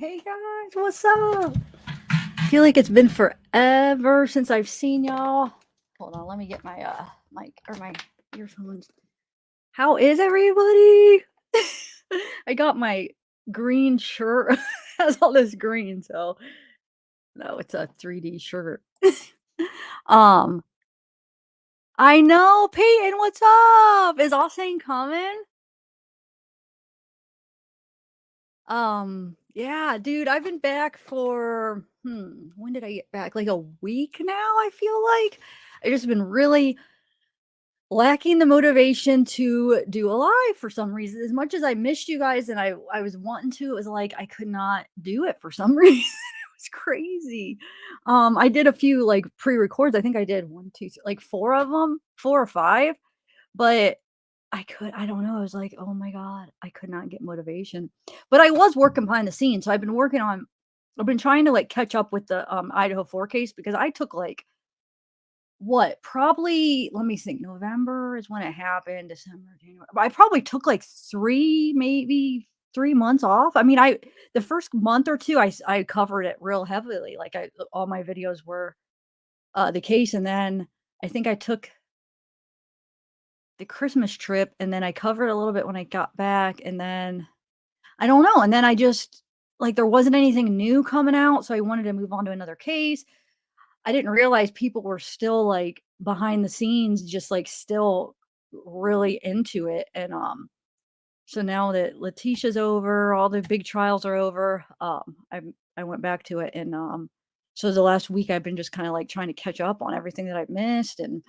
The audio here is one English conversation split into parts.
Hey guys, what's up? I feel like it's been forever since I've seen y'all. Hold on, let me get my mic or my earphones. How is everybody? I got my green shirt. Has all this green, so no, it's a 3D shirt. um, I know, Peyton, what's up? Is Austin coming? Yeah, dude, I've been back for when did I get back? Like a week now, I feel like. I just been really lacking the motivation to do a live for some reason. As much as I missed you guys and I was wanting to, it was like I could not do it for some reason. It was crazy. I did a few like pre-records. I think I did one, two, like four of them, four or five, but I don't know, I was like, "Oh my god," I could not get motivation. But I was working behind the scenes, so I've been trying to, like, catch up with the, Idaho 4 case because I took, like, what, probably let me think, November is when it happened, December, January I probably took, like, 3, maybe 3 months off. I mean, I the first month or 2, I covered it real heavily, like, all my videos were, the case, and then I think I took the Christmas trip, and then I covered a little bit when I got back, and then I don't know, and then I just like, there wasn't anything new coming out, so I wanted to move on to another case. I didn't realize people were still, like, behind the scenes, just, like, still really into it, and, so now that Letitia's over, all the big trials are over, I went back to it, and, so the last week I've been just kinda, like, trying to catch up on everything that I've missed and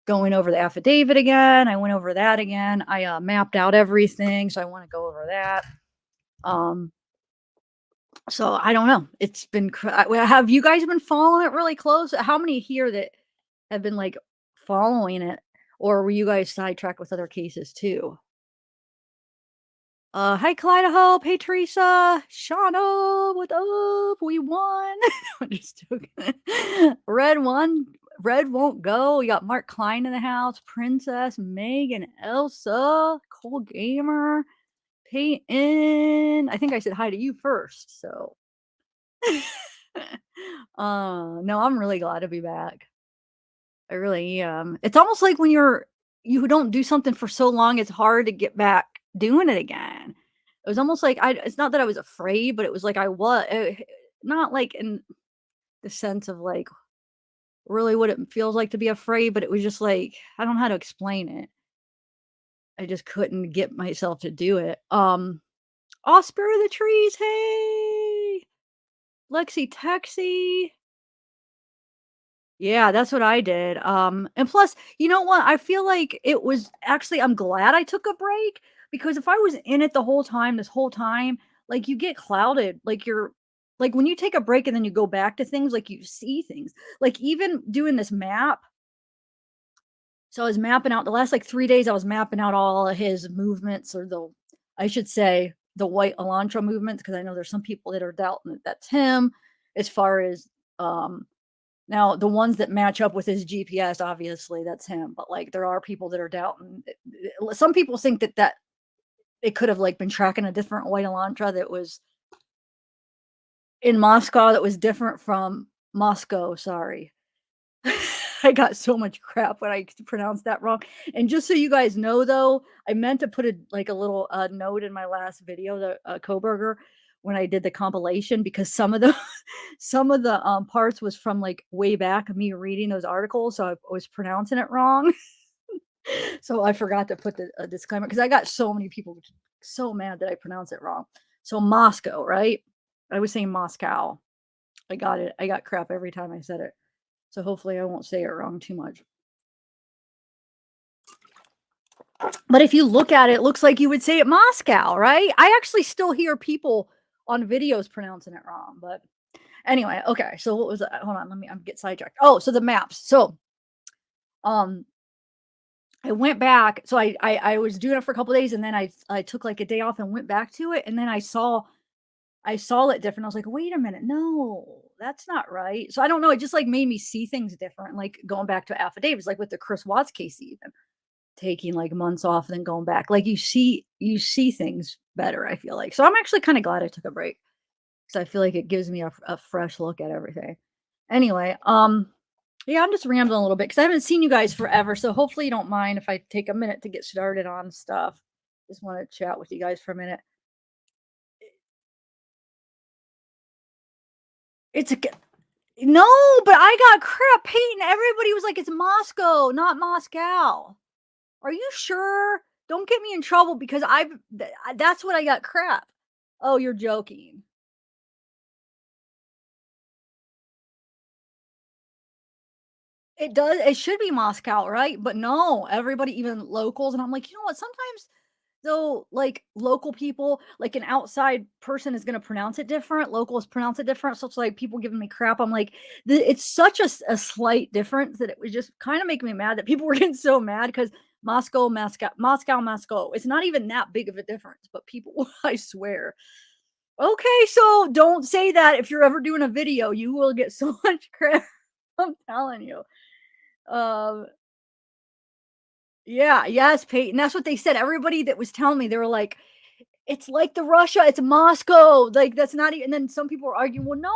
going over the affidavit again. I went over that again. I, mapped out everything, so I wanna go over that. Um, so I don't know. It's been well, have you guys been following it really close? How many here that have been, like, following it, or were you guys sidetracked with other cases too? Hi, Idaho. Hey, Teresa. Shauna, what up? We won. I'm just joking. Red won. Red won't go. We got Mark Klein in the house. Princess, Megan, Elsa, Cole Gamer, Peyton. I think I said hi to you first. So, no, I'm really glad to be back. I really am. It's almost like when you don't do something for so long, it's hard to get back doing it again. It was almost like it's not that I was afraid, but it was like I was not like in the sense of like really what it feels like to be afraid, but it was just like I don't know how to explain it. I just couldn't get myself to do it. Oh, Spirit of the Trees, hey, Lexi Texi. Yeah, that's what I did, and plus, you know what? I feel like it was actually I'm glad I took a break because if I was in it the whole time, this whole time, like, you get clouded, like, you're like, when you take a break and then you go back to things, like, you see things. Like, even doing this map so I was mapping out the last, like, 3 days, I was mapping out all of his movements or I should say, the white Elantra movements because I know there's some people that are doubting that that's him as far as, um now, the ones that match up with his GPS, obviously, that's him, but, like, there are people that are doubting some people think that it could have, like, been tracking a different white Elantra that was in Moscow that was different from Moscow, sorry. I got so much crap when I pronounced that wrong, and just so you guys know, though, I meant to put like, a little, note in my last video, the, Kohberger, when I did the compilation because some of the some of the, parts was from, like, way back of me reading those articles, so I was pronouncing it wrong. So I forgot to put the disclaimer because I got so many people so mad that I pronounced it wrong. So Moscow, right? I was saying Moscow. I got it. I got crap every time I said it. So hopefully I won't say it wrong too much. But if you look at it, it looks like you would say it Moscow, right? I actually still hear people on videos pronouncing it wrong, but anyway, okay. So what was that? Hold on, I'm get sidetracked. Oh, so the maps. So um I went back. So I was doing it for a couple days and then I took like a day off and went back to it and then I saw it different. I was like, wait a minute, no, that's not right. So I don't know. It just like made me see things different, like going back to affidavits, like with the Chris Watts case, even taking like months off and then going back. Like you see things better, I feel like. So I'm actually kind of glad I took a break. So I feel like it gives me a fresh look at everything. Anyway, yeah, I'm just rambling a little bit because I haven't seen you guys forever. So hopefully you don't mind if I take a minute to get started on stuff. Just want to chat with you guys for a minute. It's a no, but I got crap, Peyton. Everybody was like, it's Moscow, not Moscow. Are you sure? Don't get me in trouble because that's what I got crap. Oh, you're joking. It should be Moscow, right? But no, everybody, even locals, and I'm like, you know what? Sometimes though, like local people, like an outside person is gonna pronounce it different, locals pronounce it different. So it's like people giving me crap. I'm like, it's such a slight difference that it was just kind of making me mad that people were getting so mad because Moscow, Moscow, Moscow, Moscow. It's not even that big of a difference, but people, I swear. Okay, so don't say that if you're ever doing a video, you will get so much crap. I'm telling you. Um, yeah, yes, Peyton. That's what they said. Everybody that was telling me, they were like, it's like the Russia, it's Moscow. Like that's not even. And then some people were arguing, well, no,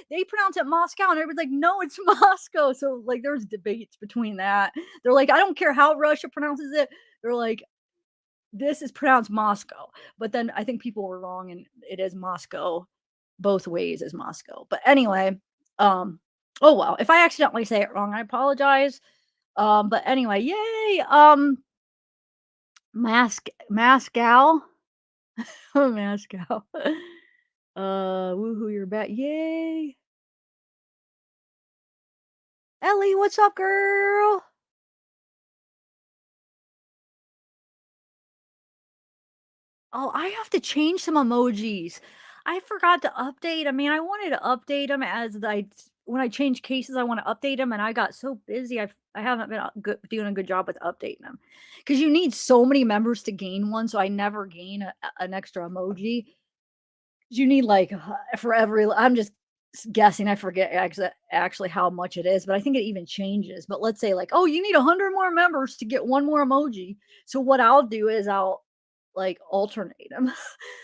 they pronounce it Moscow, and everybody's like, no, it's Moscow. So like, there's debates between that. They're like, I don't care how Russia pronounces it. They're like, this is pronounced Moscow. But then I think people were wrong, and it is Moscow. Both ways is Moscow. But anyway, um, oh well. If I accidentally say it wrong, I apologize. But anyway, yay! Mascal, Mascal. Woohoo! You're back! Yay! Ellie, what's up, girl? Oh, I have to change some emojis. I forgot to update. I mean, I wanted to update them as when I change cases, I want to update them, and I got so busy. I haven't been doing a good job with updating them because you need so many members to gain one. So I never gain an extra emoji. You need like for every. I'm just guessing. I forget actually how much it is, but I think it even changes. But let's say like, oh, you need 100 more members to get one more emoji. So what I'll do is I'll like alternate them.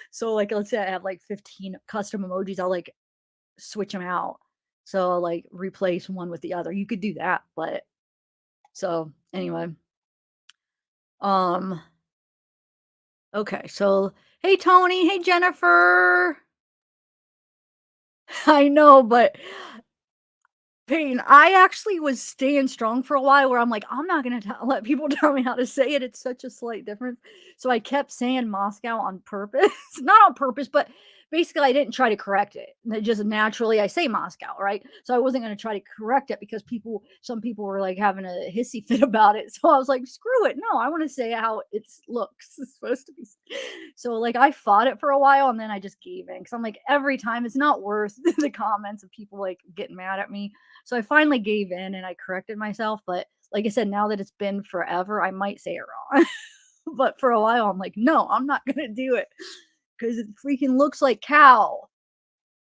So like let's say I have like 15 custom emojis, I'll like switch them out. So I'll like replace one with the other. You could do that, but so anyway. Um okay, so hey Tony, hey Jennifer. I know, but Pain. I actually was staying strong for a while where I'm like, I'm not gonna let people tell me how to say it. It's such a slight difference. So I kept saying Moscow on purpose, not on purpose, but basically I didn't try to correct it. And it just naturally I say Moscow, right? So I wasn't gonna try to correct it because some people were like having a hissy fit about it. So I was like, screw it. No, I want to say how it looks. It's supposed to be. So like I fought it for a while and then I just gave in because I'm like every time it's not worth the comments of people like getting mad at me. So I finally gave in and I corrected myself. But like I said, now that it's been forever, I might say it wrong. But for a while, I'm like, no, I'm not going to do it because it freaking looks like cow.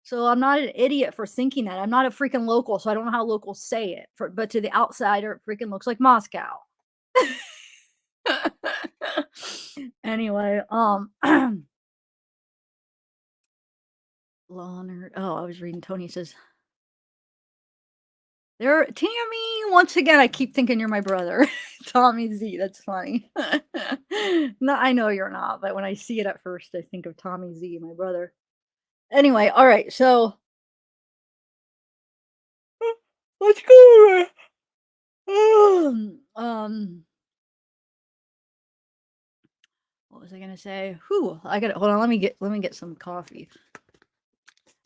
So I'm not an idiot for thinking that. I'm not a freaking local, so I don't know how locals say it. But to the outsider, it freaking looks like Moscow. Anyway, Law Nerd. Oh, I was reading. Tony says there, Tammy, once again, I keep thinking you're my brother. Tommy Z, that's funny. No, I know you're not, but when I see it at first, I think of Tommy Z, my brother. Anyway, all right, so let's go. Um, what was I gonna say? Whew, I got hold on, let me get some coffee.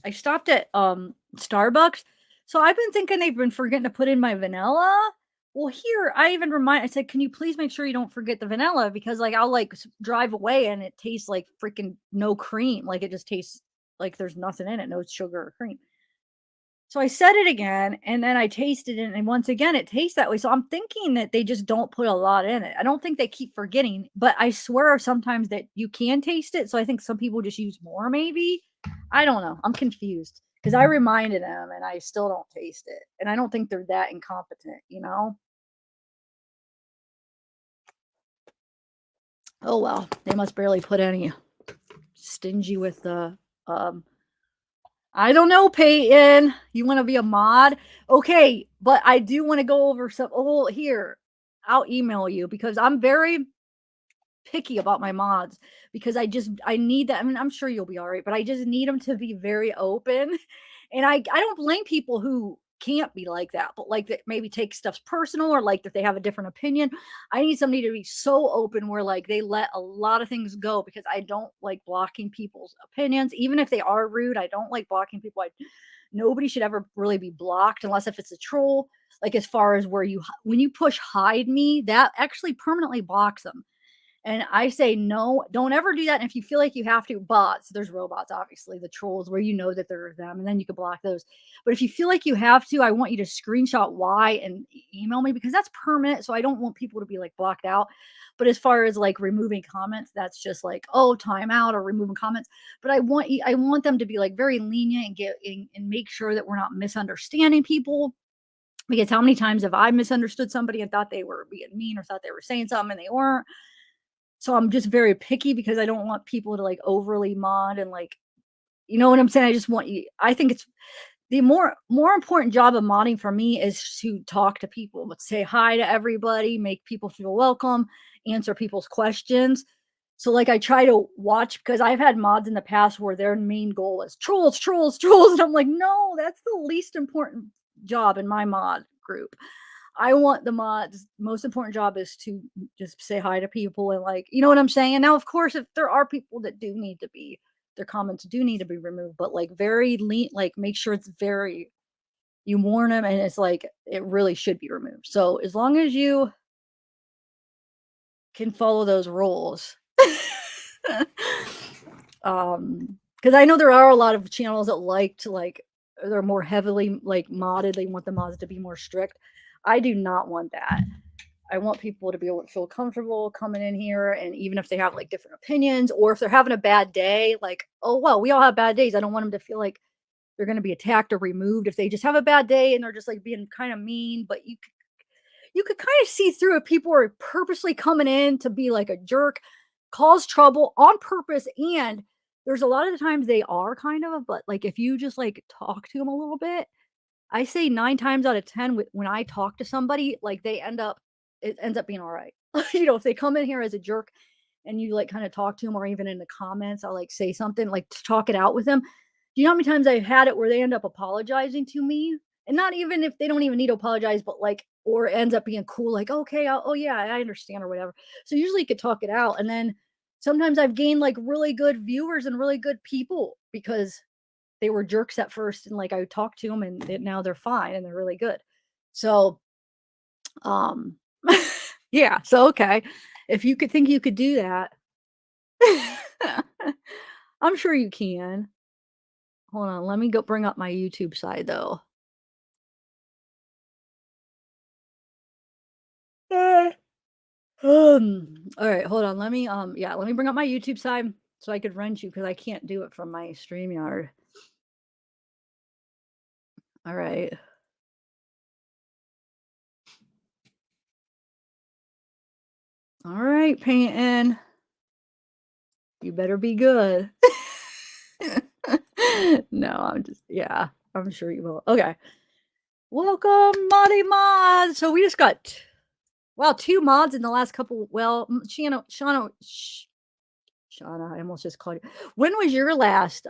I stopped at Starbucks. So I've been thinking they've been forgetting to put in my vanilla. Well, here I said, "Can you please make sure you don't forget the vanilla because like I'll like drive away and it tastes like freaking no cream. Like it just tastes like there's nothing in it, no sugar or cream." So I said it again and then I tasted it and once again it tastes that way. So I'm thinking that they just don't put a lot in it. I don't think they keep forgetting, but I swear sometimes that you can taste it. So I think some people just use more maybe. I don't know. I'm confused because I reminded them and I still don't taste it. And I don't think they're that incompetent, you know? Oh well, they must barely put any stingy with the um I don't know, Peyton. You wanna be a mod? Okay, but I do wanna go over some oh, here, I'll email you because I'm very picky about my mods because I need that. I mean, I'm sure you'll be all right, but I just need them to be very open. And I don't blame people who can't be like that, but like that maybe take stuff personal or like that they have a different opinion. I need somebody to be so open where like they let a lot of things go because I don't like blocking people's opinions, even if they are rude. I don't like blocking people. Nobody should ever really be blocked unless if it's a troll. Like as far as where when you push hide me, that actually permanently blocks them and I say, no, don't ever do that. And if you feel like you have to, bots, there's robots, obviously, the trolls where you know that they're them, and then you can block those. But if you feel like you have to, I want you to screenshot why and email me because that's permanent. So I don't want people to be like blocked out. But as far as like removing comments, that's just like, oh, timeout or removing comments. But I want them to be like very lenient and and make sure that we're not misunderstanding people. Because how many times have I misunderstood somebody and thought they were being mean or thought they were saying something and they weren't? So I'm just very picky because I don't want people to like overly mod and like, you know what I'm saying? I just want you I think it's the more important job of modding for me is to talk to people, but say hi to everybody, make people feel welcome, answer people's questions. So like I try to watch because I've had mods in the past where their main goal is trolls, trolls, trolls. And I'm like, no, that's the least important job in my mod group. I want the mods most important job is to just say hi to people and like, you know what I'm saying? Now, of course, if there are people that do need to be their comments do need to be removed, but like very lean, like make sure it's very you warn them and it's like it really should be removed. So as long as you can follow those rules. Because I know there are a lot of channels that like to like they're more heavily like modded. They want the mods to be more strict. I do not want that. I want people to be able to feel comfortable coming in here, and even if they have like different opinions, or if they're having a bad day, like, oh well, we all have bad days. I don't want them to feel like they're going to be attacked or removed if they just have a bad day and they're just like being kind of mean. But you could kind of see through if people are purposely coming in to be like a jerk, cause trouble on purpose, and there's a lot of the times they are kind of, but like if you just like talk to them a little bit, I say 9 times out of 10 when I talk to somebody, like, it ends up being alright. You know, if they come in here as a jerk and you, like, kinda talk to them, or even in the comments, I'll, like, say something, like, to talk it out with them. Do you know how many times I've had it where they end up apologizing to me? And not even if they don't even need to apologize, but, like or it ends up being cool, like, "Okay, oh, yeah, I understand," or whatever. So, usually you could talk it out, and then sometimes I've gained, like, really good viewers and really good people because they were jerks at first and like I talked to them and now they're fine and they're really good. So, um yeah, so okay. If you could think you could do that, I'm sure you can. Hold on, let me go bring up my YouTube side though. All right, hold on. Yeah, let me bring up my YouTube side so I could rent you because I can't do it from my StreamYard. All right. All right, Peyton. You better be good. No, I'm just yeah, I'm sure you will. Okay. Welcome, Moddy Mod. So we just got wow, 2 mods in the last couple well, Shauna, I almost just called you. When was your last,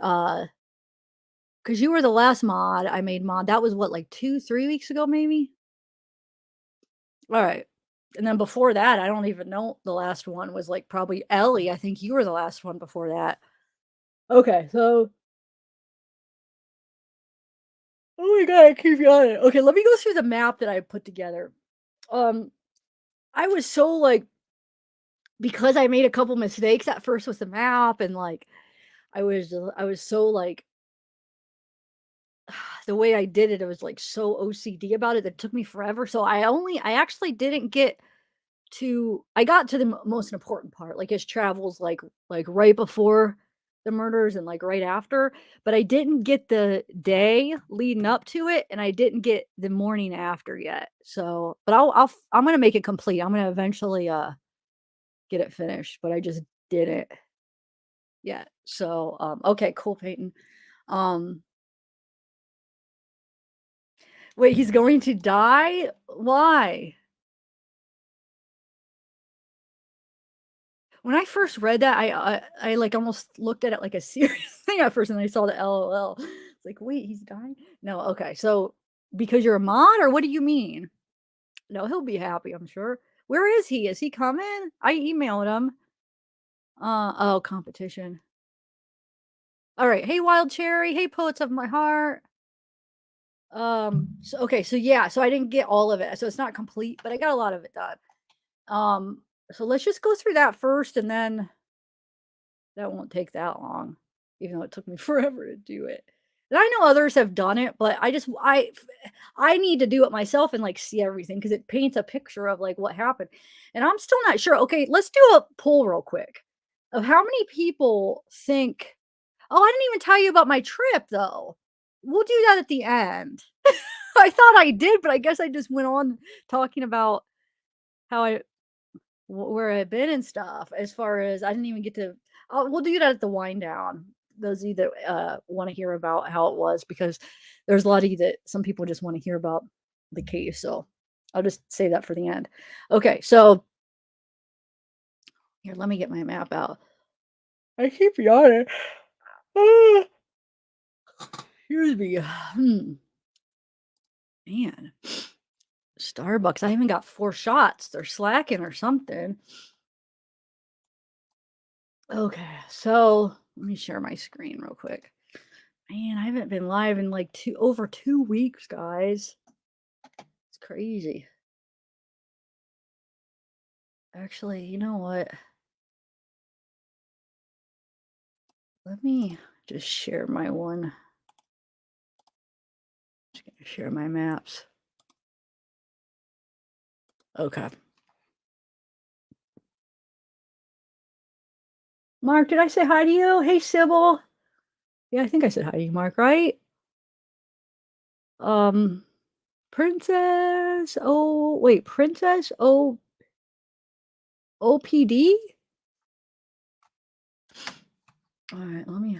because you were the last mod I made mod. That was what, like 2, 3 weeks ago, maybe? Alright. And then before that, I don't even know the last one was, like, probably Ellie. I think you were the last one before that. Okay, so oh my god, I keep yawning. Okay, let me go through the map that I put together. Um, I was so, like because I made a couple mistakes at first with the map and, like, I was so, like the way I did it, I was, like, so OCD about it, that it took me forever, so I actually didn't get I got to the most important part, like, his travels, like, right before the murders and, like, right after, but I didn't get the day leading up to it, and I didn't get the morning after yet, so but I'm gonna make it complete, I'm gonna eventually, get it finished, but I just didn't yet, so, okay, cool, Peyton, um Wait, he's going to die? Why? When I first read that, I, like, almost looked at it like a serious thing at first, and I saw the LOL. It's like, "Wait, he's dying?" No, okay, so because you're a mod, or what do you mean? No, he'll be happy, I'm sure. Where is he? Is he coming? I emailed him. Oh, competition. Alright, hey, Wild Cherry, hey, Poets of My Heart. So okay, so yeah, so I didn't get all of it, so it's not complete, but I got a lot of it done. Um, so let's just go through that first, and then that won't take that long, even though it took me forever to do it. And I know others have done it, but I need to do it myself and, like, see everything because it paints a picture of, like, what happened. And I'm still not sure. Okay, let's do a poll real quick of how many people think, "Oh, I didn't even tell you about my trip, though." We'll do that at the end. I thought I did, but I guess I just went on talking about how where I've been and stuff, as far as I didn't even get to we'll do that at the wind down. Those of you that, wanna hear about how it was, because there's a lot of you that some people just wanna hear about the case, so I'll just say that for the end. Okay, so here, let me get my map out. I keep yawning. Excuse me. Man, Starbucks, I even got 4 shots. They're slacking or something. Okay, so let me share my screen real quick. Man, I haven't been live in like over 2 weeks, guys. It's crazy. Actually, you know what? Let me just share my one. Just gonna share my maps. Okay. Mark, did I say hi to you? Hey, Sybil. Yeah, I think I said hi to you, Mark, right? Um, Princess. Oh, wait, Princess OPD? All right, let me.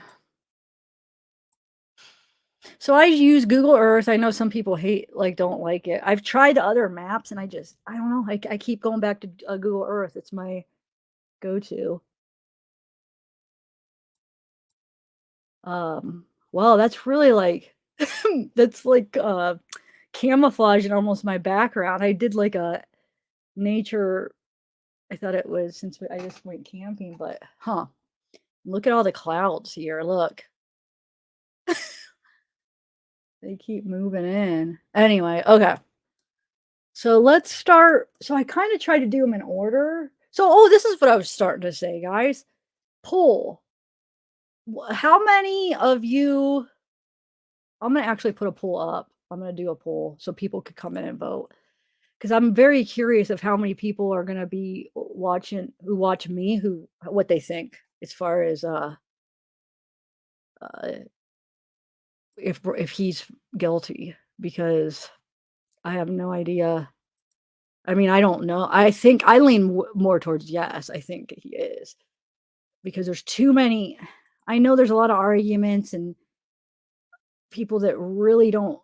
So I use Google Earth. I know some people don't like it. I've tried other maps, and I don't know. I keep going back to Google Earth. It's my go-to. Well, that's really like, that's like camouflage and almost my background. I did like a nature. I thought it was, since I just went camping, but huh. Look at all the clouds here. Look, they keep moving in. Anyway, okay. So let's start. So I kind of try to do them in order. So, oh, this is what I was starting to say, guys. Poll. How many of you? I'm gonna actually put a poll up. I'm gonna do a poll so people could come in and vote, because I'm very curious of how many people are gonna be watching, who watch me, who what they think as far as uh if he's guilty, because I have no idea. I mean, I don't know. I think I lean more towards yes. I think he is, because there's too many. I know there's a lot of arguments and people that really don't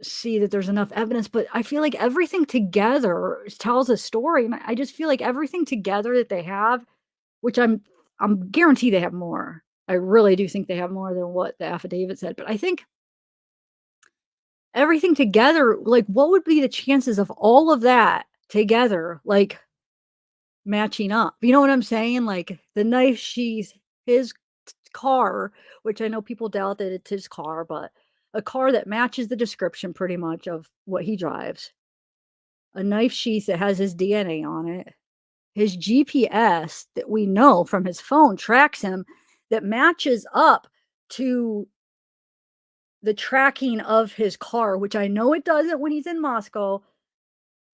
see that there's enough evidence, but I feel like everything together tells a story, and I just feel like everything together that they have, which I'm guaranteed they have more. I really do think they have more than what the affidavit said, but I think everything together, like, what would be the chances of all of that together, like, matching up? You know what I'm saying? Like, the knife sheath, his car, which I know people doubt that it's his car, but a car that matches the description pretty much of what he drives, a knife sheath that has his DNA on it, his GPS that we know from his phone tracks him, that matches up to the tracking of his car, which I know it doesn't when he's in Moscow.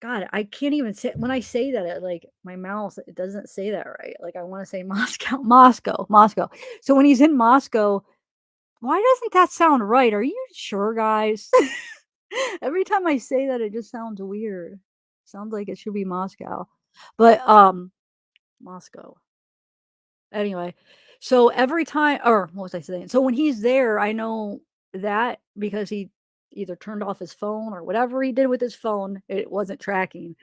God, I can't even say, when I say that, like, my mouth, it doesn't say that right. Like, I want to say Moscow, Moscow, Moscow. So when he's in Moscow, why doesn't that sound right? Are you sure, guys? Every time I say that, it just sounds weird. Sounds like it should be Moscow. But Moscow. Anyway, so every time, or what was I saying? So when he's there, I know that because he either turned off his phone or whatever he did with his phone, it wasn't tracking.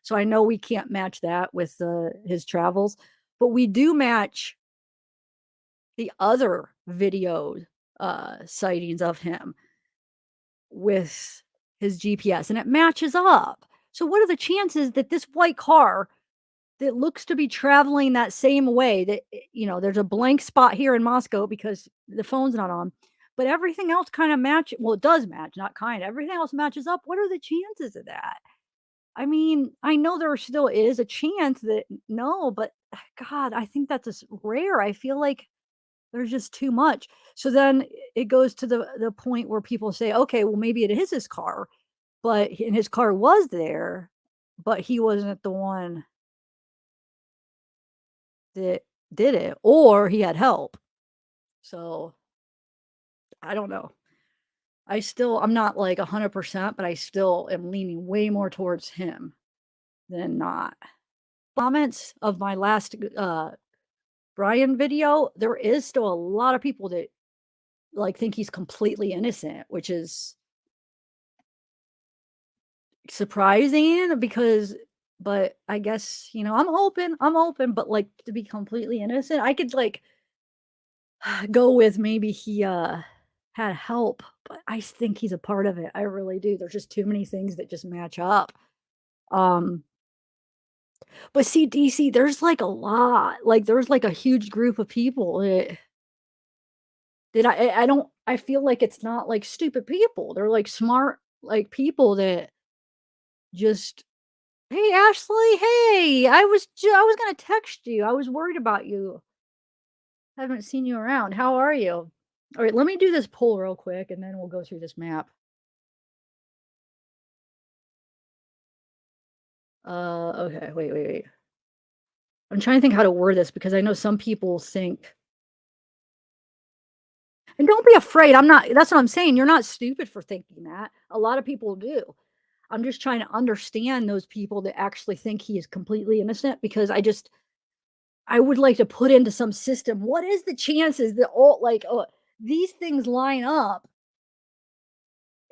So I know we can't match that with his travels, but we do match the other video sightings of him with his GPS, and it matches up. So what are the chances that this white car that looks to be traveling that same way that, there's a blank spot here in Moscow because the phone's not on, but everything else kind of match well, it does match, not kind, everything else matches up. What are the chances of that? I mean, I know there still is a chance that no, but God, I think that's just rare. I feel like there's just too much. So then it goes to the point where people say, okay, well, maybe it is his car, and his car was there, but he wasn't the one that did it, or he had help. So I don't know. I'm not like 100%, but I still am leaning way more towards him than not. Comments of my last Bryan video, there is still a lot of people that like think he's completely innocent, which is surprising but I guess, I'm open, but like to be completely innocent, I could like go with maybe he had help, but I think he's a part of it. I really do. There's just too many things that just match up. Um but see DC, there's like a lot. Like there's like a huge group of people that I don't I feel like it's not like stupid people. They're like smart like people that just, "Hey, Ashley, hey, I was gonna text you. I was worried about you. Haven't seen you around. How are you?" All right, let me do this poll real quick, and then we'll go through this map. Okay, wait. I'm trying to think how to word this because I know some people think, and don't be afraid. I'm not. That's what I'm saying. You're not stupid for thinking that. A lot of people do. I'm just trying to understand those people that actually think he is completely innocent because I would like to put into some system, what is the chances that all like, these things line up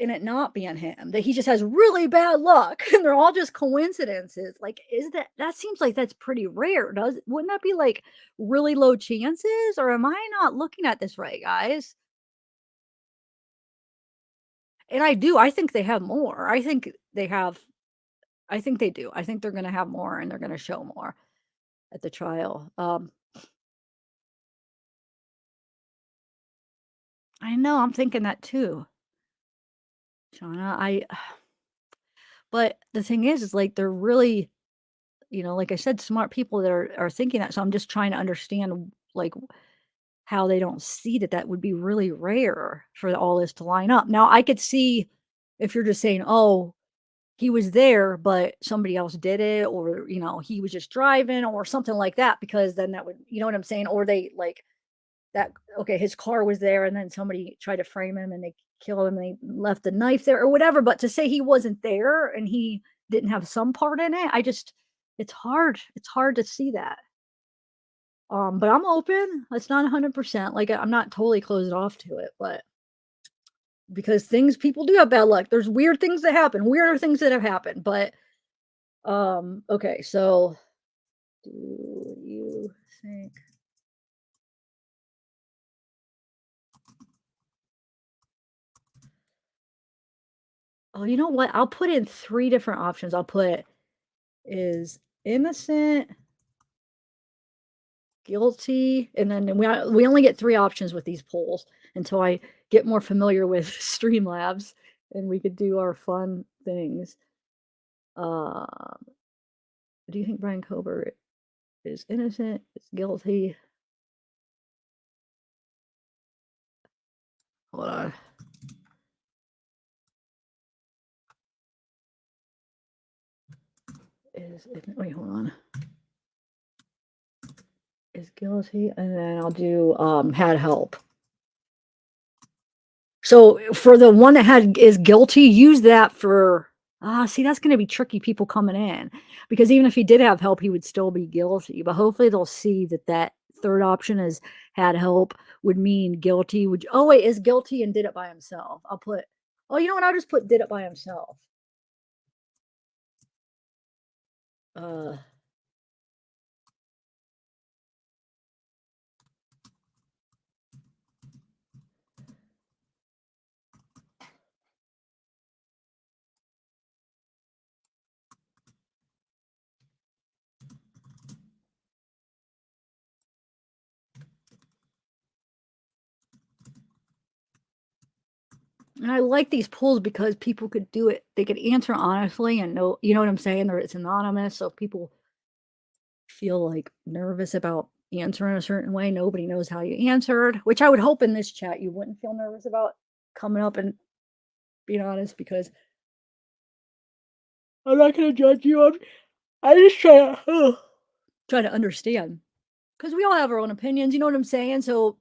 and it not being him, that he just has really bad luck and they're all just coincidences. Like, is that seems like that's pretty rare. Wouldn't that be like really low chances? Or am I not looking at this right, guys? And I think they have more. I think they do. I think they're gonna have more and they're gonna show more at the trial. I know, I'm thinking that too, Shauna. But the thing is like they're really, like I said, smart people that are thinking that. So I'm just trying to understand like how they don't see that that would be really rare for all this to line up. Now I could see if you're just saying, oh, he was there, but somebody else did it, or he was just driving or something like that, because then that would, you know what I'm saying? Or they like that, okay, his car was there and then somebody tried to frame him and they killed him and they left the knife there or whatever. But to say he wasn't there and he didn't have some part in it, it's hard. It's hard to see that. But I'm open. It's not 100%. Like I'm not totally closed off to it, but because people do have bad luck. There's weird things that happen, weirder things that have happened. But okay, so do you think oh, you know what? I'll put in 3 different options. I'll put is innocent, guilty, and then we only get 3 options with these polls until I get more familiar with Streamlabs and we could do our fun things. Uh, do you think Bryan Kohberger is innocent, is guilty? Hold on. Wait, hold on. Is guilty, and then I'll do had help. So for the one that is guilty, use that for see, that's gonna be tricky people coming in, because even if he did have help, he would still be guilty. But hopefully they'll see that third option is had help would mean guilty. Oh wait, is guilty and did it by himself. Oh, you know what? I'll just put did it by himself. Uh, and I like these polls because people could do it. They could answer honestly and know, you know what I'm saying? It's anonymous, so if people feel like nervous about answering a certain way, nobody knows how you answered, which I would hope in this chat you wouldn't feel nervous about coming up and being honest because I'm not gonna judge you. I just try to understand because we all have our own opinions. You know what I'm saying? So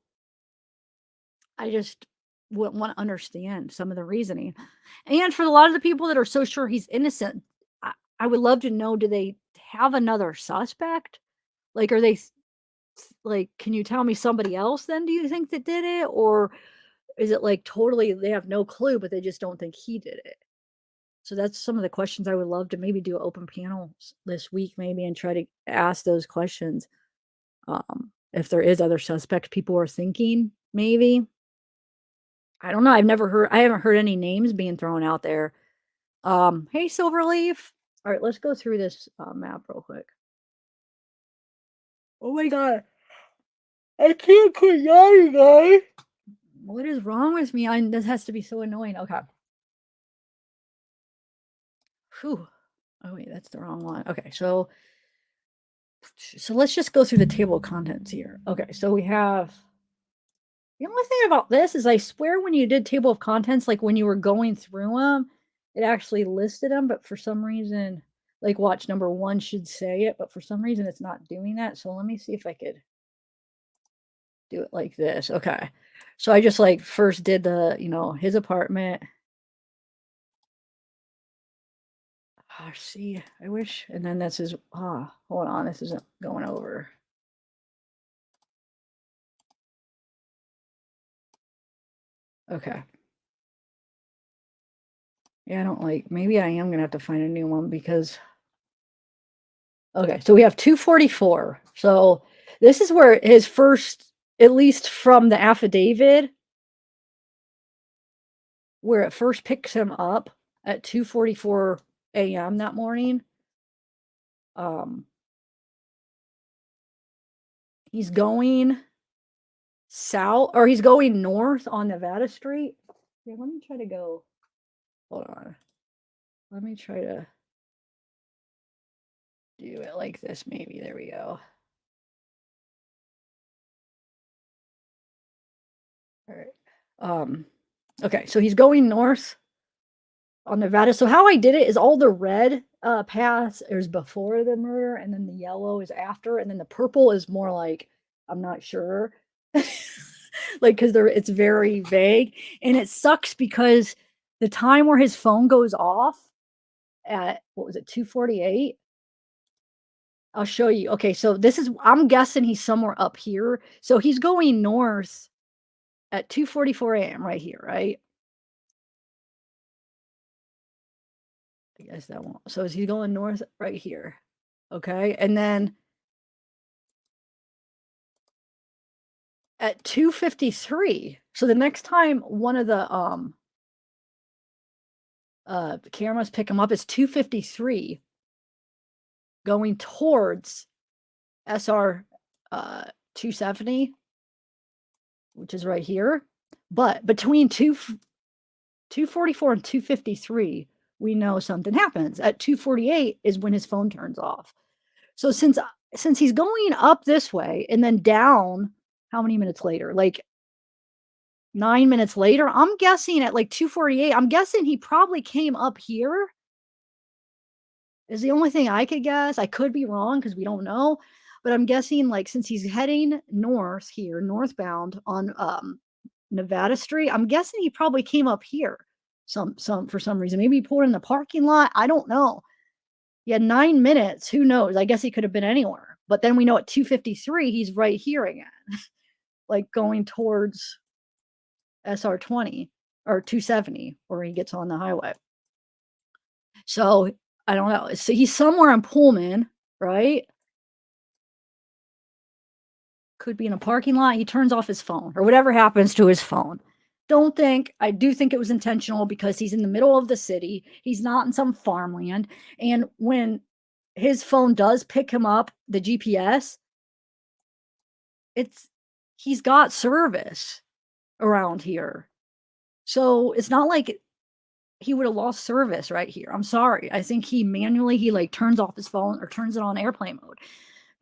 I just would want to understand some of the reasoning. And for a lot of the people that are so sure he's innocent, I would love to know, do they have another suspect? Like, are they like, can you tell me somebody else then do you think that did it? Or is it like totally they have no clue, but they just don't think he did it? So that's some of the questions I would love to maybe do an open panel this week, maybe, and try to ask those questions. If there is other suspects people are thinking, maybe. I don't know. I haven't heard any names being thrown out there. Hey, Silverleaf. All right, let's go through this map real quick. Oh my god. I can't quit yawning, guys. What is wrong with me? This has to be so annoying. Okay. Whew. Oh wait, that's the wrong one. Okay, so let's just go through the table of contents here. Okay, so we have the only thing about this is I swear when you did table of contents, like when you were going through them, it actually listed them, but for some reason, like watch number 1 should say it, but for some reason it's not doing that. So let me see if I could do it like this. Okay. So I just like first did the, his apartment. Oh, see, I wish. And then this is, hold on. This isn't going over. Okay. Yeah, I don't like, maybe I am going to have to find a new one because, okay. So we have 244. So this is where his first, at least from the affidavit, where it first picks him up at 2:44 a.m. that morning. He's going south, or he's going north on Nevada Street. Yeah, let me try to go. Hold on. Let me try to do it like this, maybe. There we go. All right. Okay, so he's going north on Nevada. So how I did it is all the red paths is before the murder, and then the yellow is after, and then the purple is more like I'm not sure. Like because it's very vague. And it sucks because the time where his phone goes off at what was it, 2:48? I'll show you. Okay, so this is I'm guessing he's somewhere up here. So he's going north at 2:44 a.m. right here, right? I guess that won't. So is he going north right here? Okay. And then at 2:53. So the next time one of the cameras pick him up is 2:53 going towards SR 270, which is right here. But between 2:44 and 2:53, we know something happens. At 2:48 is when his phone turns off. So since he's going up this way and then down, how many minutes later? Like 9 minutes later, I'm guessing at like 2:48, I'm guessing he probably came up here. Is the only thing I could guess. I could be wrong because we don't know, but I'm guessing like since he's heading north here, northbound on Nevada Street, I'm guessing he probably came up here some for some reason. Maybe he pulled in the parking lot. I don't know. He had 9 minutes. Who knows? I guess he could have been anywhere. But then we know at 2:53 he's right here again, like going towards SR 20 or 270 where he gets on the highway. So I don't know. So he's somewhere in Pullman, right? Could be in a parking lot. He turns off his phone or whatever happens to his phone. Don't think, I do think it was intentional because he's in the middle of the city. He's not in some farmland. And when his phone does pick him up, the GPS, it's he's got service around here. So it's not like he would have lost service right here. I'm sorry. I think he like turns off his phone or turns it on airplane mode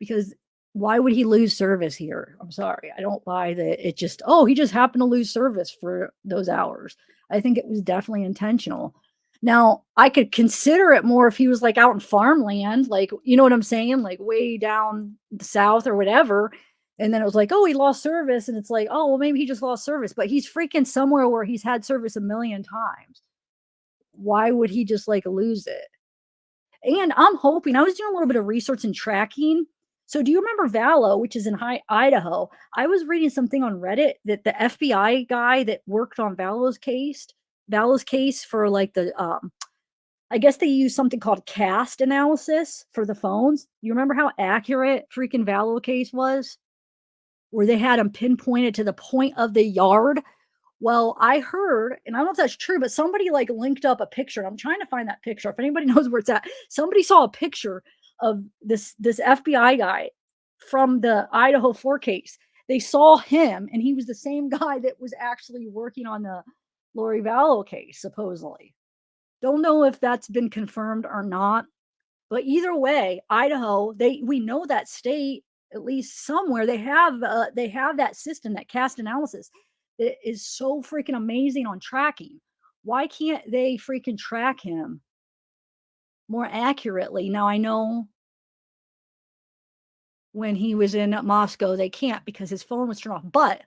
because why would he lose service here? I'm sorry. I don't buy that it just, oh, he just happened to lose service for those hours. I think it was definitely intentional. Now, I could consider it more if he was like out in farmland, like, you know what I'm saying? Like way down the south or whatever. And then it was like, oh, he lost service. And it's like, oh, well, maybe he just lost service, but he's freaking somewhere where he's had service a million times. Why would he just like lose it? And I'm hoping I was doing a little bit of research and tracking. So do you remember Vallow, which is in Idaho? I was reading something on Reddit that the FBI guy that worked on Vallow's case for like I guess they use something called cast analysis for the phones. You remember how accurate freaking Vallow case was? Where they had him pinpointed to the point of the yard. Well, I heard, and I don't know if that's true, but somebody like linked up a picture. I'm trying to find that picture. If anybody knows where it's at, somebody saw a picture of this FBI guy from the Idaho 4 case. They saw him, and he was the same guy that was actually working on the Lori Vallow case, supposedly. Don't know if that's been confirmed or not, but either way, Idaho, we know that state at least somewhere they have that system, that cast analysis that is so freaking amazing on tracking. Why can't they freaking track him more accurately? Now I know when he was in Moscow they can't because his phone was turned off, but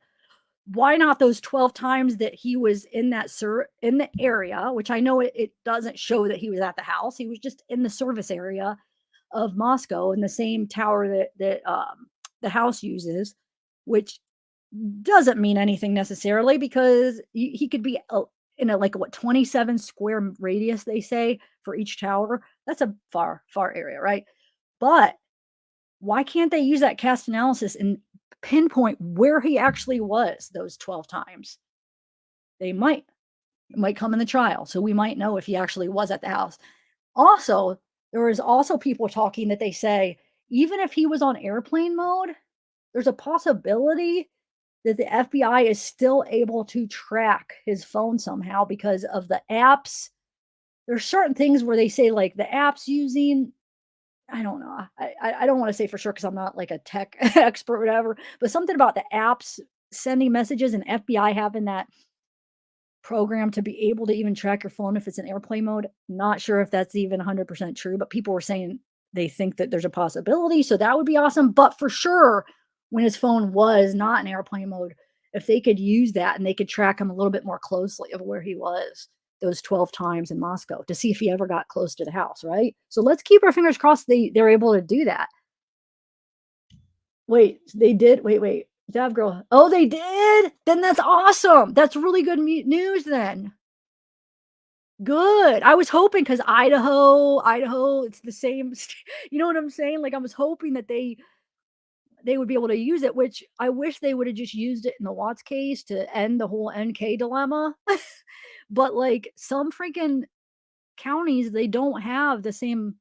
why not those 12 times that he was in in the area, which I know it doesn't show that he was at the house. He was just in the service area of Moscow in the same tower that the house uses, which doesn't mean anything necessarily because he could be in a like what 27 square radius they say for each tower. That's a far area, right? But why can't they use that cast analysis and pinpoint where he actually was those 12 times? They might. It might come in the trial, so we might know if he actually was at the house. Also, there is also people talking that they say even if he was on airplane mode, there's a possibility that the FBI is still able to track his phone somehow because of the apps. There's certain things where they say like the apps using, I don't know. I don't want to say for sure because I'm not like a tech expert, or whatever, but something about the apps sending messages and FBI having that program to be able to even track your phone if it's in airplane mode. Not sure if that's even 100% true, but people were saying they think that there's a possibility. So that would be awesome. But for sure, when his phone was not in airplane mode, if they could use that and they could track him a little bit more closely of where he was those 12 times in Moscow to see if he ever got close to the house, right? So let's keep our fingers crossed they're able to do that. Wait, they did? Wait. Zavgirl. Oh, they did? Then that's awesome. That's really good news then. Good. I was hoping because Idaho, it's the same. You know what I'm saying? Like I was hoping that they would be able to use it, which I wish they would have just used it in the Watts case to end the whole NK dilemma. But like some freaking counties, they don't have the same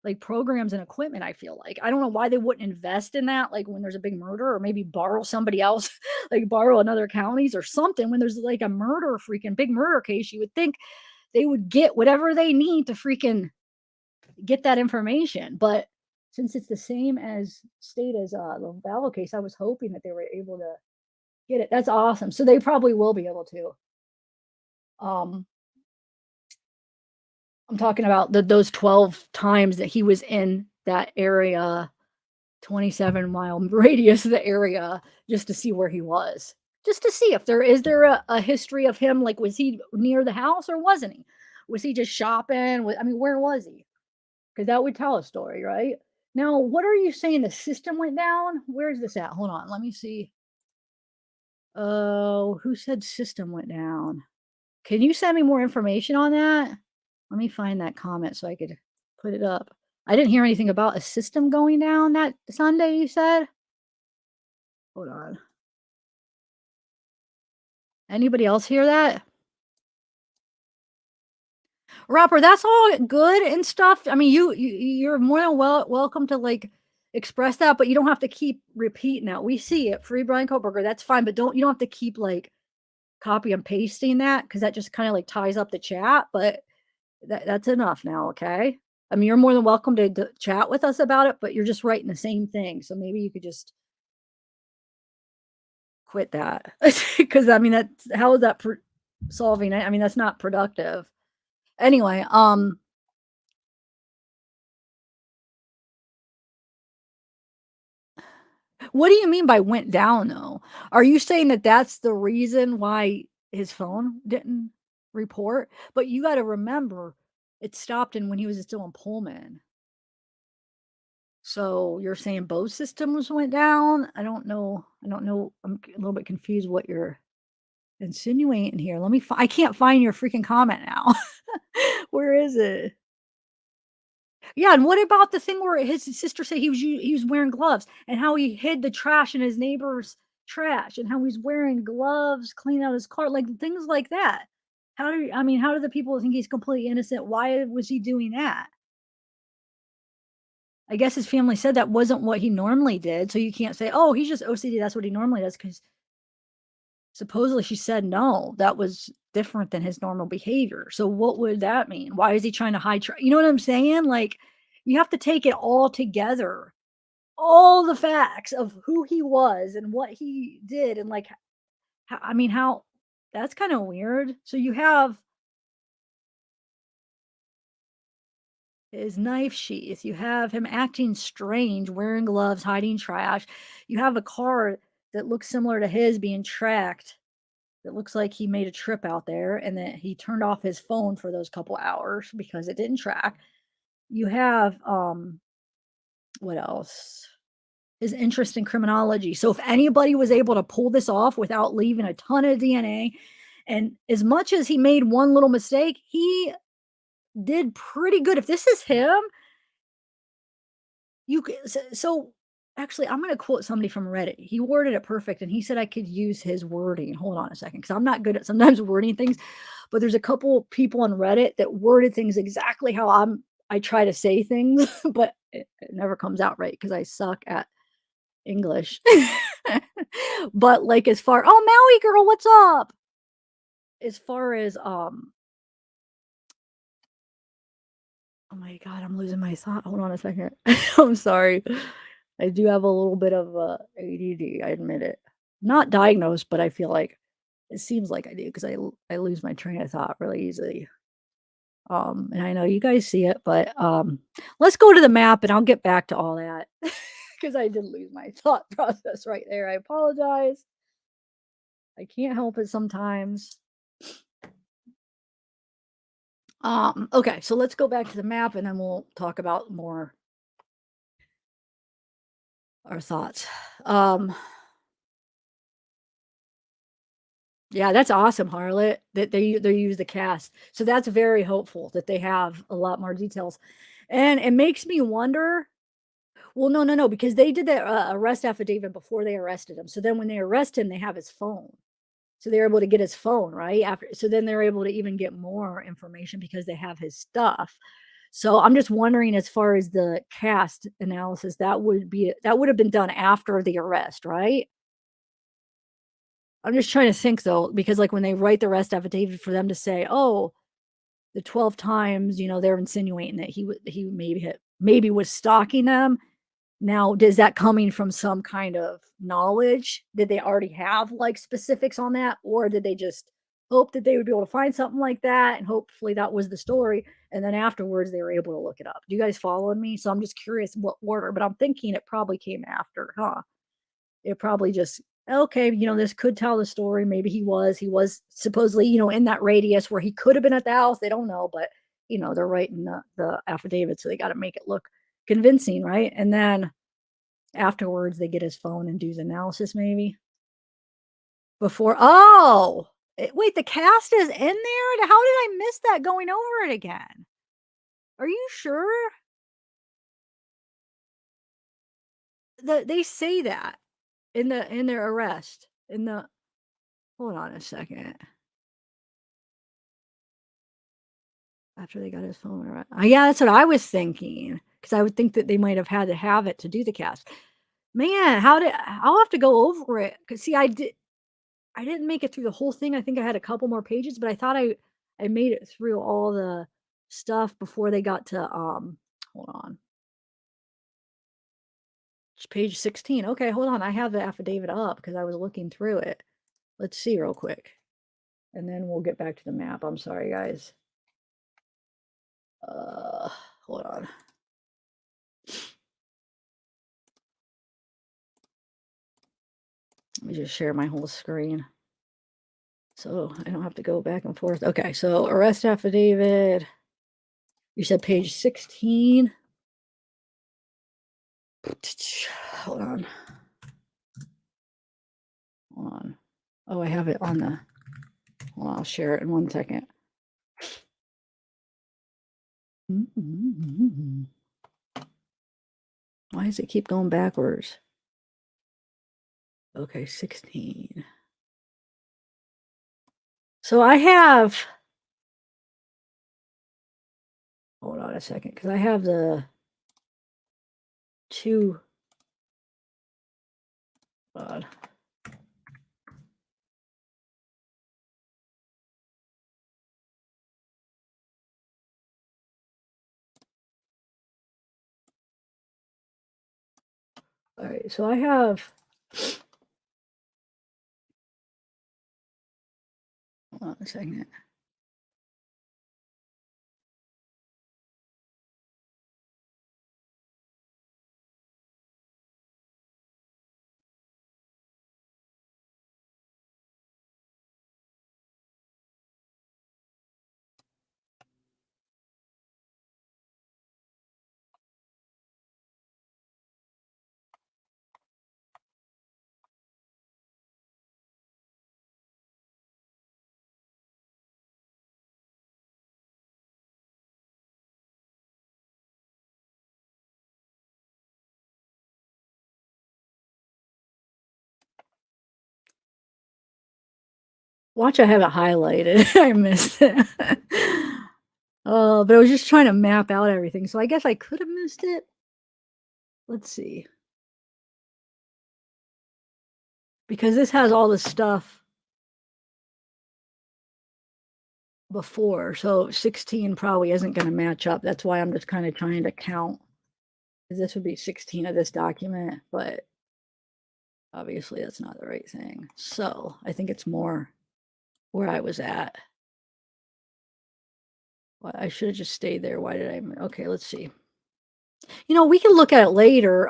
like programs and equipment. I feel like I don't know why they wouldn't invest in that, like when there's a big murder, or maybe borrow somebody else, like borrow another counties or something. When there's like a freaking big murder case, you would think they would get whatever they need to freaking get that information. But since it's the same as state as the Vallow case, I was hoping that they were able to get it. That's awesome. So they probably will be able to. Um, I'm talking about those 12 times that he was in that area, 27-mile radius of the area, just to see where he was. Just to see if there a history of him, like, was he near the house or wasn't he? Was he just shopping? I mean, where was he? Because that would tell a story, right? Now, what are you saying? The system went down? Where's this at? Hold on, let me see. Oh, who said system went down? Can you send me more information on that? Let me find that comment so I could put it up. I didn't hear anything about a system going down that Sunday, you said? Hold on. Anybody else hear that? Rapper, that's all good and stuff. I mean, you're more than welcome to, like, express that, but you don't have to keep repeating that. We see it. Free Bryan Kohberger, that's fine, but you don't have to keep, like, copy and pasting that because that just kinda, like, ties up the chat, but that's enough now, okay? I mean, you're more than welcome to chat with us about it, but you're just writing the same thing, so maybe you could just quit that. Because I mean, that's how is that solving it? I mean, that's not productive. Anyway, what do you mean by went down, though? Are you saying that that's the reason why his phone didn't report? But you gotta remember, it stopped in when he was still in Pullman. So you're saying both systems went down? I don't know. I'm a little bit confused what you're insinuating here. Let me I can't find your freaking comment now. Where is it? Yeah, and what about the thing where his sister said he was wearing gloves and how he hid the trash in his neighbor's trash and how he's wearing gloves, cleaning out his car, like things like that. How do the people think he's completely innocent? Why was he doing that? I guess his family said that wasn't what he normally did, so you can't say, "Oh, he's just OCD, that's what he normally does," because supposedly she said, "No, that was different than his normal behavior." So what would that mean? Why is he trying to hide you know what I'm saying? Like, you have to take it all together. All the facts of who he was and what he did and, like, how that's kinda weird. So you have his knife sheath, you have him acting strange, wearing gloves, hiding trash. You have a car that looks similar to his being tracked. It looks like he made a trip out there and that he turned off his phone for those couple hours because it didn't track. You have, what else? His interest in criminology. So if anybody was able to pull this off without leaving a ton of DNA, and as much as he made one little mistake, he did pretty good. If this is him, so actually, I'm gonna quote somebody from Reddit. He worded it perfect, and he said I could use his wording. Hold on a second, because I'm not good at sometimes wording things, but there's a couple people on Reddit that worded things exactly how I try to say things, but it never comes out right because I suck at English. But, like, as far "Oh, Maui girl, what's up?" As far as, oh my god, I'm losing my thought. Hold on a second. I'm sorry. I do have a little bit of, ADD, I admit it. Not diagnosed, but I feel like it seems like I do because I lose my train of thought really easily. And I know you guys see it, but, let's go to the map and I'll get back to all that because I did lose my thought process right there. I apologize. I can't help it sometimes. Okay, so let's go back to the map and then we'll talk about more our thoughts. Um, yeah, that's awesome, Harlot, that they use the cast. So that's very hopeful that they have a lot more details. And it makes me wonder. Well, no, no, no, because they did the arrest affidavit before they arrested him. So then when they arrest him, they have his phone. So they're able to get his phone, right? After so then they're able to even get more information because they have his stuff. So I'm just wondering as far as the cast analysis, that would have been done after the arrest, right? I'm just trying to think though, because like when they write the arrest affidavit for them to say, "Oh, the 12 times, they're insinuating that he maybe was stalking them." Now, is that coming from some kind of knowledge? Did they already have, like, specifics on that, or did they just hope that they would be able to find something like that, and hopefully that was the story, and then afterwards, they were able to look it up? Do you guys following me? So I'm just curious what order, but I'm thinking it probably came after, huh? It probably just, "Okay, this could tell the story, maybe he was supposedly, in that radius where he could have been at the house." They don't know, but, they're writing the affidavit, so they gotta make it look convincing, right? And then afterwards, they get his phone and do the analysis maybe? Before oh! Wait, the cast is in there? How did I miss that going over it again? Are you sure? They say that in their arrest, in the hold on a second. After they got his phone yeah, that's what I was thinking, because I would think that they might have had to have it to do the cast. Man, how did I'll have to go over it, 'cause see, I didn't make it through the whole thing. I think I had a couple more pages, but I thought I made it through all the stuff before they got to, hold on, it's page 16. Okay, hold on, I have the affidavit up because I was looking through it. Let's see real quick, and then we'll get back to the map. I'm sorry, guys. Uh, hold on. Let me just share my whole screen so I don't have to go back and forth. Okay, so arrest affidavit. You said page 16. Hold on. Hold on. Oh, I have it on the. Well, I'll share it in 1 second. Why does it keep going backwards? Okay, 16. So I have. Hold on a second, because I have the two. God. All right, so I have. Hold on a second. Watch, I have it highlighted. I missed it. But I was just trying to map out everything, so I guess I could have missed it. Let's see. Because this has all the stuff before, so 16 probably isn't going to match up. That's why I'm just kind of trying to count. Because this would be 16 of this document, but obviously that's not the right thing. So I think it's more where I was at. Well, I should have just stayed there. Why did I? Okay, let's see. We can look at it later.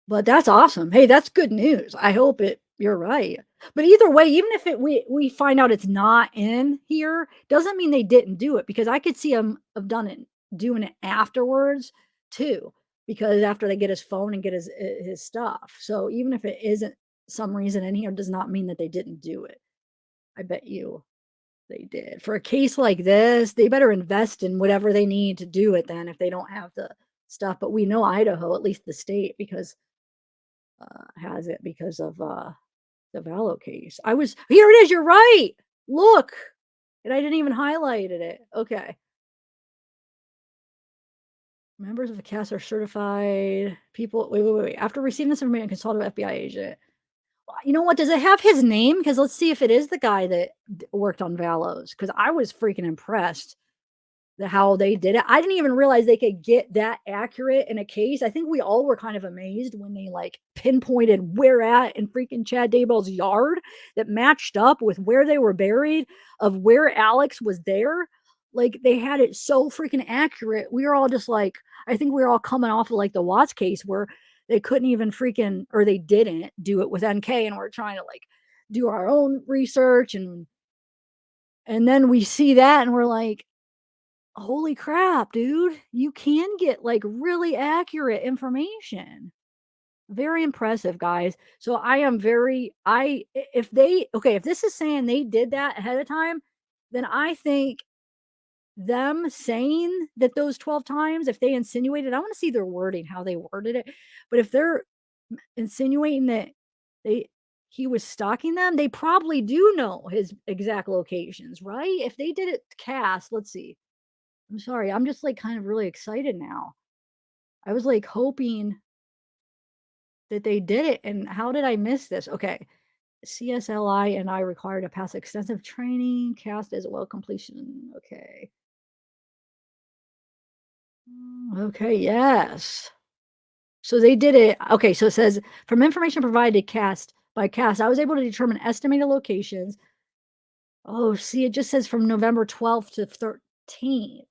But that's awesome. Hey, that's good news. I hope you're right. But either way, even if we find out it's not in here, doesn't mean they didn't do it, because I could see them have doing it afterwards too. Because after they get his phone and get his stuff. So even if it isn't some reason in here, does not mean that they didn't do it. I bet you they did. For a case like this, they better invest in whatever they need to do it then if they don't have the stuff. But we know Idaho, at least the state, because has it because of the Vallow case. Here it is. You're right. Look, and I didn't even highlighted it. Okay. Members of the cast are certified people. Wait. After receiving this information, consult an FBI agent. You know what? Does it have his name? Because let's see if it is the guy that worked on Vallows. Because I was freaking impressed how they did it. I didn't even realize they could get that accurate in a case. I think we all were kind of amazed when they pinpointed where at in freaking Chad Daybell's yard that matched up with where they were buried, of where Alex was there. They had it so freaking accurate. We were all just I think we were all coming off of the Watts case where they couldn't even or they didn't do it with NK, and we're trying to do our own research, and then we see that and we're like, holy crap, dude. You can get really accurate information. Very impressive, guys. So I am very if they okay, if this is saying they did that ahead of time, then I think them saying that those 12 times, if they insinuated, I want to see their wording, how they worded it. But if they're insinuating that they he was stalking them, they probably do know his exact locations, right? If they did it cast, let's see. I'm sorry, I'm just like kind of really excited now. I was like hoping that they did it, and how did I miss this? Okay. CSLI and I required to pass extensive training, cast as well completion. Okay. Okay, yes. So they did it. Okay, so it says from information provided cast by cast, I was able to determine estimated locations. Oh, see, it just says from November 12th to 13th.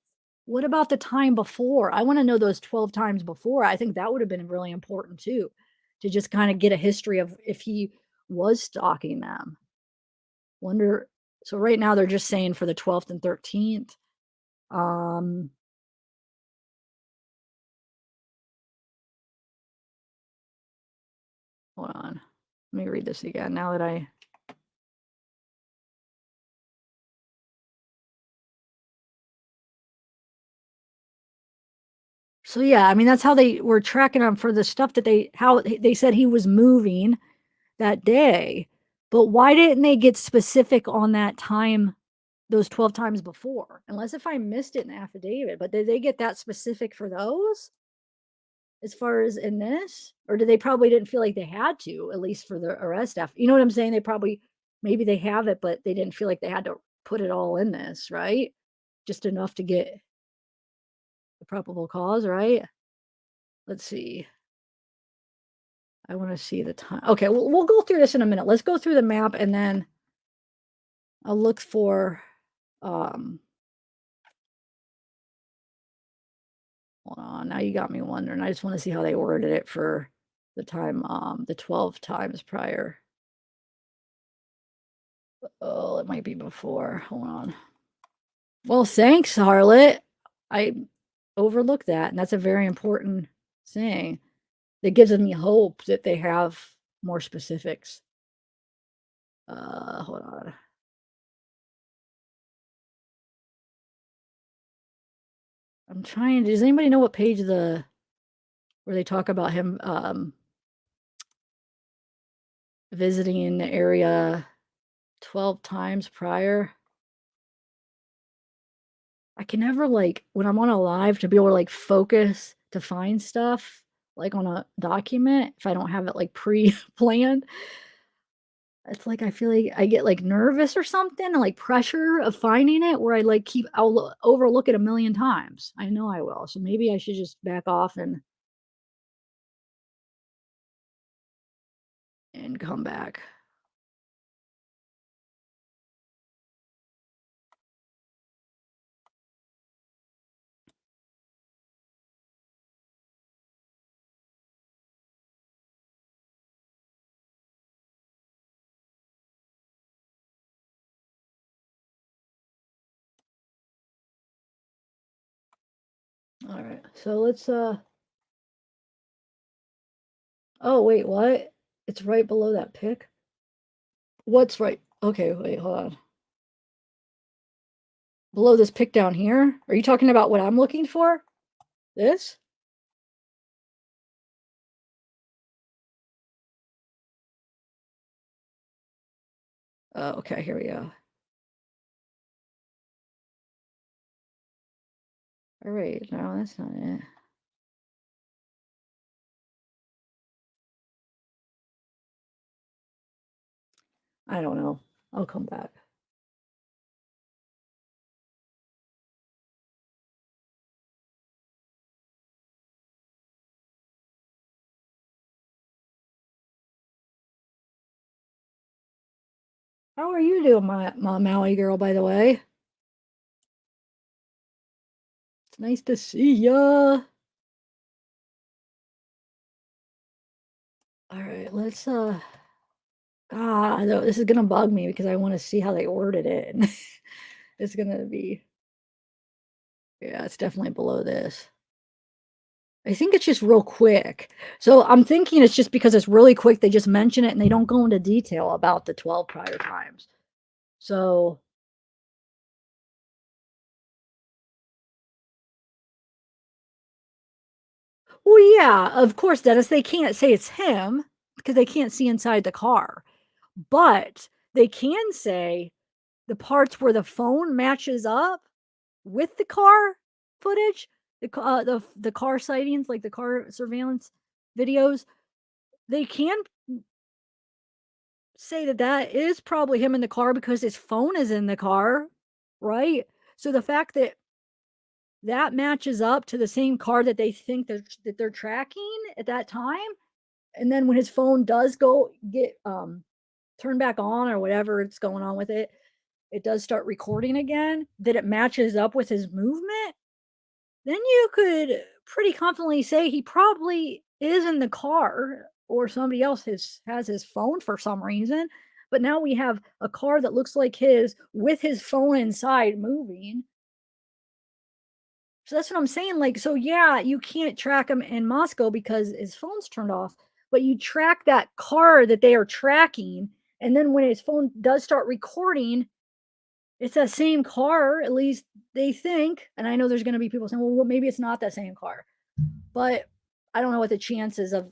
What about the time before? I want to know those 12 times before. I think that would have been really important too, to just kind of get a history of if he was stalking them. Wonder so right now they're just saying for the 12th and 13th. Um, hold on. Let me read this again now that I So yeah, I mean that's how they were tracking him for the stuff that they said he was moving that day. But why didn't they get specific on that time those 12 times before? Unless if I missed it in the affidavit, but did they get that specific for those? As far as in this? Or did they probably didn't feel like they had to, at least for the arrest stuff? You know what I'm saying? They probably maybe they have it, but they didn't feel like they had to put it all in this, right? Just enough to get the probable cause, right? Let's see. I want to see the time. Okay, we'll go through this in a minute. Let's go through the map and then I'll look for um hold on. Now you got me wondering. I just want to see how they worded it for the time the 12 times prior. Oh, it might be before. Hold on. Well, thanks, Harlot. I overlooked that, and that's a very important thing. That gives me hope that they have more specifics. Hold on. I'm trying. Does anybody know what page where they talk about him visiting the area 12 times prior? I can never like when I'm on a live to be able to like focus to find stuff like on a document if I don't have it like pre-planned. It's like I feel like I get like nervous or something, and like pressure of finding it where I like overlook it a million times. I know I will. So maybe I should just back off and come back. All right. So let's oh wait, what? It's right below that pic? What's right? Okay, wait, hold on. Below this pic down here? Are you talking about what I'm looking for? This? Oh, okay, here we go. All right, no, that's not it. I don't know. I'll come back. How are you doing, my Maui girl, by the way? It's nice to see ya. All right, let's God, this is gonna bug me because I want to see how they worded it. It's gonna be yeah, it's definitely below this. I think it's just real quick. So I'm thinking it's just because it's really quick, they just mention it and they don't go into detail about the 12 prior times. So, well, yeah, of course, Dennis, they can't say it's him because they can't see inside the car. But they can say the parts where the phone matches up with the car footage, the car sightings, like the car surveillance videos, they can say that that is probably him in the car because his phone is in the car, right? So the fact that that matches up to the same car that they think that they're tracking at that time, and then when his phone does go get turned back on or whatever it's going on with it, it does start recording again, that it matches up with his movement, then you could pretty confidently say he probably is in the car or somebody else has his phone for some reason. But now we have a car that looks like his with his phone inside moving. So that's what I'm saying. Like, so yeah, you can't track him in Moscow because his phone's turned off, but you track that car that they are tracking. And then when his phone does start recording, it's that same car, at least they think. And I know there's going to be people saying, well, maybe it's not that same car. But I don't know what the chances of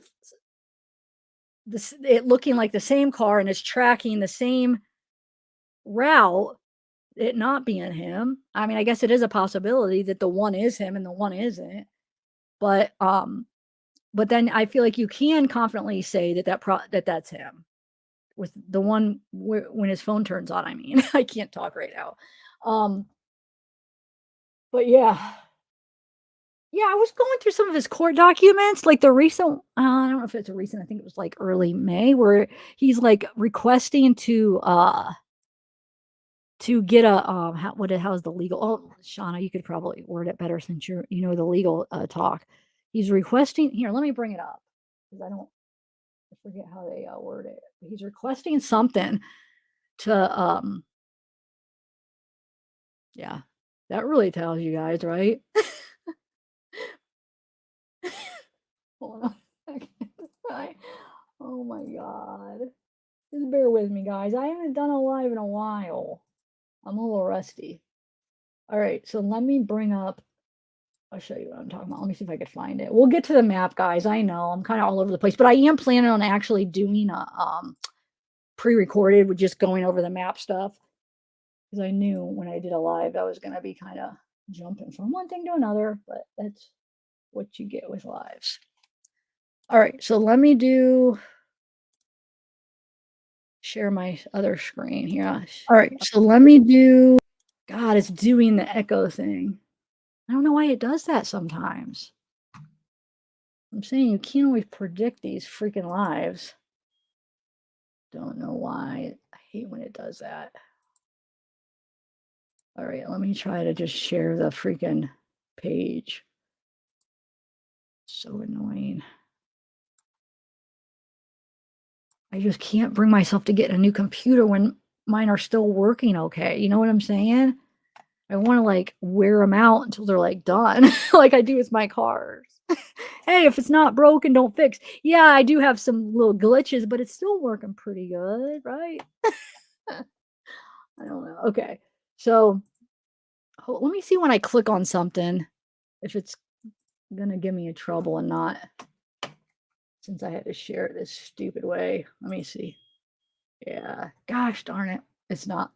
this it looking like the same car and it's tracking the same route, it not being him. I mean, I guess it is a possibility that the one is him and the one isn't. But but then I feel like you can confidently say that that's him with the one when his phone turns on. I mean, I can't talk right now. Um, but yeah, yeah, I was going through some of his court documents, like the recent I don't know if it's a recent, I think it was like early May where he's like requesting to get a how's the legal oh, Shauna, you could probably word it better since you know the legal talk. He's requesting here, let me bring it up because I forget how they word it. He's requesting something to yeah. That really tells you guys, right? Hold on a second. Oh my god. Just bear with me, guys. I haven't done a live in a while. I'm a little rusty. All right, so let me bring up. I'll show you what I'm talking about. Let me see if I could find it. We'll get to the map, guys. I know I'm kind of all over the place, but I am planning on actually doing a pre-recorded with just going over the map stuff because I knew when I did a live I was going to be kind of jumping from one thing to another, but that's what you get with lives. All right, so let me share my other screen here. All right, so let me do. God, it's doing the echo thing. I don't know why it does that sometimes. I'm saying you can't always predict these freaking lives. Don't know why. I hate when it does that. All right, let me try to just share the freaking page. So annoying. I just can't bring myself to get a new computer when mine are still working okay. You know what I'm saying? I want to like wear them out until they're like done, like I do with my cars. Hey, if it's not broken, don't fix. Yeah, I do have some little glitches, but it's still working pretty good, right? I don't know. Okay. So let me see when I click on something if it's gonna give me a trouble and not since I had to share it this stupid way. Let me see. Yeah. Gosh darn it. It's not.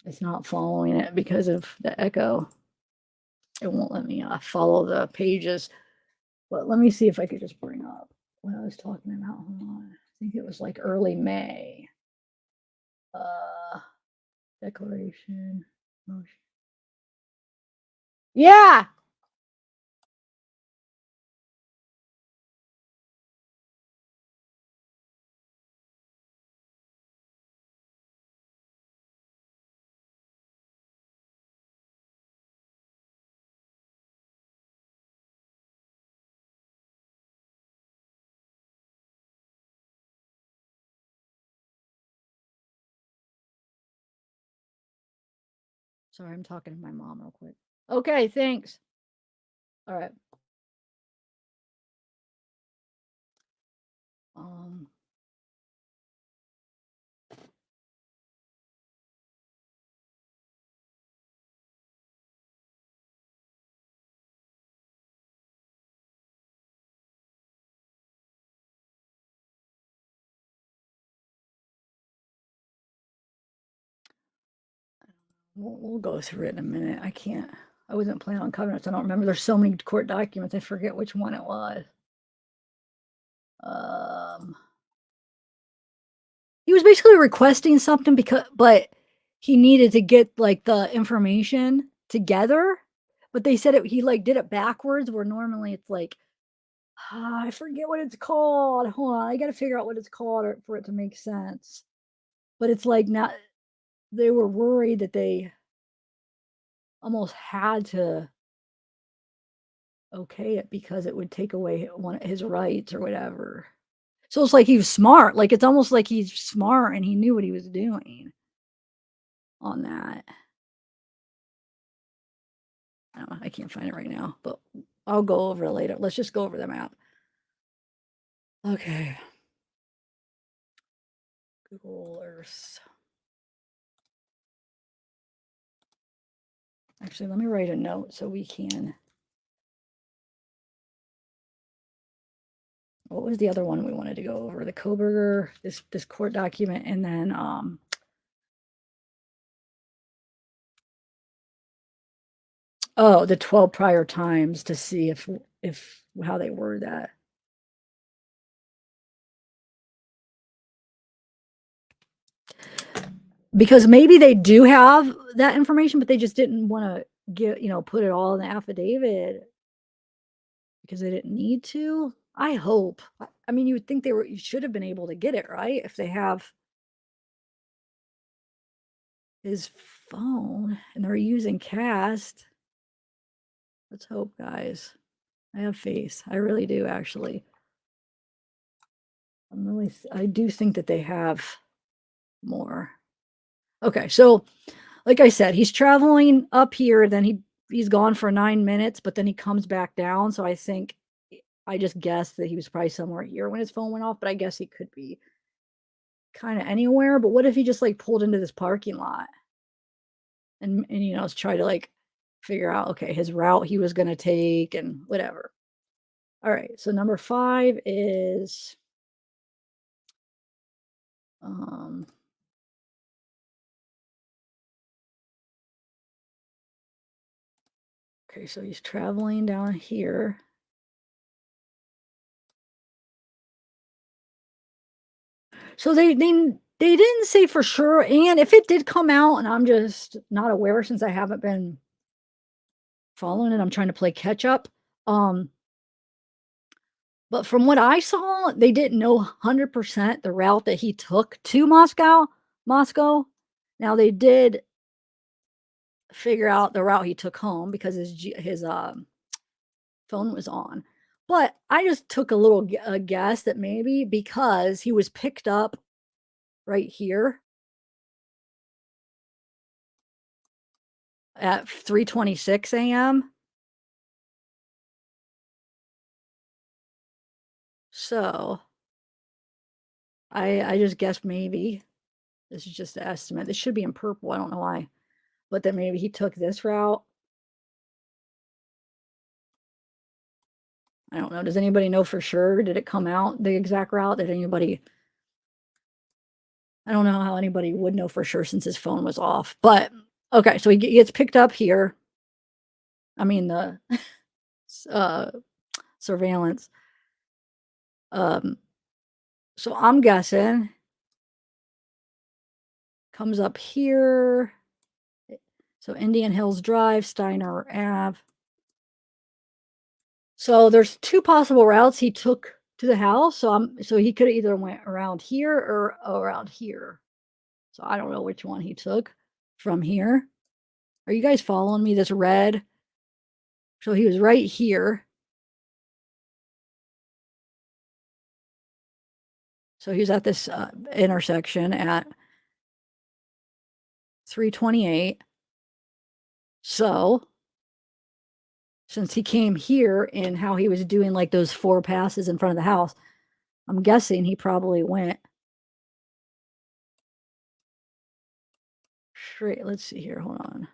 It's not following it because of the echo. It won't let me follow the pages. But let me see if I could just bring up what I was talking about. Hold on. I think it was like early May. Uh, declaration. Motion. Yeah. Sorry, I'm talking to my mom real quick. Okay, thanks. All right. Um, we'll go through it in a minute. I can't. I wasn't planning on covering it, so I don't remember. There's so many court documents. I forget which one it was. Um, he was basically requesting something but he needed to get like the information together. But they said he like did it backwards, where normally it's like, I forget what it's called. Hold on, I got to figure out what it's called for it to make sense. But it's like not. They were worried that they almost had to okay it because it would take away one of his rights or whatever. So it's like he was smart. Like it's almost like he's smart and he knew what he was doing on that. I don't know, I can't find it right now, but I'll go over it later. Let's just go over the map. Okay. Google Earth. Actually, let me write a note so we can. What was the other one we wanted to go over? The Kohberger, this court document, and then oh, the 12 prior times to see if how they word that. Because maybe they do have that information, but they just didn't want to put it all in the affidavit because they didn't need to. I hope. I mean, you would think you should have been able to get it, right? If they have his phone and they're using Cast. Let's hope, guys. I have faith. I really do, actually. I do think that they have more. Okay, so like I said, he's traveling up here, then he's gone for 9 minutes, but then he comes back down. So I just guessed that he was probably somewhere here when his phone went off, but I guess he could be kind of anywhere. But what if he just like pulled into this parking lot and try to like figure out okay his route he was gonna take and whatever. All right, so number 5 is um okay, so he's traveling down here. So they didn't say for sure, and if it did come out and I'm just not aware since I haven't been following it, I'm trying to play catch up. Um, but from what I saw, they didn't know 100% the route that he took to Moscow. Now they did figure out the route he took home because his phone was on. But I just took a guess that maybe because he was picked up right here at 3:26 a.m. So I just guessed maybe this is just an estimate. This should be in purple. I don't know why, but then maybe he took this route. I don't know. Does anybody know for sure? Did it come out the exact route? Did anybody? I don't know how anybody would know for sure since his phone was off. But okay, so he gets picked up here. I mean the uh, surveillance. Um, so I'm guessing comes up here. So Indian Hills Drive, Steiner Ave. So there's 2 possible routes he took to the house. So he could have either went around here or around here. So I don't know which one he took from here. Are you guys following me? This red. So he was right here. So he's at this intersection at 3:28. So since he came here and how he was doing like those 4 passes in front of the house. I'm guessing he probably went straight. Let's see here. Hold on.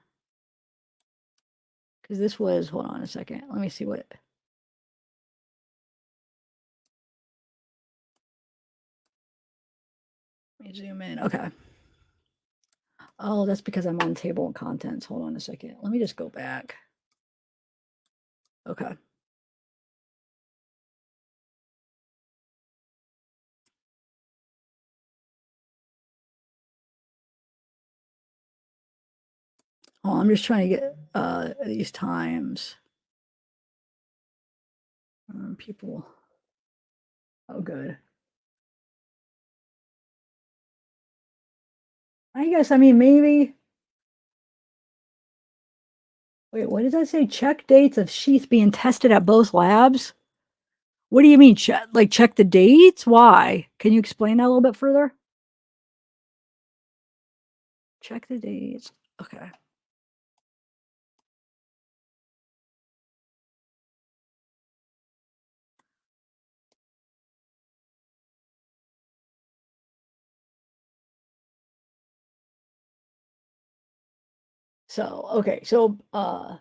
Because this was, hold on a second. Let me see what. Let me zoom in. Okay. Oh, that's because I'm on table and contents. Hold on a second. Let me just go back. Okay. Oh, I'm just trying to get these times. People. Oh, good. I guess, I mean, maybe. Wait, what did I say? Check dates of sheath being tested at both labs? What do you mean? Check the dates? Why? Can you explain that a little bit further? Check the dates. Okay. So, okay. So, it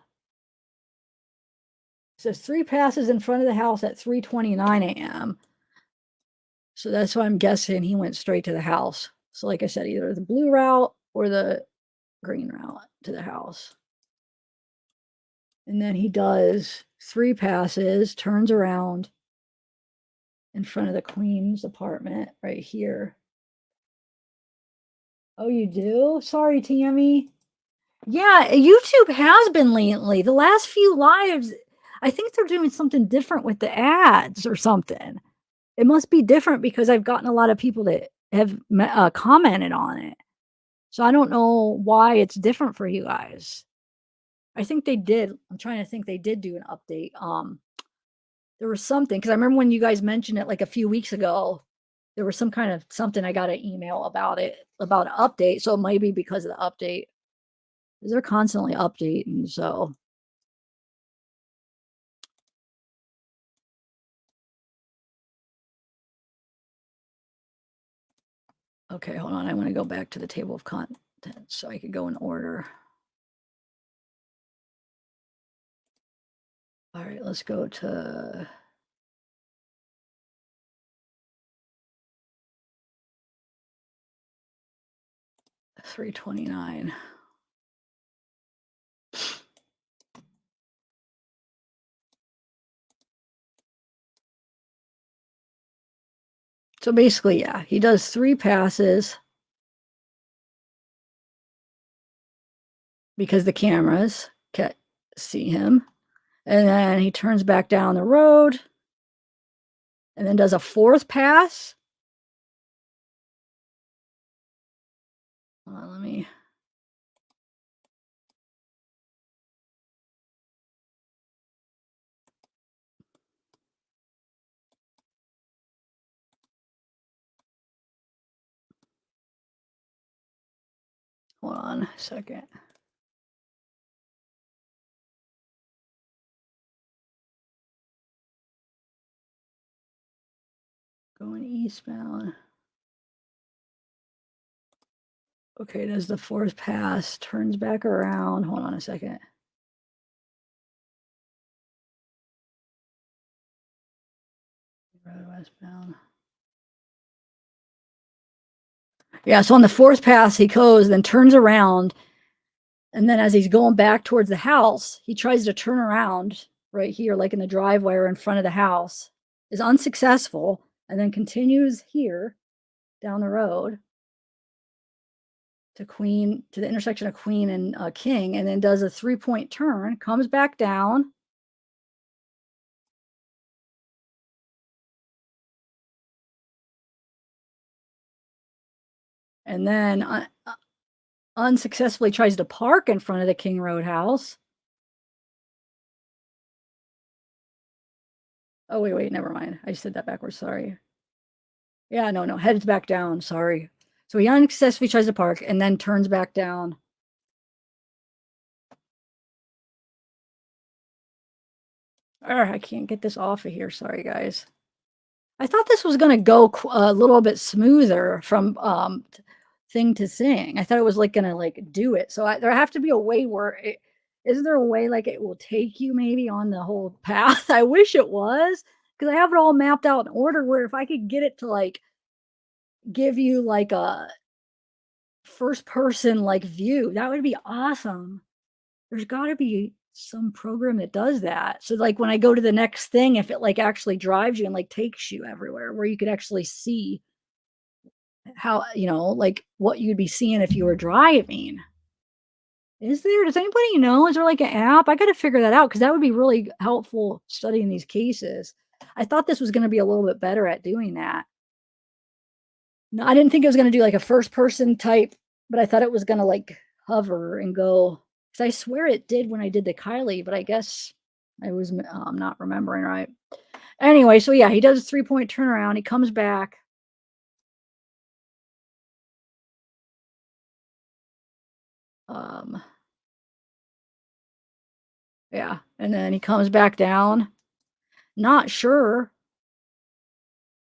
says 3 passes in front of the house at 3:29 a.m. So that's why I'm guessing he went straight to the house. So like I said, either the blue route or the green route to the house. And then he does 3 passes, turns around in front of the queen's apartment right here. Oh, you do? Sorry, Tammy. Yeah, YouTube has been lately. The last few lives, I think they're doing something different with the ads or something. It must be different because I've gotten a lot of people that have commented on it. So I don't know why it's different for you guys. I think they did. I'm trying to think they did do an update. There was something because I remember when you guys mentioned it like a few weeks ago, there was some kind of something I got an email about it, about an update. So it might be because of the update. Because they're constantly updating. So okay, hold on. I want to go back to the table of contents so I could go in order. All right, let's go to 329. So basically, yeah, he does 3 passes because the cameras can't see him. And then he turns back down the road and then does a 4th pass. Hold on, let me. Hold on a second. Going eastbound. Okay, does the 4th pass, turns back around. Hold on a second. Road westbound. Yeah, so on the 4th pass, he goes, then turns around. And then as he's going back towards the house, he tries to turn around right here, like in the driveway or in front of the house, is unsuccessful, and then continues here down the road to the intersection of Queen and King, and then does a 3-point turn, comes back down. And then unsuccessfully tries to park in front of the King Road house. Oh, wait, never mind. I said that backwards. Sorry. Yeah, no, heads back down. Sorry. So he unsuccessfully tries to park and then turns back down. I can't get this off of here. Sorry, guys. I thought this was gonna go a little bit smoother from thing to thing. I thought it was like gonna like do it. So there have to be a way where it is there a way like it will take you maybe on the whole path? I wish it was because I have it all mapped out in order where if I could get it to like give you like a first person like view, that would be awesome. There's gotta be some program that does that. So, like, when I go to the next thing, if it, like, actually drives you and, like, takes you everywhere where you could actually see how like, what you'd be seeing if you were driving. Is there? Does anybody know? Is there, like, an app? I gotta figure that out because that would be really helpful studying these cases. I thought this was gonna be a little bit better at doing that. No, I didn't think it was gonna do, like, a first person type, but I thought it was gonna, like, hover and go. Because I swear it did when I did the Kylie, but I guess I was not remembering right. Anyway, so yeah, he does a three-point turnaround, he comes back, um, yeah, and then he comes back down. Not sure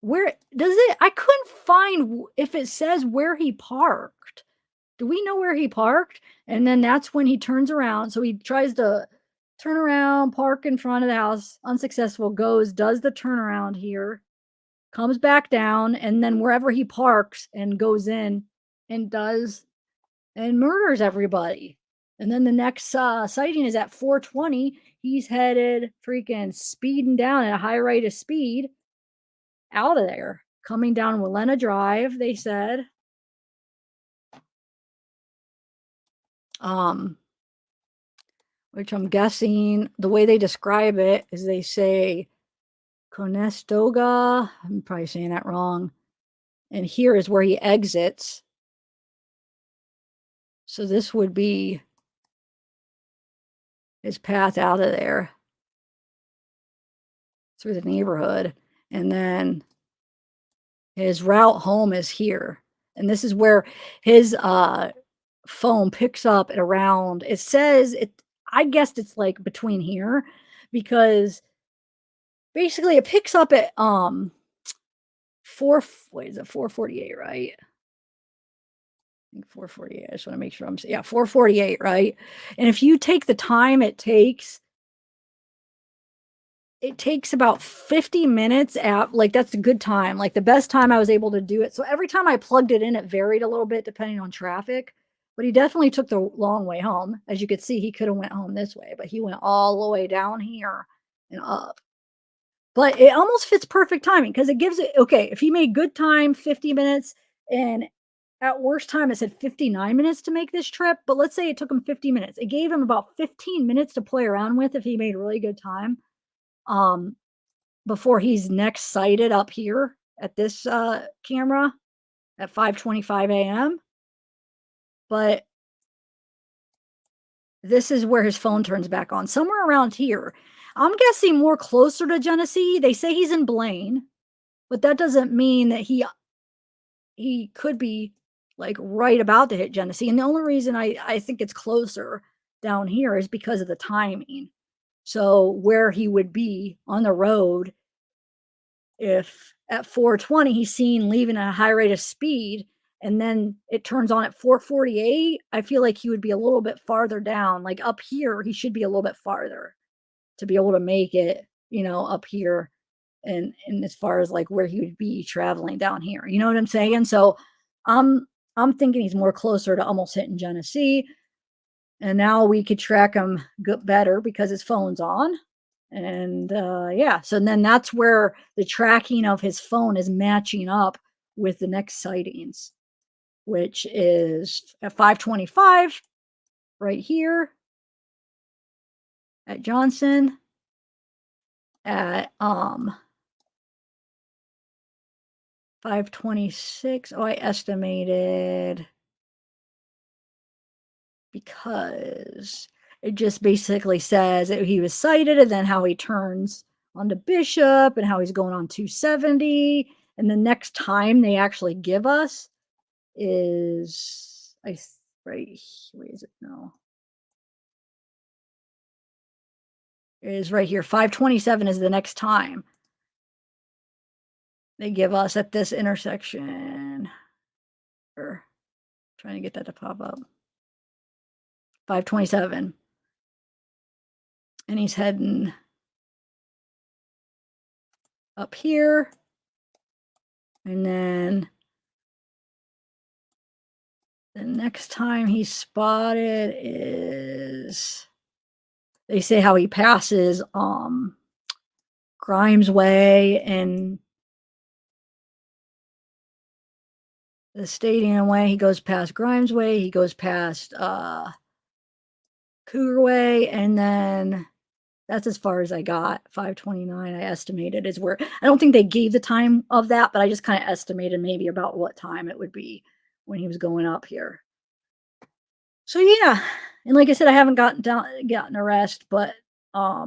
where does it I couldn't find if it says where he parked. Do we know where he parked? And then that's when he turns around. So he tries to turn around, park in front of the house, unsuccessful, goes, does the turnaround here, comes back down, and then wherever he parks and goes in and does and murders everybody. And then the next sighting is at 4:20. He's headed freaking speeding down at a high rate of speed out of there, coming down Wilena Drive, they said. Um, which I'm guessing the way they describe it is they say Conestoga. I'm probably saying that wrong. And here is where he exits. So this would be his path out of there through the neighborhood. And then his route home is here. And this is where his phone picks up at around, it says it, I guessed it's like between here because basically it picks up at 4 what is it, 4:48, right? I think 4:48. I just want to make sure yeah, 4:48, right? And if you take the time it takes about 50 minutes at like that's a good time. Like the best time I was able to do it. So every time I plugged it in, it varied a little bit depending on traffic. But he definitely took the long way home. As you could see, he could have went home this way, but he went all the way down here and up. But it almost fits perfect timing because it gives it okay, if he made good time, 50 minutes, and at worst time it said 59 minutes to make this trip, but let's say it took him 50 minutes. It gave him about 15 minutes to play around with if he made really good time. Um, before he's next sighted up here at this camera at 5:25 a.m. But this is where his phone turns back on, somewhere around here. I'm guessing more closer to Genesee. They say he's in Blaine, but that doesn't mean that he could be like right about to hit Genesee. And the only reason I think it's closer down here is because of the timing. So where he would be on the road if at 4:20 he's seen leaving at a high rate of speed and then it turns on at 4:48, I feel like he would be a little bit farther down. Like up here, he should be a little bit farther to be able to make it, up here and as far as like where he would be traveling down here. You know what I'm saying? So I'm thinking he's more closer to almost hitting Genesee. And now we could track him better because his phone's on. And yeah, so then that's where the tracking of his phone is matching up with the next sightings, which is at 5:25 right here at Johnson at 5:26. Oh, I estimated because it just basically says that he was cited and then how he turns onto Bishop and how he's going on 270. And the next time they actually give us is right. Where is it now? is right here. 527 is the next time they give us at this intersection. Or trying to get that to pop up. 527. And he's heading up here. And then the next time he's spotted is, they say how he passes Grimes Way and the Stadium Way. He goes past Grimes Way, he goes past Cougar Way, and then that's as far as I got. 529, I estimated, is where, I don't think they gave the time of that, but I just kind of estimated maybe about what time it would be when he was going up here. So yeah, and like I said, I haven't gotten arrested, but I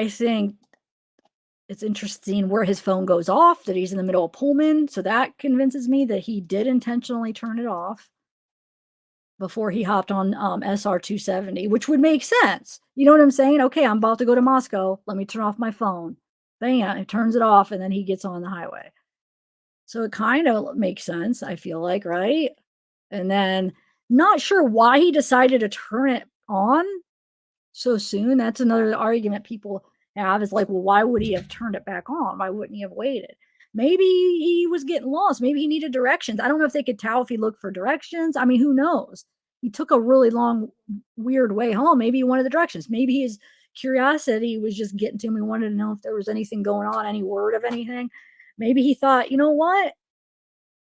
think it's interesting where his phone goes off, that he's in the middle of Pullman, so that convinces me that he did intentionally turn it off before he hopped on SR 270, which would make sense. You know what I'm saying? Okay, I'm about to go to Moscow. Let me turn off my phone. Bam, it turns it off, and then he gets on the highway. So it kind of makes sense, I feel like, right? And then not sure why he decided to turn it on so soon. That's another argument people have, is like, well, why would he have turned it back on? Why wouldn't he have waited? Maybe he was getting lost. Maybe he needed directions. I don't know if they could tell if he looked for directions. I mean, who knows? He took a really long, weird way home. Maybe he wanted the directions. Maybe his curiosity was just getting to him. He wanted to know if there was anything going on, any word of anything. Maybe he thought, you know what?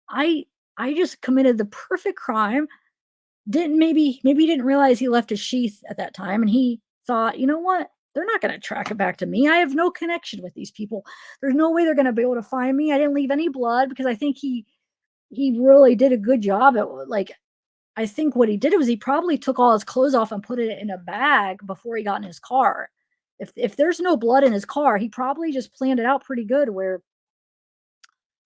I I just committed the perfect crime. Didn't maybe he didn't realize he left his sheath at that time, and he thought, "You know what? They're not gonna track it back to me. I have no connection with these people. There's no way they're gonna be able to find me. I didn't leave any blood," because I think he really did a good job at, like, I think what he did was he probably took all his clothes off and put it in a bag before he got in his car. If there's no blood in his car, he probably just planned it out pretty good where,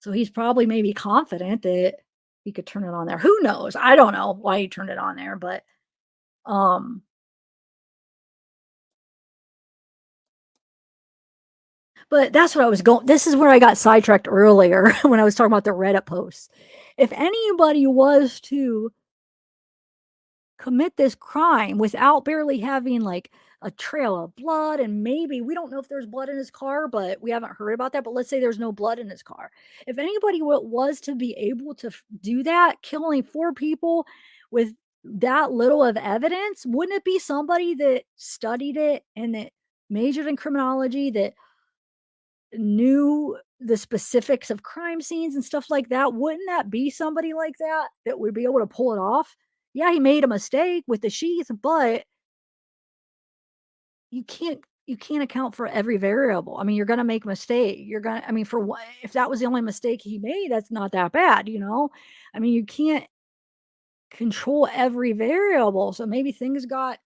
so he's probably maybe confident that he could turn it on there. Who knows? I don't know why he turned it on there, um but that's what I was going, this is where I got sidetracked earlier when I was talking about the Reddit posts. If anybody was to commit this crime without barely having like a trail of blood, and maybe we don't know if there's blood in his car, but we haven't heard about that, but let's say there's no blood in his car. If anybody was to be able to do that, killing four people with that little of evidence, wouldn't it be somebody that studied it and that majored in criminology, that knew the specifics of crime scenes and stuff like that? Wouldn't that be somebody like that that would be able to pull it off? Yeah, he made a mistake with the sheath, but you can't account for every variable. I mean, you're gonna make a mistake. You're gonna, I mean, for what, if that was the only mistake he made, that's not that bad, you know? I mean, you can't control every variable. So maybe things got,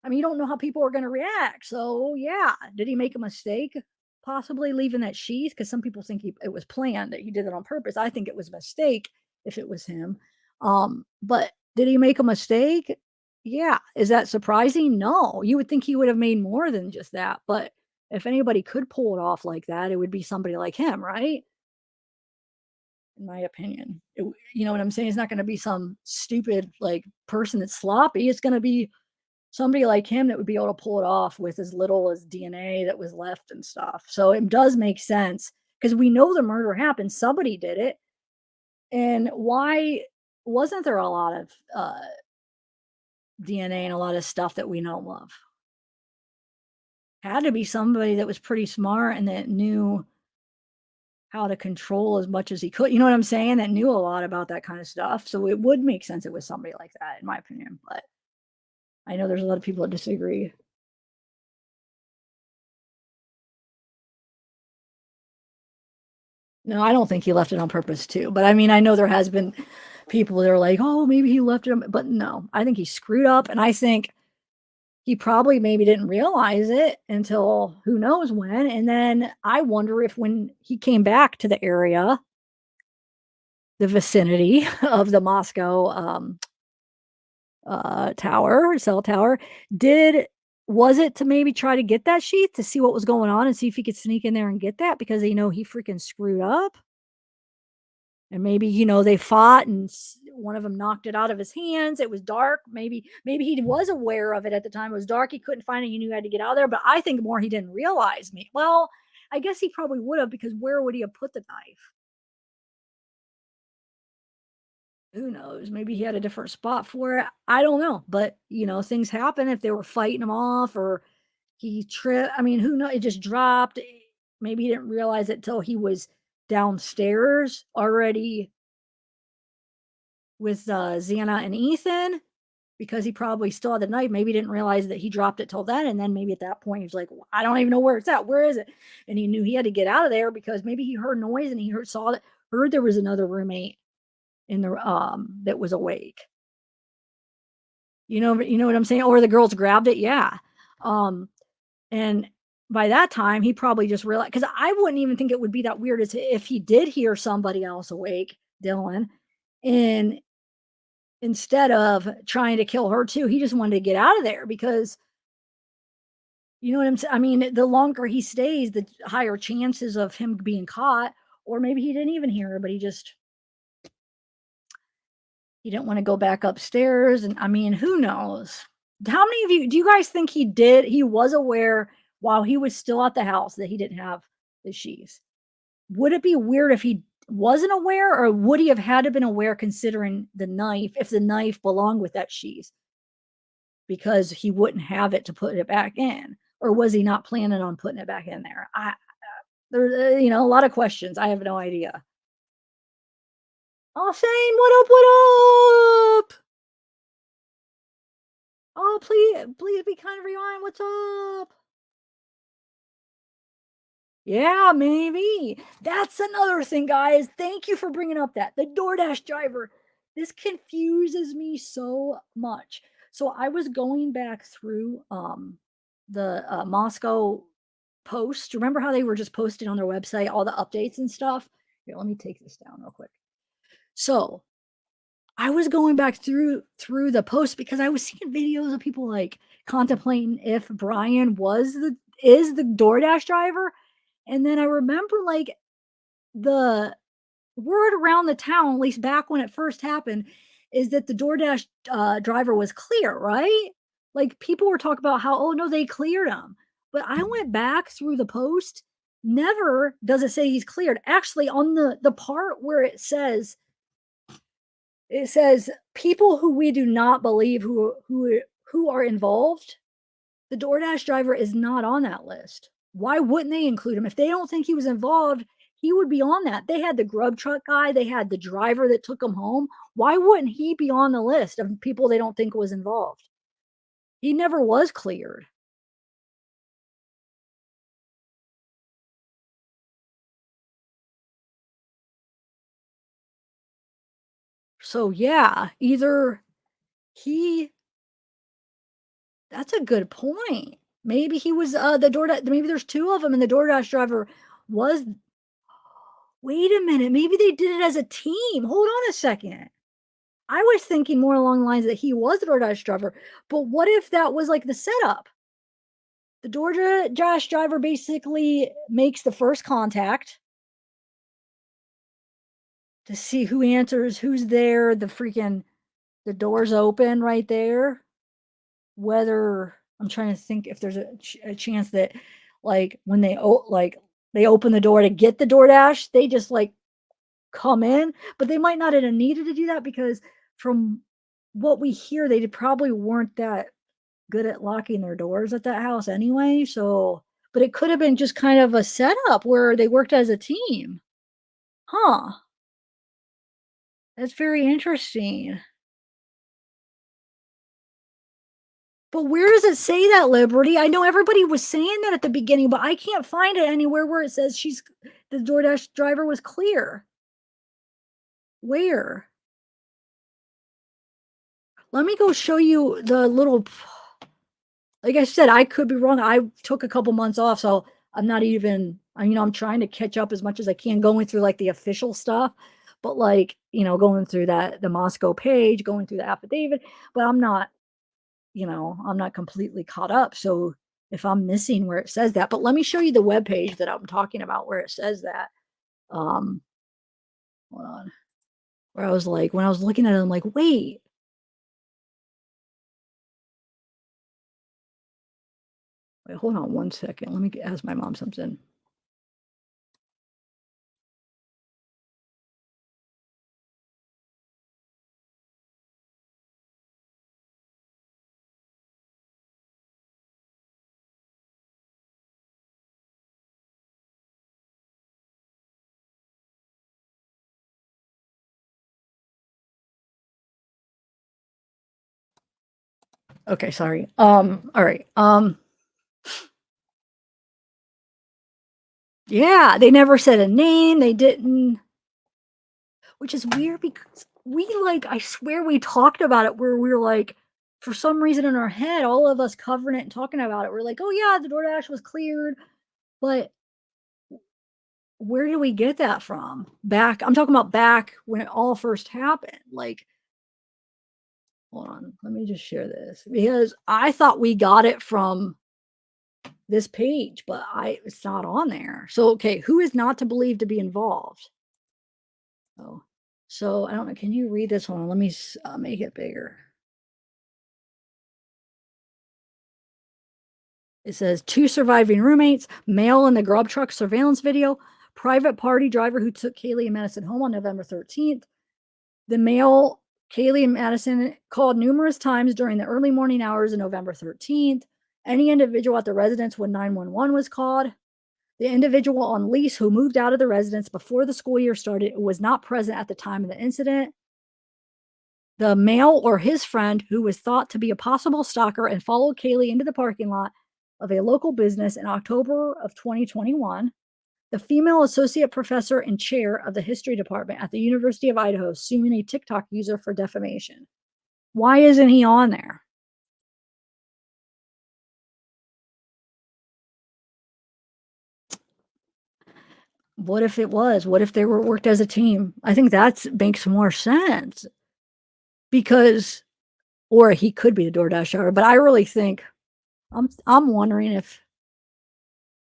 I mean, you don't know how people are going to react. So, yeah, did he make a mistake? Possibly leaving that sheath, because some people think it was planned, that he did it on purpose. I think it was a mistake if it was him. But did he make a mistake? Yeah. Is that surprising? No. You would think he would have made more than just that. But if anybody could pull it off like that, it would be somebody like him, right? In my opinion, you know what I'm saying? It's not going to be some stupid like person that's sloppy. It's going to be somebody like him that would be able to pull it off with as little as DNA that was left and stuff. So it does make sense, because we know the murder happened. Somebody did it. And why wasn't there a lot of DNA and a lot of stuff that we know of? Had to be somebody that was pretty smart and that knew how to control as much as he could. You know what I'm saying? That knew a lot about that kind of stuff. So it would make sense it was somebody like that, in my opinion. But I know there's a lot of people that disagree. No, I don't think he left it on purpose too, but I mean, I know there has been people that are like, "Oh, maybe he left it," but no, I think he screwed up, and I think he probably maybe didn't realize it until who knows when, and then I wonder if when he came back to the area, the vicinity of the Moscow, tower, cell tower. Did Was it to maybe try to get that sheath to see what was going on and see if he could sneak in there and get that because they know he freaking screwed up? And maybe, they fought and one of them knocked it out of his hands. It was dark. Maybe he was aware of it at the time. It was dark. He couldn't find it. He knew he had to get out of there. But I think more he didn't realize me. Well, I guess he probably would have because where would he have put the knife? Who knows? Maybe he had a different spot for it. I don't know. But, things happen if they were fighting him off or he tripped. I mean, who knows? It just dropped. Maybe he didn't realize it till he was downstairs already with Xana and Ethan because he probably still had the knife. Maybe he didn't realize that he dropped it till then. And then maybe at that point, he's like, "Well, I don't even know where it's at. Where is it?" And he knew he had to get out of there because maybe he heard noise and he heard there was another roommate in the that was awake. You know what I'm saying? Or the girls grabbed it. Yeah. Um, and by that time, he probably just realized because I wouldn't even think it would be that weird as if he did hear somebody else awake, Dylan, and instead of trying to kill her too, he just wanted to get out of there because you know what I'm saying? I mean, the longer he stays, the higher chances of him being caught, or maybe he didn't even hear her, but he didn't want to go back upstairs. And I mean, who knows? How many of you do you guys think he was aware while he was still at the house that he didn't have the sheaths? Would it be weird if he wasn't aware, or would he have had to been aware considering the knife if the knife belonged with that sheath? Because he wouldn't have it to put it back in, or was he not planning on putting it back in there? There's a lot of questions. I have no idea. Oh, Shane, what up? What up? Oh, please be kind of rewind. What's up? Yeah, maybe. That's another thing, guys. Thank you for bringing up the DoorDash driver. This confuses me so much. So I was going back through the Moscow Post. Remember how they were just posting on their website all the updates and stuff? Here, let me take this down real quick. So I was going back through the post because I was seeing videos of people like contemplating if Bryan is the DoorDash driver. And then I remember like the word around the town, at least back when it first happened, is that the DoorDash driver was clear, right? Like people were talking about how, oh no, they cleared him. But I went back through the post. Never does it say he's cleared. Actually, on the part where it says people who we do not believe who are involved, the DoorDash driver is not on that list. Why wouldn't they include him? If they don't think he was involved, he would be on that. They had the grub truck guy, they had the driver that took him home. Why wouldn't he be on the list of people they don't think was involved? He never was cleared. So yeah, either he that's a good point. Maybe he was the DoorDash, maybe there's two of them and the DoorDash driver was wait a minute, maybe they did it as a team. Hold on a second. I was thinking more along the lines that he was the DoorDash driver, but what if that was like the setup? The DoorDash driver basically makes the first contact to see who answers, who's there, the door's open right there. Whether I'm trying to think if there's a chance that like when they open the door to get the DoorDash, they just like come in, but they might not have needed to do that because from what we hear, they probably weren't that good at locking their doors at that house anyway. So, but it could have been just kind of a setup where they worked as a team. Huh. That's very interesting. But where does it say that, Liberty? I know everybody was saying that at the beginning, but I can't find it anywhere where it says the DoorDash driver was clear. Where? Let me go show you the little like I said, I could be wrong. I took a couple months off, so I'm not even I'm trying to catch up as much as I can going through like the official stuff. but, like, going through the Moscow page, going through the affidavit, but I'm not completely caught up, so if I'm missing where it says that, but let me show you the web page that I'm talking about where it says that. Um, Hold on. Where I was like, when I was looking at it, I'm like, wait, hold on one second. Let me ask my mom something. Okay, sorry. All right. Yeah, they never said a name. They didn't, which is weird because I swear we talked about it where we were like, for some reason in our head, all of us covering it and talking about it, we're like, oh yeah, the DoorDash was cleared. But where did we get that from? I'm talking about back when it all first happened. Like, hold on, let me just share this because I thought we got it from this page, but it's not on there. So, okay, who is not to believe to be involved? Oh, so I don't know. Can you read this one? Let me make it bigger. It says two surviving roommates, male in the grub truck surveillance video, private party driver who took Kaylee and Madison home on November 13th. The male, Kaylee and Madison, called numerous times during the early morning hours of November 13th. Any individual at the residence when 911 was called. The individual on lease who moved out of the residence before the school year started was not present at the time of the incident. The male or his friend who was thought to be a possible stalker and followed Kaylee into the parking lot of a local business in October of 2021. The female associate professor and chair of the history department at the University of Idaho suing a TikTok user for defamation. Why isn't he on there? What if it was? What if they were worked as a team? I think that makes more sense because, or he could be a DoorDash driver, but I really think I'm wondering if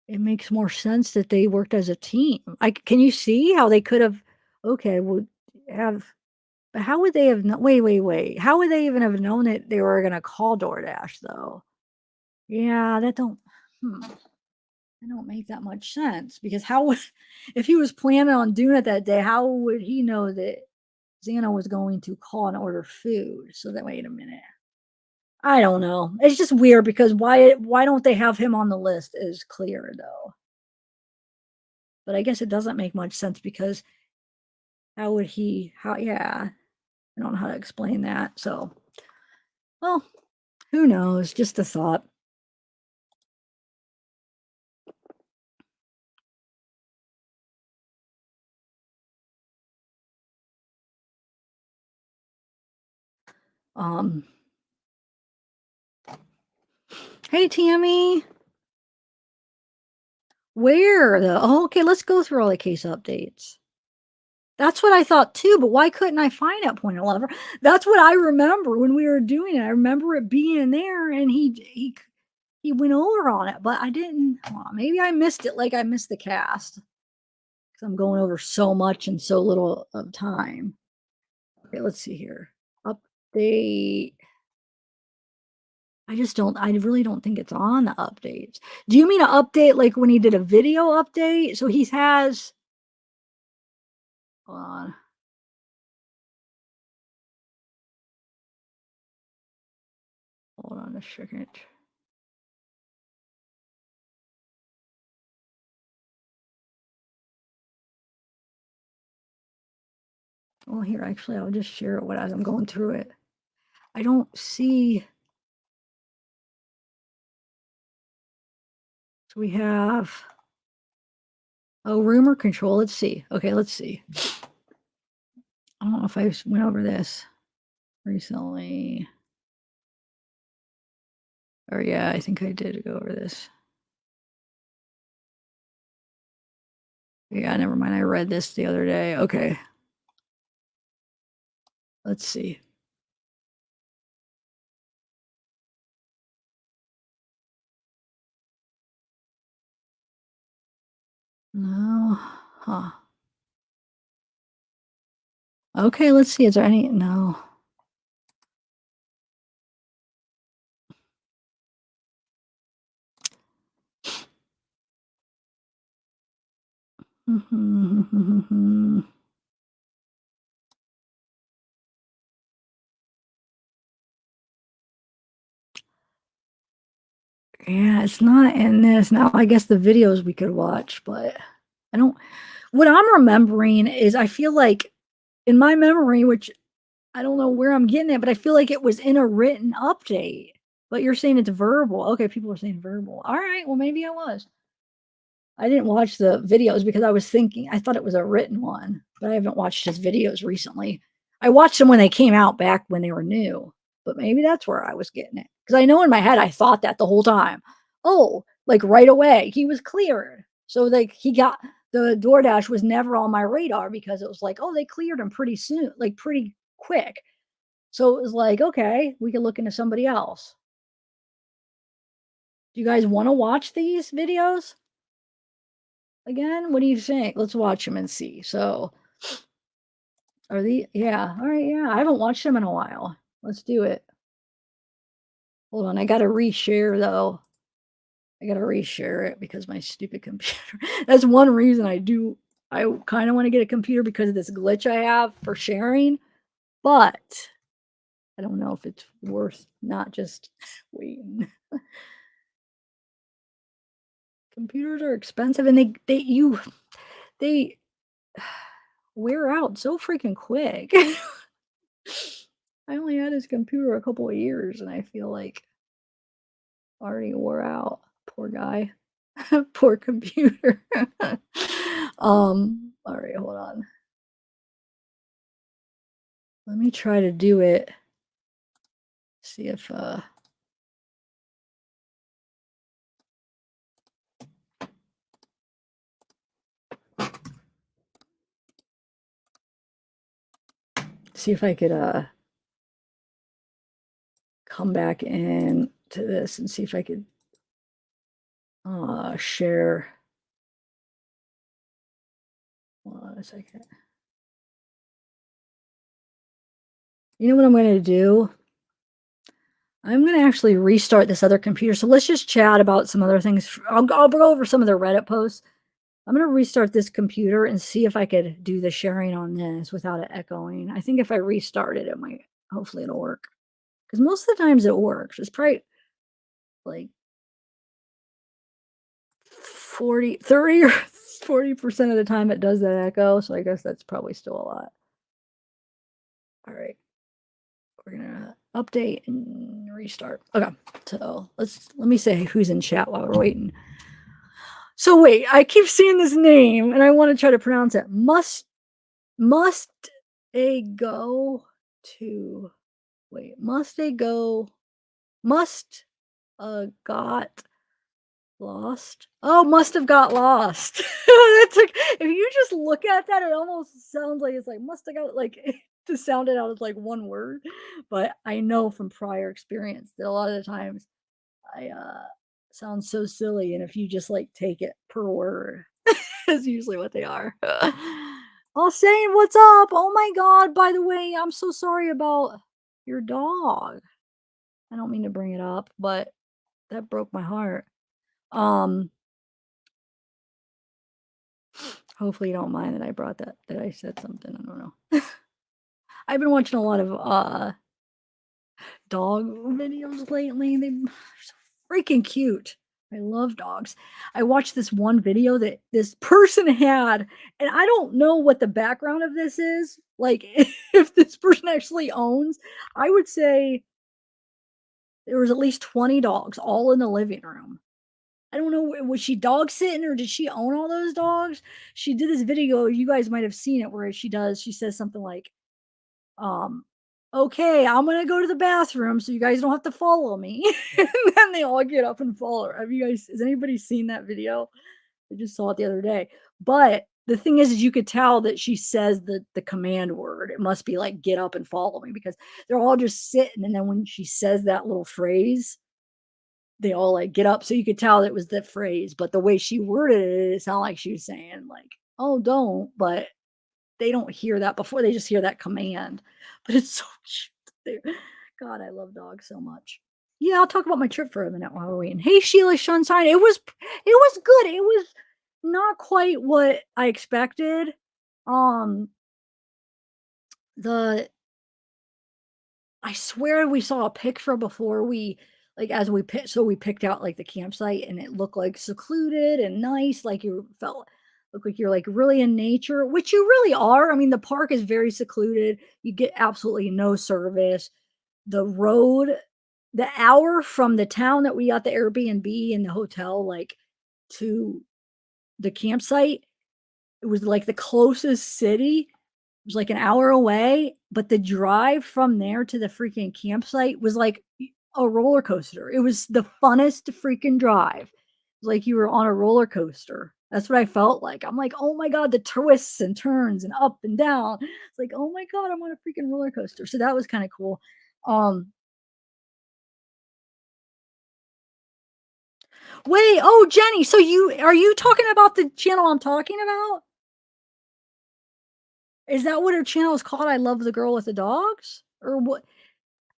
it makes more sense that they worked as a team. Can you see how they could have? Okay, would have. But how would they have wait. How would they even have known that they were gonna call DoorDash though? Yeah, that don't make that much sense because how would if he was planning on doing it that day, how would he know that Xana was going to call and order food? So that wait a minute. I don't know. It's just weird because why don't they have him on the list is clear though. But I guess it doesn't make much sense because how would he how yeah, I don't know how to explain that. So, well, who knows? Just a thought. Um, hey Tammy, where the oh, okay, let's go through all the case updates. That's what I thought too, but why couldn't I find out point 11? That's what I remember when we were doing it. I remember it being there and he went over on it, but I didn't well, maybe I missed it like I missed the cast because I'm going over so much in so little of time. Okay, let's see here. Update. I really don't think it's on the updates. Do you mean an update like when he did a video update? So he has, hold on, hold on a second. Well, here, actually, I'll just share it as I'm going through it. I don't see. So we have, oh, rumor control. Let's see. Okay, let's see. I don't know if I went over this recently. Or yeah, I think I did go over this. Yeah, never mind. I read this the other day. Okay. Let's see. No. Huh. Okay, let's see. Is there any? No. Yeah, it's not in this. Now, I guess the videos we could watch, but I don't what I'm remembering is I feel like in my memory, which I don't know where I'm getting it, but I feel like it was in a written update. But you're saying it's verbal. Okay, people are saying verbal. All right, well, maybe I was. I didn't watch the videos because I was thinking I thought it was a written one, but I haven't watched his videos recently. I watched them when they came out back when they were new, but maybe that's where I was getting it. Because I know in my head I thought that the whole time. Oh, like right away, he was cleared. So like he got the DoorDash was never on my radar because it was like, oh, they cleared him pretty soon, like pretty quick. So it was like, okay, we can look into somebody else. Do you guys want to watch these videos again? What do you think? Let's watch them and see. So are the yeah, all right, yeah. I haven't watched them in a while. Let's do it. Hold on, I gotta reshare though. I gotta reshare it because my stupid computer. That's one reason I kind of want to get a computer because of this glitch I have for sharing, but I don't know if it's worth not just waiting. Computers are expensive and they wear out so freaking quick. I only had this computer a couple of years and I feel like already wore out. Poor guy. Poor computer. All right, hold on. Let me try to do it. See if see if I could come back in to this and see if I could share. Hold on a second. You know what I'm going to do? I'm going to actually restart this other computer. So let's just chat about some other things. I'll go over some of the Reddit posts. I'm going to restart this computer and see if I could do the sharing on this without it echoing. I think if I restart it, it might, hopefully it'll work. Because most of the times it works. It's probably like 30 or 40% of the time it does that echo. So I guess that's probably still a lot. All right. We're gonna update and restart. Okay, so let me say who's in chat while we're waiting. So wait, I keep seeing this name and I want to try to pronounce it. Must a go to wait, must got lost. Oh, must have got lost. That's like if you just look at that, it almost sounds like it's like must have got like to sound it out as like one word. But I know from prior experience that a lot of the times I sound so silly, and if you just like take it per word, is usually what they are. Oh, saying what's up? Oh my god! By the way, I'm so sorry about your dog. I don't mean to bring it up, but that broke my heart. Um, Hopefully you don't mind that I brought that I said something. I don't know. I've been watching a lot of dog videos lately. They're so freaking cute. I love dogs. I watched this one video that this person had, and I don't know what the background of this is. Like, if this person actually owns, I would say there was at least 20 dogs all in the living room. I don't know, was she dog sitting or did she own all those dogs? She did this video, you guys might have seen it, where she says something like, um, "Okay, I'm gonna go to the bathroom so you guys don't have to follow me." And then they all get up and follow her. Have you guys has anybody seen that video? I just saw it the other day. But the thing is you could tell that she says the command word. It must be like, "Get up and follow me," because they're all just sitting, and then when she says that little phrase, they all, like, get up, so you could tell it was the phrase, but the way she worded it, it sounded like she was saying, like, "Oh, don't," but they don't hear that before, they just hear that command. But it's so cute. God, I love dogs so much. Yeah, I'll talk about my trip for a minute while we're waiting. Hey, Sheila Sunshine. It was good. It was not quite what I expected. Um, the I swear we saw a picture before we like as we picked so we picked out like the campsite and it looked like secluded and nice, like you felt look like you're like really in nature, which you really are. I mean, the park is very secluded. You get absolutely no service. The road, the hour from the town that we got the Airbnb and the hotel, like to the campsite, it was like the closest city. It was like an hour away, but the drive from there to the freaking campsite was like a roller coaster. It was the funnest freaking drive. It was like you were on a roller coaster. That's what I felt like. I'm like, oh my God, the twists and turns and up and down. It's like, oh my God, I'm on a freaking roller coaster. So that was kind of cool. Um, Wait, oh Jenny, so you talking about the channel I'm talking about? Is that what her channel is called? I love the girl with the dogs? Or what?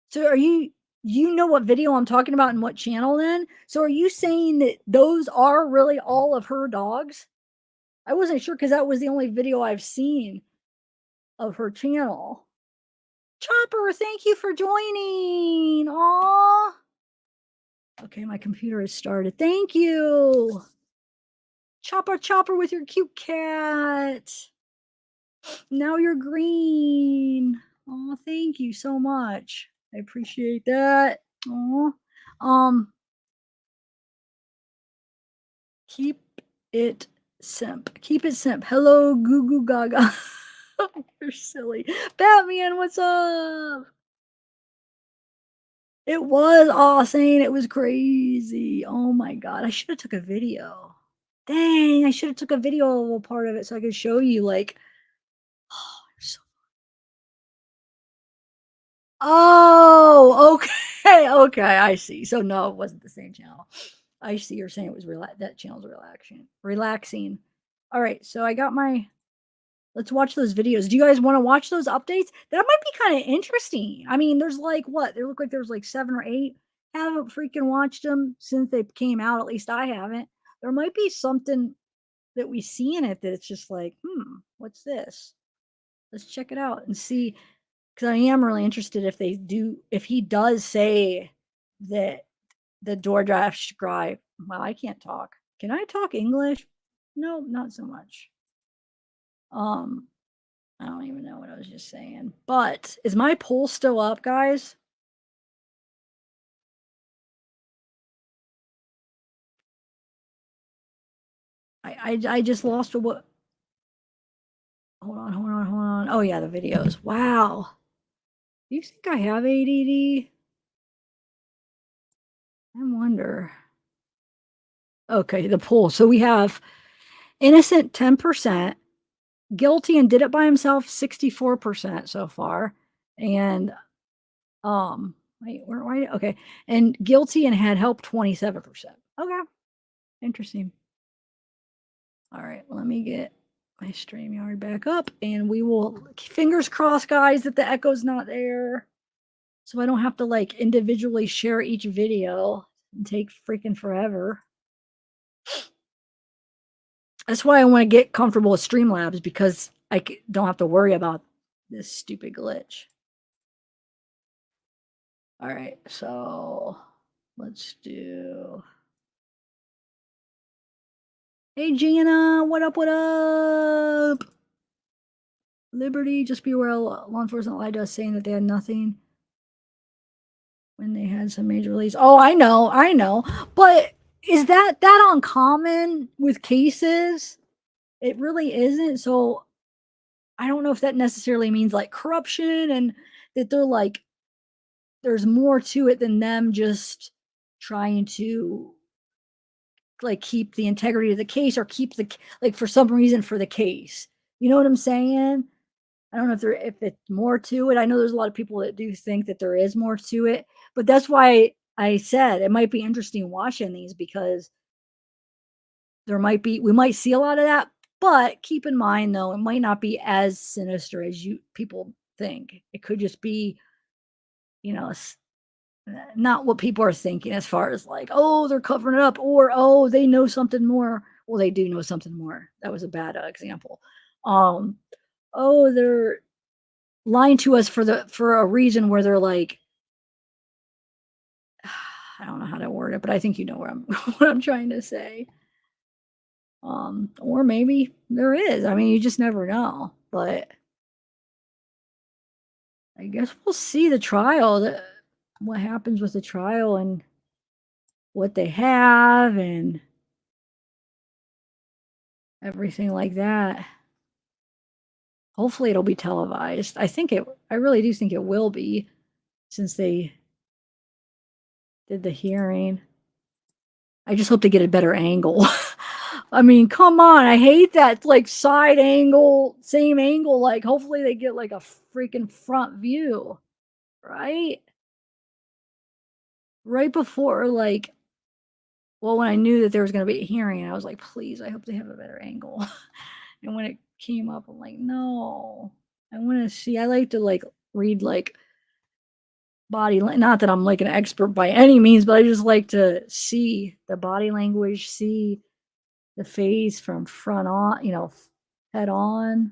So are you know what video I'm talking about and what channel then? So are you saying that those are really all of her dogs? I wasn't sure because that was the only video I've seen of her channel. Chopper, thank you for joining. Aw. Okay, my computer has started. Thank you. Chopper, Chopper with your cute cat. Now you're green. Oh, thank you so much. I appreciate that. Oh, keep it simp. Keep it simp. Hello, goo goo gaga. You're silly. Batman, what's up? It was awesome. It was crazy. Oh my god. I should have took a video. Dang, I should have took a video of a part of it so I could show you like so oh, okay, okay, I see. So no, it wasn't the same channel. I see you're saying it was that channel's relaxing. Relaxing. All right, so I got my let's watch those videos. Do you guys want to watch those updates? That might be kind of interesting. I mean, there's like what? There look like there's like 7 or 8. Haven't freaking watched them since they came out. At least I haven't. There might be something that we see in it that it's just like, what's this? Let's check it out and see. Because I am really interested if he does say that the DoorDash guy, well, I can't talk. Can I talk English? No, not so much. Um, I don't even know what I was just saying. But is my poll still up, guys? I just lost a what? Hold on, hold on, hold on. Oh yeah, the videos. Wow. Do you think I have ADD? I wonder. Okay, the poll. So we have innocent 10%, guilty and did it by himself 64% so far, and wait, where okay, and guilty and had help 27%. Okay, interesting. All right, let me get my StreamYard back up, and we will fingers crossed, guys, that the echo's not there, so I don't have to like individually share each video and take freaking forever. That's why I want to get comfortable with Streamlabs because I don't have to worry about this stupid glitch. All right, so let's do. Hey, Gina, what up? What up? Liberty, just be aware law enforcement lied to us saying that they had nothing when they had some major release. Oh, I know. But is that uncommon with cases? It really isn't. So I don't know if that necessarily means like corruption and that they're like there's more to it than them just trying to like keep the integrity of the case or keep the like for some reason for the case. You know what I'm saying? I don't know if it's more to it. I know there's a lot of people that do think that there is more to it, but that's why I said it might be interesting watching these because we might see a lot of that, but keep in mind though, it might not be as sinister as people think. It could just be, you know, not what people are thinking as far as like, oh, they're covering it up or, oh, they know something more. Well, they do know something more. That was a bad example. Oh, they're lying to us for a reason where they're like, I don't know how to word it, but I think you know what I'm trying to say. Or maybe there is. I mean, you just never know. But I guess we'll see the trial, what happens with the trial and what they have and everything like that. Hopefully it'll be televised. I really do think it will be since they did the hearing. I just hope to get a better angle. I mean, come on. I hate that like side angle, same angle. Like hopefully they get like a freaking front view, right? Right before like, well, when I knew that there was going to be a hearing, I was like, please, I hope they have a better angle. And when it came up, I'm like, no, I want to see, I like to like read like body, not that I'm like an expert by any means, but I just like to see the body language, see the face from front on, head on.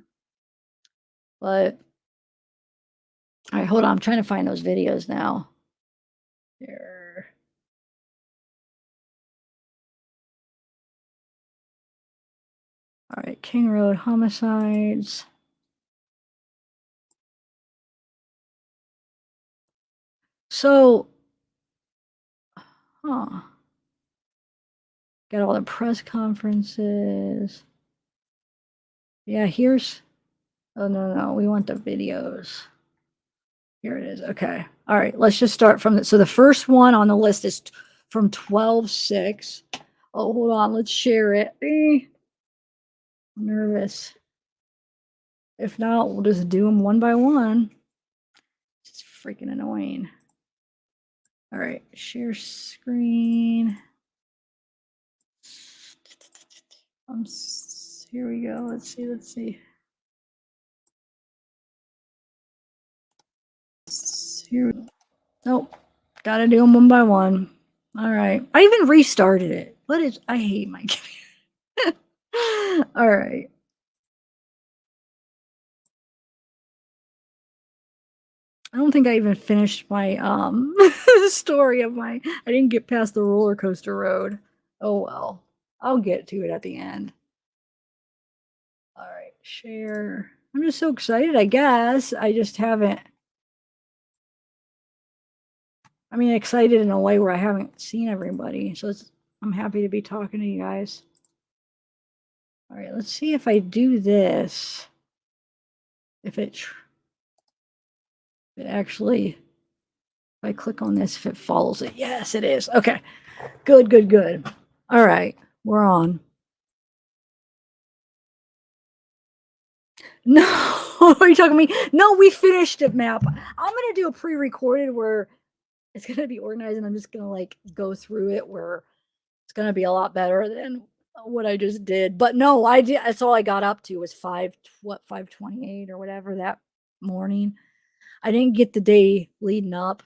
But all right, hold on. I'm trying to find those videos now. Here. All right, King Road homicides. So, got all the press conferences. Yeah, oh, no, we want the videos. Here it is. Okay. All right, let's just start from so the first one on the list is from 12/6. Oh, hold on. Let's share it. I'm nervous. If not, we'll just do them one by one. It's freaking annoying. All right, share screen. Here we go. Let's see. Here. Nope. Gotta do them one by one. All right. I even restarted it. I hate my computer. All right. I don't think I even finished my story of I didn't get past the roller coaster road. Oh well. I'll get to it at the end. All right, share. I'm just so excited, I guess. I just haven't. I mean, excited in a way where I haven't seen everybody. So I'm happy to be talking to you guys. All right, let's see if I do this. If it actually, if I click on this, if it follows it. Yes, it is. Okay, good. All right, we're on. No, are you talking to me? No, we finished it, Map. I'm gonna do a pre-recorded where it's gonna be organized, and I'm just gonna like go through it where it's gonna be a lot better than what I just did. But no, I did. That's all I got up to was 5:28 or whatever that morning. I didn't get the day leading up,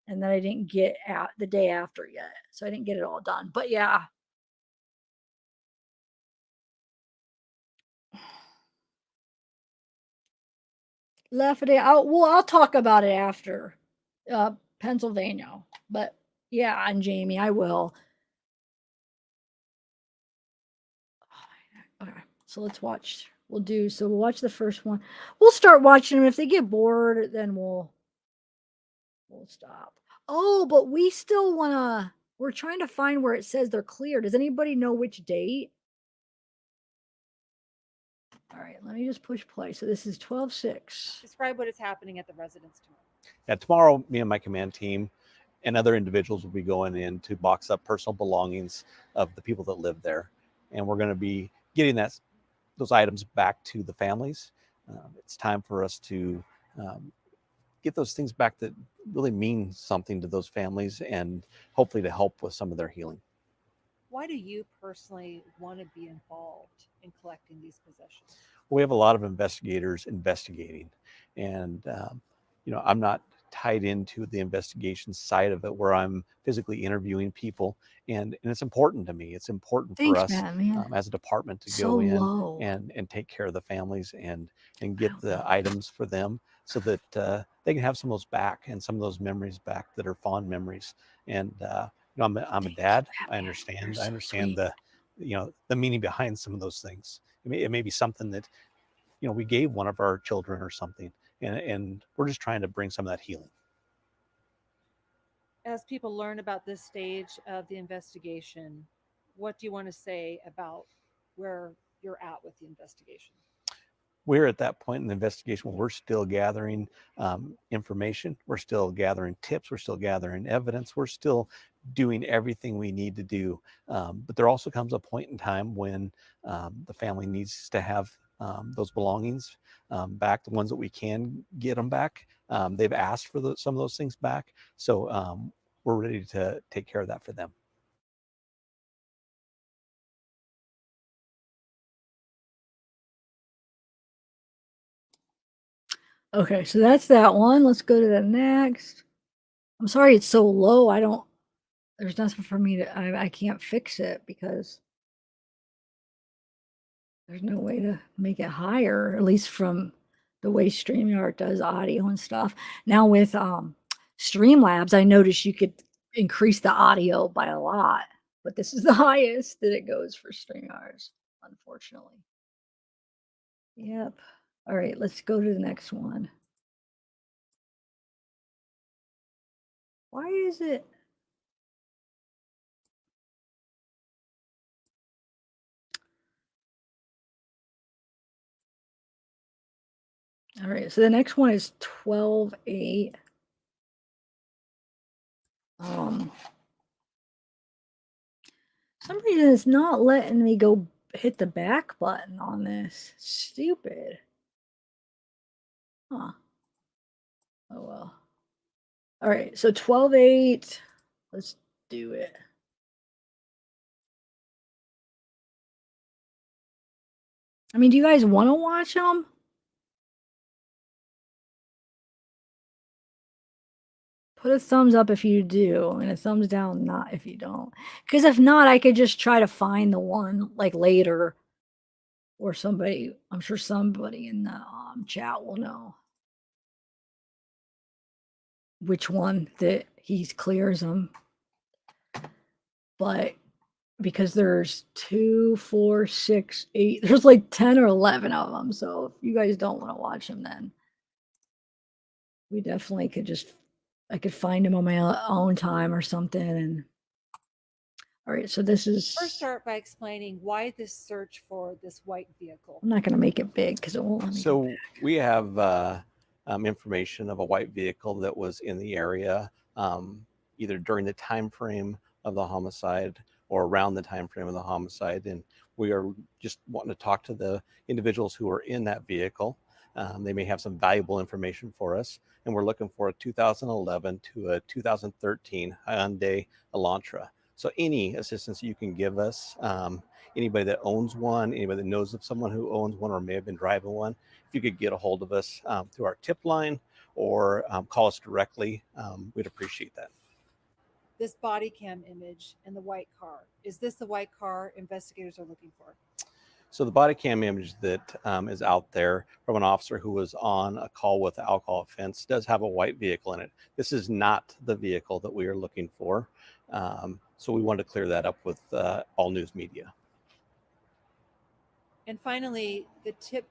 and then I didn't get the day after yet, so I didn't get it all done. But yeah. Lafayette. I'll talk about it after Pennsylvania. But yeah, and Jamie, I will. Okay, so let's watch. We'll watch the first one. We'll start watching them. If they get bored, then we'll stop. Oh, but we still wanna. We're trying to find where it says they're clear. Does anybody know which date? All right, let me just push play. So this is 12/6. Describe what is happening at the residence tomorrow. Yeah, tomorrow, me and my command team and other individuals will be going in to box up personal belongings of the people that live there. And we're going to be getting those items back to the families. It's time for us to get those things back that really mean something to those families, and hopefully to help with some of their healing. Why do you personally want to be involved in collecting these possessions? We have a lot of investigators investigating, and I'm not tied into the investigation side of it where I'm physically interviewing people, and it's important to me. It's important for Thanks, us man. as a department to So go in low. and take care of the families and I get don't the know. items for them so that they can have some of those back and some of those memories back that are fond memories. And I'm a Thank you, dad. I Batman. You're understand. I so understand sweet. the meaning behind some of those things. It may be something that we gave one of our children or something, and we're just trying to bring some of that healing. As people learn about this stage of the investigation, what do you want to say about where you're at with the investigation? We're at that point in the investigation where we're still gathering information, we're still gathering tips, we're still gathering evidence, we're still doing everything we need to do. But there also comes a point in time when the family needs to have those belongings back, the ones that we can get them back. They've asked for some of those things back, so we're ready to take care of that for them. Okay, so that's that one. Let's go to the next. I'm sorry it's so low. There's nothing for me to, I can't fix it because there's no way to make it higher, at least from the way StreamYard does audio and stuff. Now with Streamlabs, I noticed you could increase the audio by a lot, but this is the highest that it goes for StreamYards, unfortunately. Yep. All right, let's go to the next one. Why is it? All right, so the next one is 12:8. Um, some reason it's not letting me go hit the back button on this. Stupid. Huh. Oh well. All right, so 12:8. Let's do it. I mean, do you guys want to watch them? Put a thumbs up if you do, and a thumbs down not if you don't. Because if not, I could just try to find the one like later, or somebody. I'm sure somebody in the chat will know which one that he clears them. But because there's 2, 4, 6, 8, there's like 10 or 11 of them. So if you guys don't want to watch them, then we definitely could I could find them on my own time or something. And all right, so this First, is, start by explaining why this search for this white vehicle. I'm not going to make it big because it won't let me go So back. we have information of a white vehicle that was in the area, either during the time frame of the homicide or around the time frame of the homicide, and we are just wanting to talk to the individuals who are in that vehicle. They may have some valuable information for us, and we're looking for a 2011 to a 2013 Hyundai Elantra. So any assistance you can give us, anybody that owns one, anybody that knows of someone who owns one or may have been driving one, if you could get a hold of us through our tip line or call us directly, we'd appreciate that. This body cam image and the white car. Is this the white car investigators are looking for? So the body cam image that is out there from an officer who was on a call with the alcohol offense does have a white vehicle in it. This is not the vehicle that we are looking for. So we wanted to clear that up with all news media. And finally, the tip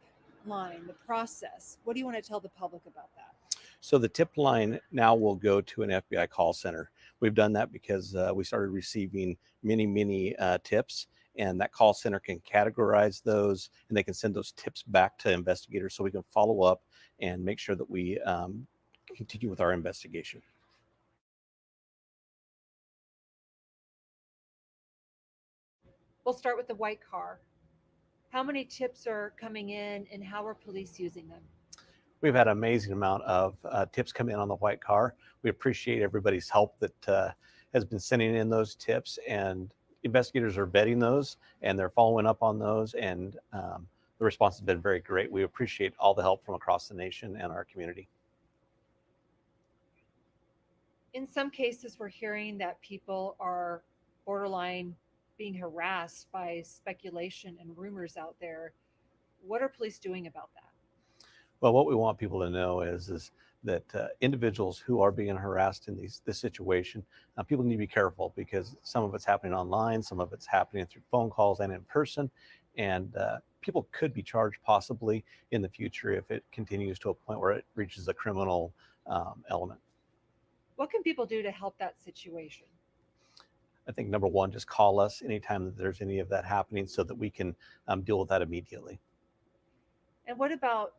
line, the process. What do you want to tell the public about that? So the tip line now will go to an FBI call center. We've done that because we started receiving many tips, and that call center can categorize those, and they can send those tips back to investigators so we can follow up and make sure that we continue with our investigation. We'll start with the white car. How many tips are coming in and how are police using them? We've had an amazing amount of tips come in on the white car. We appreciate everybody's help that has been sending in those tips, and investigators are vetting those and they're following up on those, and the response has been very great. We appreciate all the help from across the nation and our community. In some cases, we're hearing that people are borderline being harassed by speculation and rumors out there. What are police doing about that? Well, what we want people to know is that individuals who are being harassed in this situation, people need to be careful, because some of it's happening online, some of it's happening through phone calls and in person, and people could be charged possibly in the future if it continues to a point where it reaches a criminal element. What can people do to help that situation? I think number one, just call us anytime that there's any of that happening so that we can deal with that immediately. And what about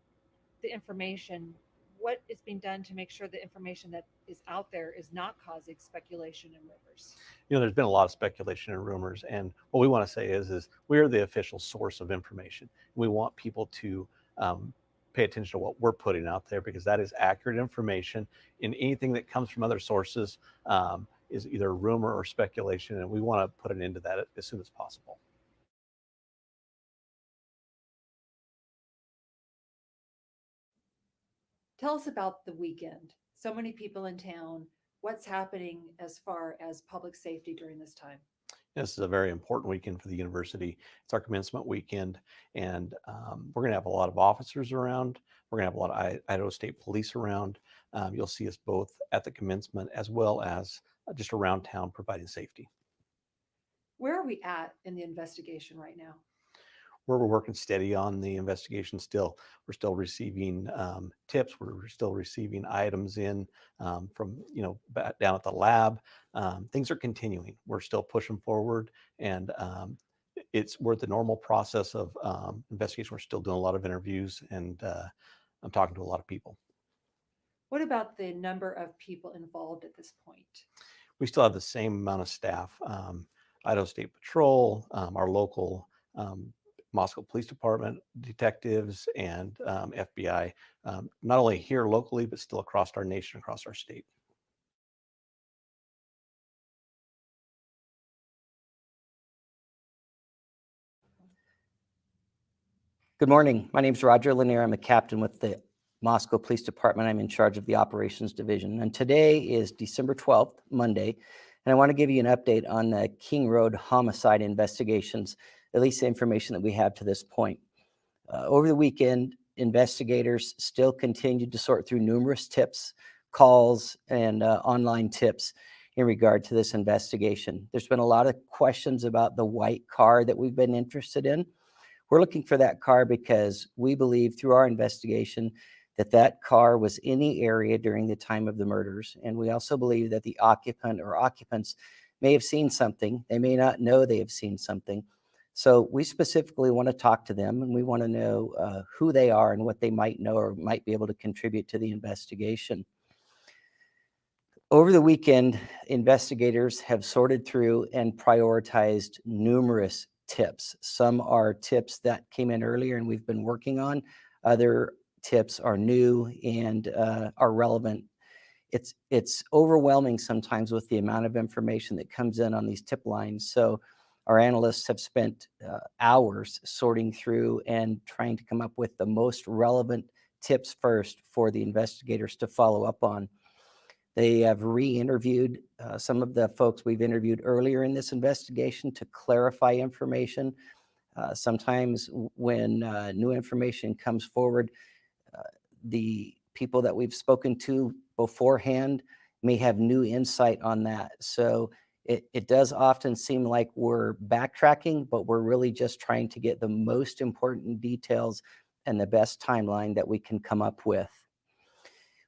the information? What is being done to make sure the information that is out there is not causing speculation and rumors? There's been a lot of speculation and rumors, and what we want to say is we are the official source of information. We want people to pay attention to what we're putting out there, because that is accurate information, and anything that comes from other sources is either rumor or speculation, and we want to put an end to that as soon as possible. Tell us about the weekend. So many people in town. What's happening as far as public safety during this time? This is a very important weekend for the university. It's our commencement weekend, and we're going to have a lot of officers around. We're going to have a lot of Idaho State Police around. You'll see us both at the commencement as well as just around town providing safety. Where are we at in the investigation right now? We're working steady on the investigation still. We're still receiving tips. We're still receiving items in from, down at the lab. Things are continuing. We're still pushing forward, and we're at the normal process of investigation. We're still doing a lot of interviews, and I'm talking to a lot of people. What about the number of people involved at this point? We still have the same amount of staff. Idaho State Patrol, our local Moscow Police Department, detectives, and FBI, not only here locally, but still across our nation, across our state. Good morning. My name is Roger Lanier. I'm a captain with the Moscow Police Department. I'm in charge of the Operations Division. And today is December 12th, Monday. And I want to give you an update on the King Road homicide investigations, at least the information that we have to this point. Over the weekend, investigators still continued to sort through numerous tips, calls, and online tips in regard to this investigation. There's been a lot of questions about the white car that we've been interested in. We're looking for that car because we believe through our investigation that that car was in the area during the time of the murders. And we also believe that the occupant or occupants may have seen something. They may not know they have seen something. So we specifically want to talk to them, and we want to know who they are and what they might know or might be able to contribute to the investigation. Over the weekend, investigators have sorted through and prioritized numerous tips. Some are tips that came in earlier and we've been working on. Other tips are new and are relevant. It's overwhelming sometimes with the amount of information that comes in on these tip lines. So our analysts have spent hours sorting through and trying to come up with the most relevant tips first for the investigators to follow up on. They have re-interviewed some of the folks we've interviewed earlier in this investigation to clarify information. Sometimes when new information comes forward, the people that we've spoken to beforehand may have new insight on that. So it does often seem like we're backtracking, but we're really just trying to get the most important details and the best timeline that we can come up with.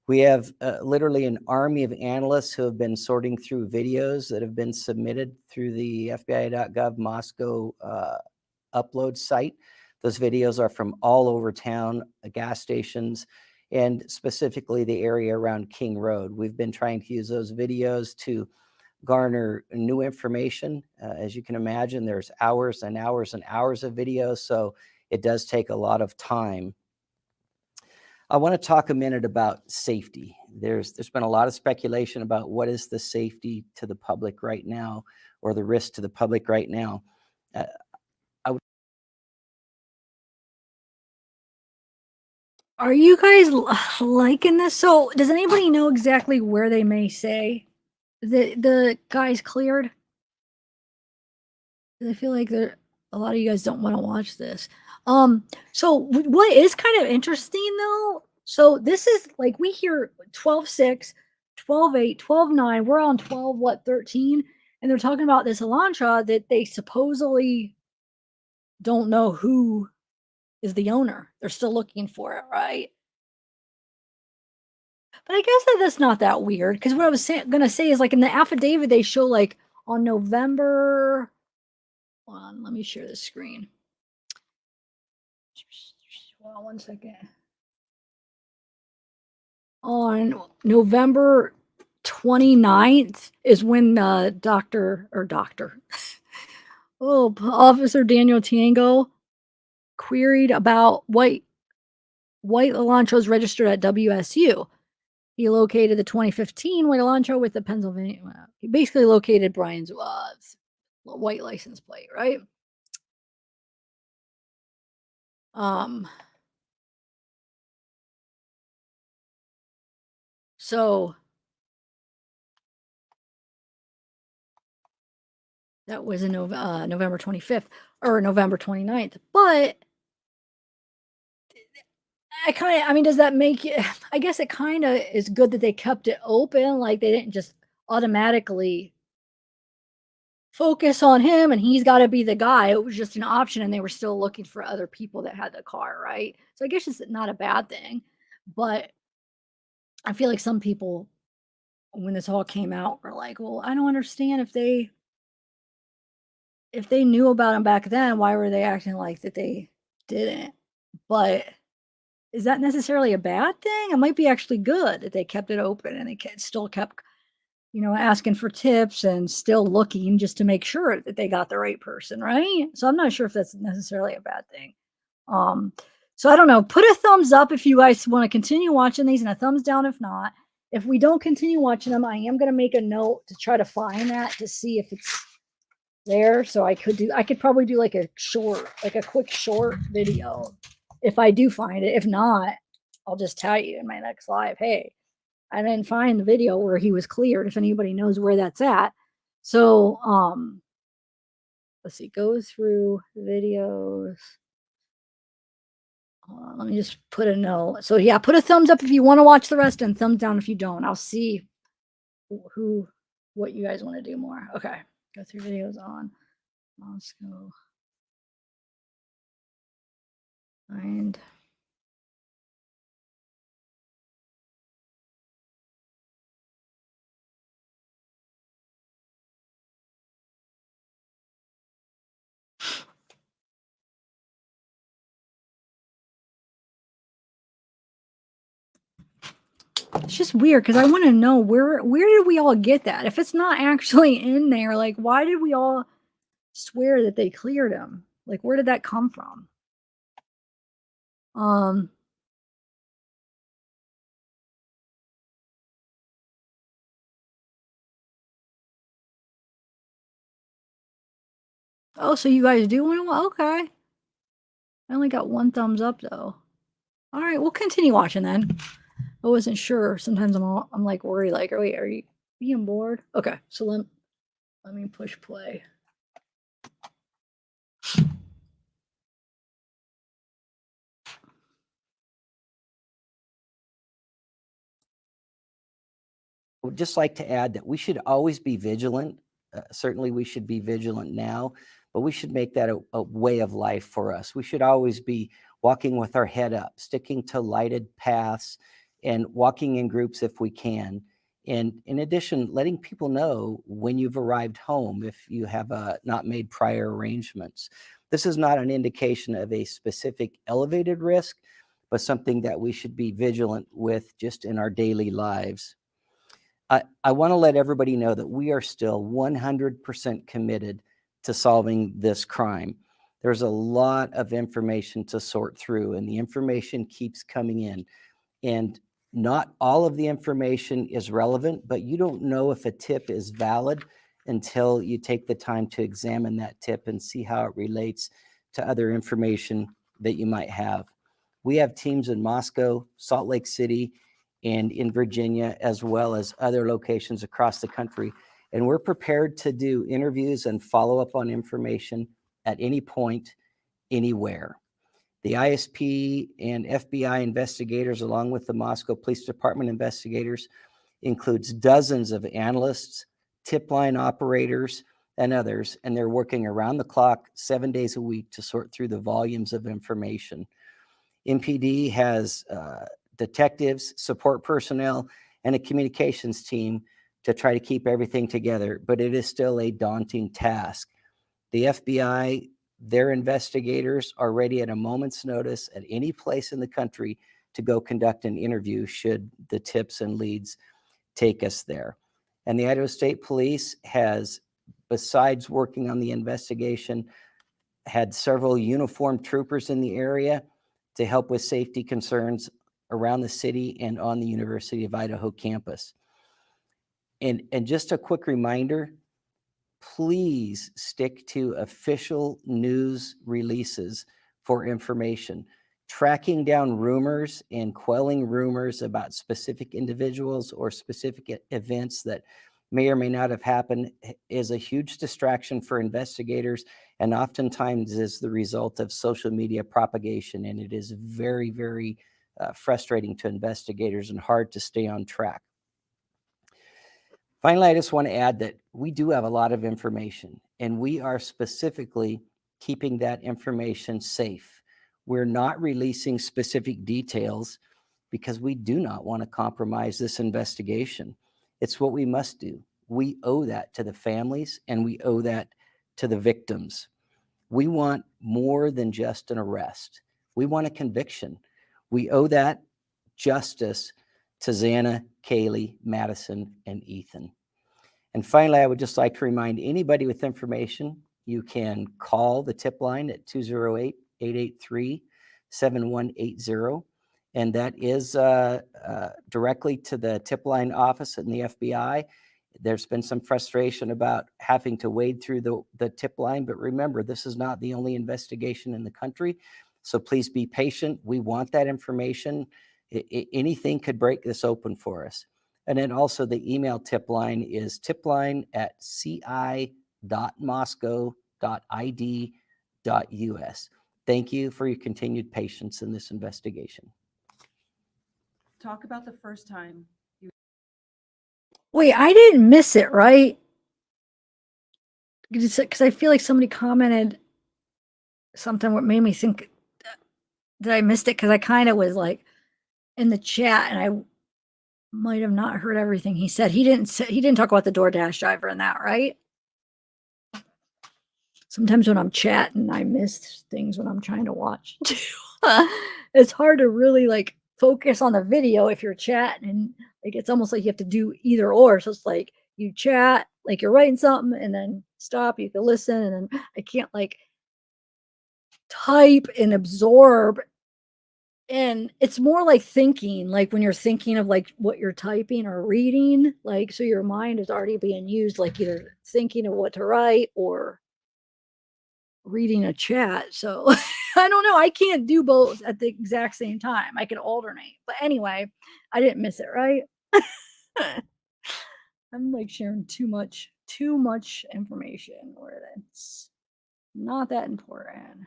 We have literally an army of analysts who have been sorting through videos that have been submitted through the FBI.gov Moscow upload site. Those videos are from all over town, gas stations, and specifically the area around King Road. We've been trying to use those videos to garner new information. As you can imagine, there's hours and hours and hours of video, so it does take a lot of time. I want to talk a minute about safety. There's been a lot of speculation about what is the safety to the public right now, or the risk to the public right now. Are you guys liking this? So, does anybody know exactly where they may say the guy's cleared? 'Cause I feel like a lot of you guys don't want to watch this. So what is kind of interesting though, so this is like we hear 12-6, 12-8, 12-9, we're on 12, what, 13, and they're talking about this Elantra that they supposedly don't know who is the owner. They're still looking for it, right? But I guess that's not that weird, because what I was gonna say is, like, in the affidavit they show, like, on November, hold on, let me share the screen. Hold on one second. On November 29th is when Officer Daniel Tango queried about white Elantras registered at WSU. He located the 2015 white Elantra with the Pennsylvania. He basically located Bryan's white license plate, right? So that was in November 25th or November 29th. But I mean, does that make it? I guess it kind of is good that they kept it open. Like, they didn't just automatically focus on him and he's got to be the guy. It was just an option, and they were still looking for other people that had the car, right? So I guess it's not a bad thing. But I feel like some people, when this all came out, were like, well, I don't understand, if they knew about him back then, why were they acting like that they didn't? But is that necessarily a bad thing? It might be actually good that they kept it open and they still kept, asking for tips and still looking just to make sure that they got the right person, right? So I'm not sure if that's necessarily a bad thing. So I don't know. Put a thumbs up if you guys want to continue watching these, and a thumbs down if not. If we don't continue watching them, I am going to make a note to try to find that, to see if it's there. So I could probably do like a quick short video if I do find it. If not, I'll just tell you in my next live, hey, I didn't find the video where he was cleared, if anybody knows where that's at. So let's see, go through videos. Let me just put a note. So yeah, put a thumbs up if you want to watch the rest, and thumbs down if you don't. I'll see what you guys want to do more. Okay, go through videos on Moscow. Find. It's just weird, because I want to know where did we all get that? If it's not actually in there, like, why did we all swear that they cleared him? Like, where did that come from? Oh, so you guys do want to? Okay. I only got one thumbs up though. All right, we'll continue watching then. I wasn't sure. Sometimes I'm like worried, like, oh wait, are you being bored? Okay, so let me push play. I would just like to add that we should always be vigilant. Certainly we should be vigilant now, but we should make that a way of life for us. We should always be walking with our head up, sticking to lighted paths, and walking in groups if we can. And in addition, letting people know when you've arrived home if you have not made prior arrangements. This is not an indication of a specific elevated risk, but something that we should be vigilant with just in our daily lives. I want to let everybody know that we are still 100% committed to solving this crime. There's a lot of information to sort through, and the information keeps coming in. And not all of the information is relevant, but you don't know if a tip is valid until you take the time to examine that tip and see how it relates to other information that you might have. We have teams in Moscow, Salt Lake City, and in Virginia, as well as other locations across the country. And we're prepared to do interviews and follow up on information at any point, anywhere. The ISP and FBI investigators, along with the Moscow Police Department investigators, includes dozens of analysts, tip line operators, and others, and they're working around the clock, 7 days a week to sort through the volumes of information. MPD has detectives, support personnel, and a communications team to try to keep everything together, but it is still a daunting task. The FBI, their investigators are ready at a moment's notice at any place in the country to go conduct an interview should the tips and leads take us there. And the Idaho State Police has, besides working on the investigation, had several uniformed troopers in the area to help with safety concerns around the city and on the University of Idaho campus. And just a quick reminder, please stick to official news releases for information. Tracking down rumors and quelling rumors about specific individuals or specific events that may or may not have happened is a huge distraction for investigators, and oftentimes is the result of social media propagation. And it is very, very frustrating to investigators and hard to stay on track. Finally, I just want to add that we do have a lot of information, and we are specifically keeping that information safe. We're not releasing specific details because we do not want to compromise this investigation. It's what we must do. We owe that to the families, and we owe that to the victims. We want more than just an arrest. We want a conviction. We owe that justice to Xana, Kaylee, Madison, and Ethan. And finally, I would just like to remind anybody with information, you can call the tip line at 208-883-7180. And that is directly to the tip line office in the FBI. There's been some frustration about having to wade through the tip line, but remember, this is not the only investigation in the country. So please be patient. We want that information. Anything could break this open for us. And then also the email tip line is tipline@ci.moscow.id.us. Thank you for your continued patience in this investigation. Talk about the first time you. Wait, I didn't miss it, right? Because I feel like somebody commented something what made me think that I missed it, because I kind of was like in the chat and I might have not heard everything he said. He didn't talk about the DoorDash driver and that, right? Sometimes when I'm chatting, I miss things when I'm trying to watch too. It's hard to really like focus on the video if you're chatting, and like it's almost like you have to do either or. So it's like you chat like you're writing something and then stop, you can listen, and then I can't like type and absorb. And it's more like thinking, like when you're thinking of like what you're typing or reading, like so your mind is already being used, like either thinking of what to write or reading a chat. So I don't know. I can't do both at the exact same time. I can alternate. But anyway, I didn't miss it, right? I'm like sharing too much information where it's not that important.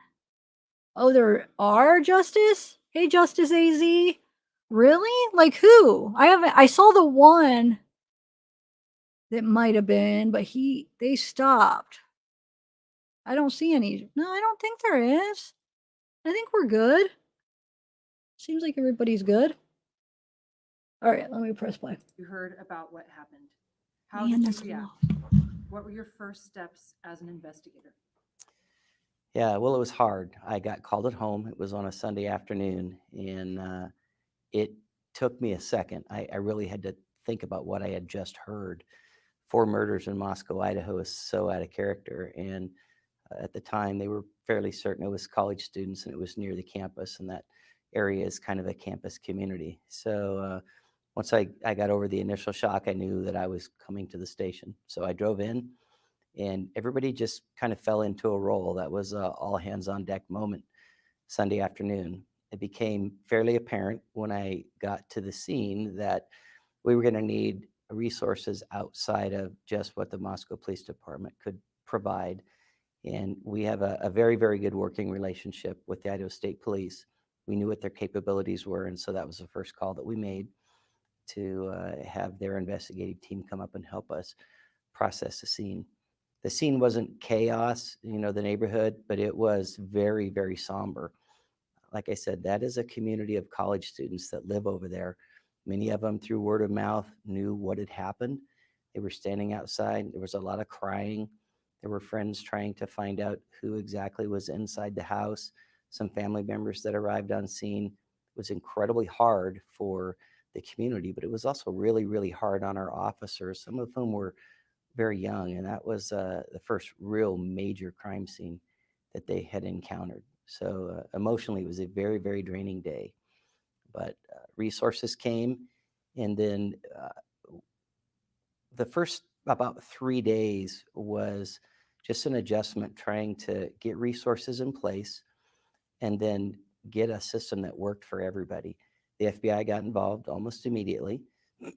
Oh, there are Justice? Hey, Justice AZ. Really? Like who? I saw the one that might have been, but they stopped. I don't see any. No, I don't think there is. I think we're good. Seems like everybody's good. All right, let me press play. You heard about what happened. How Man, did that's you react? low. What were your first steps as an investigator? Yeah, well, it was hard. I got called at home. It was on a Sunday afternoon, and it took me a second. I really had to think about what I had just heard. 4 murders in Moscow, Idaho is so out of character. And at the time, they were fairly certain it was college students and it was near the campus, and that area is kind of a campus community. So once I got over the initial shock, I knew that I was coming to the station. So I drove in, and everybody just kind of fell into a role. That was a all hands on deck moment Sunday afternoon. It became fairly apparent when I got to the scene that we were going to need resources outside of just what the Moscow Police Department could provide. And we have a very, very good working relationship with the Idaho State Police. We knew what their capabilities were, and so that was the first call that we made to have their investigative team come up and help us process the scene. The scene wasn't chaos, the neighborhood, but it was very, very somber. Like I said, that is a community of college students that live over there. Many of them, through word of mouth, knew what had happened. They were standing outside. There was a lot of crying. There were friends trying to find out who exactly was inside the house. Some family members that arrived on scene. It was incredibly hard for the community, but it was also really, really hard on our officers, some of whom were very young, and that was the first real major crime scene that they had encountered. So emotionally, it was a very, very draining day. But resources came, and then the first about 3 days was just an adjustment, trying to get resources in place and then get a system that worked for everybody. The FBI got involved almost immediately.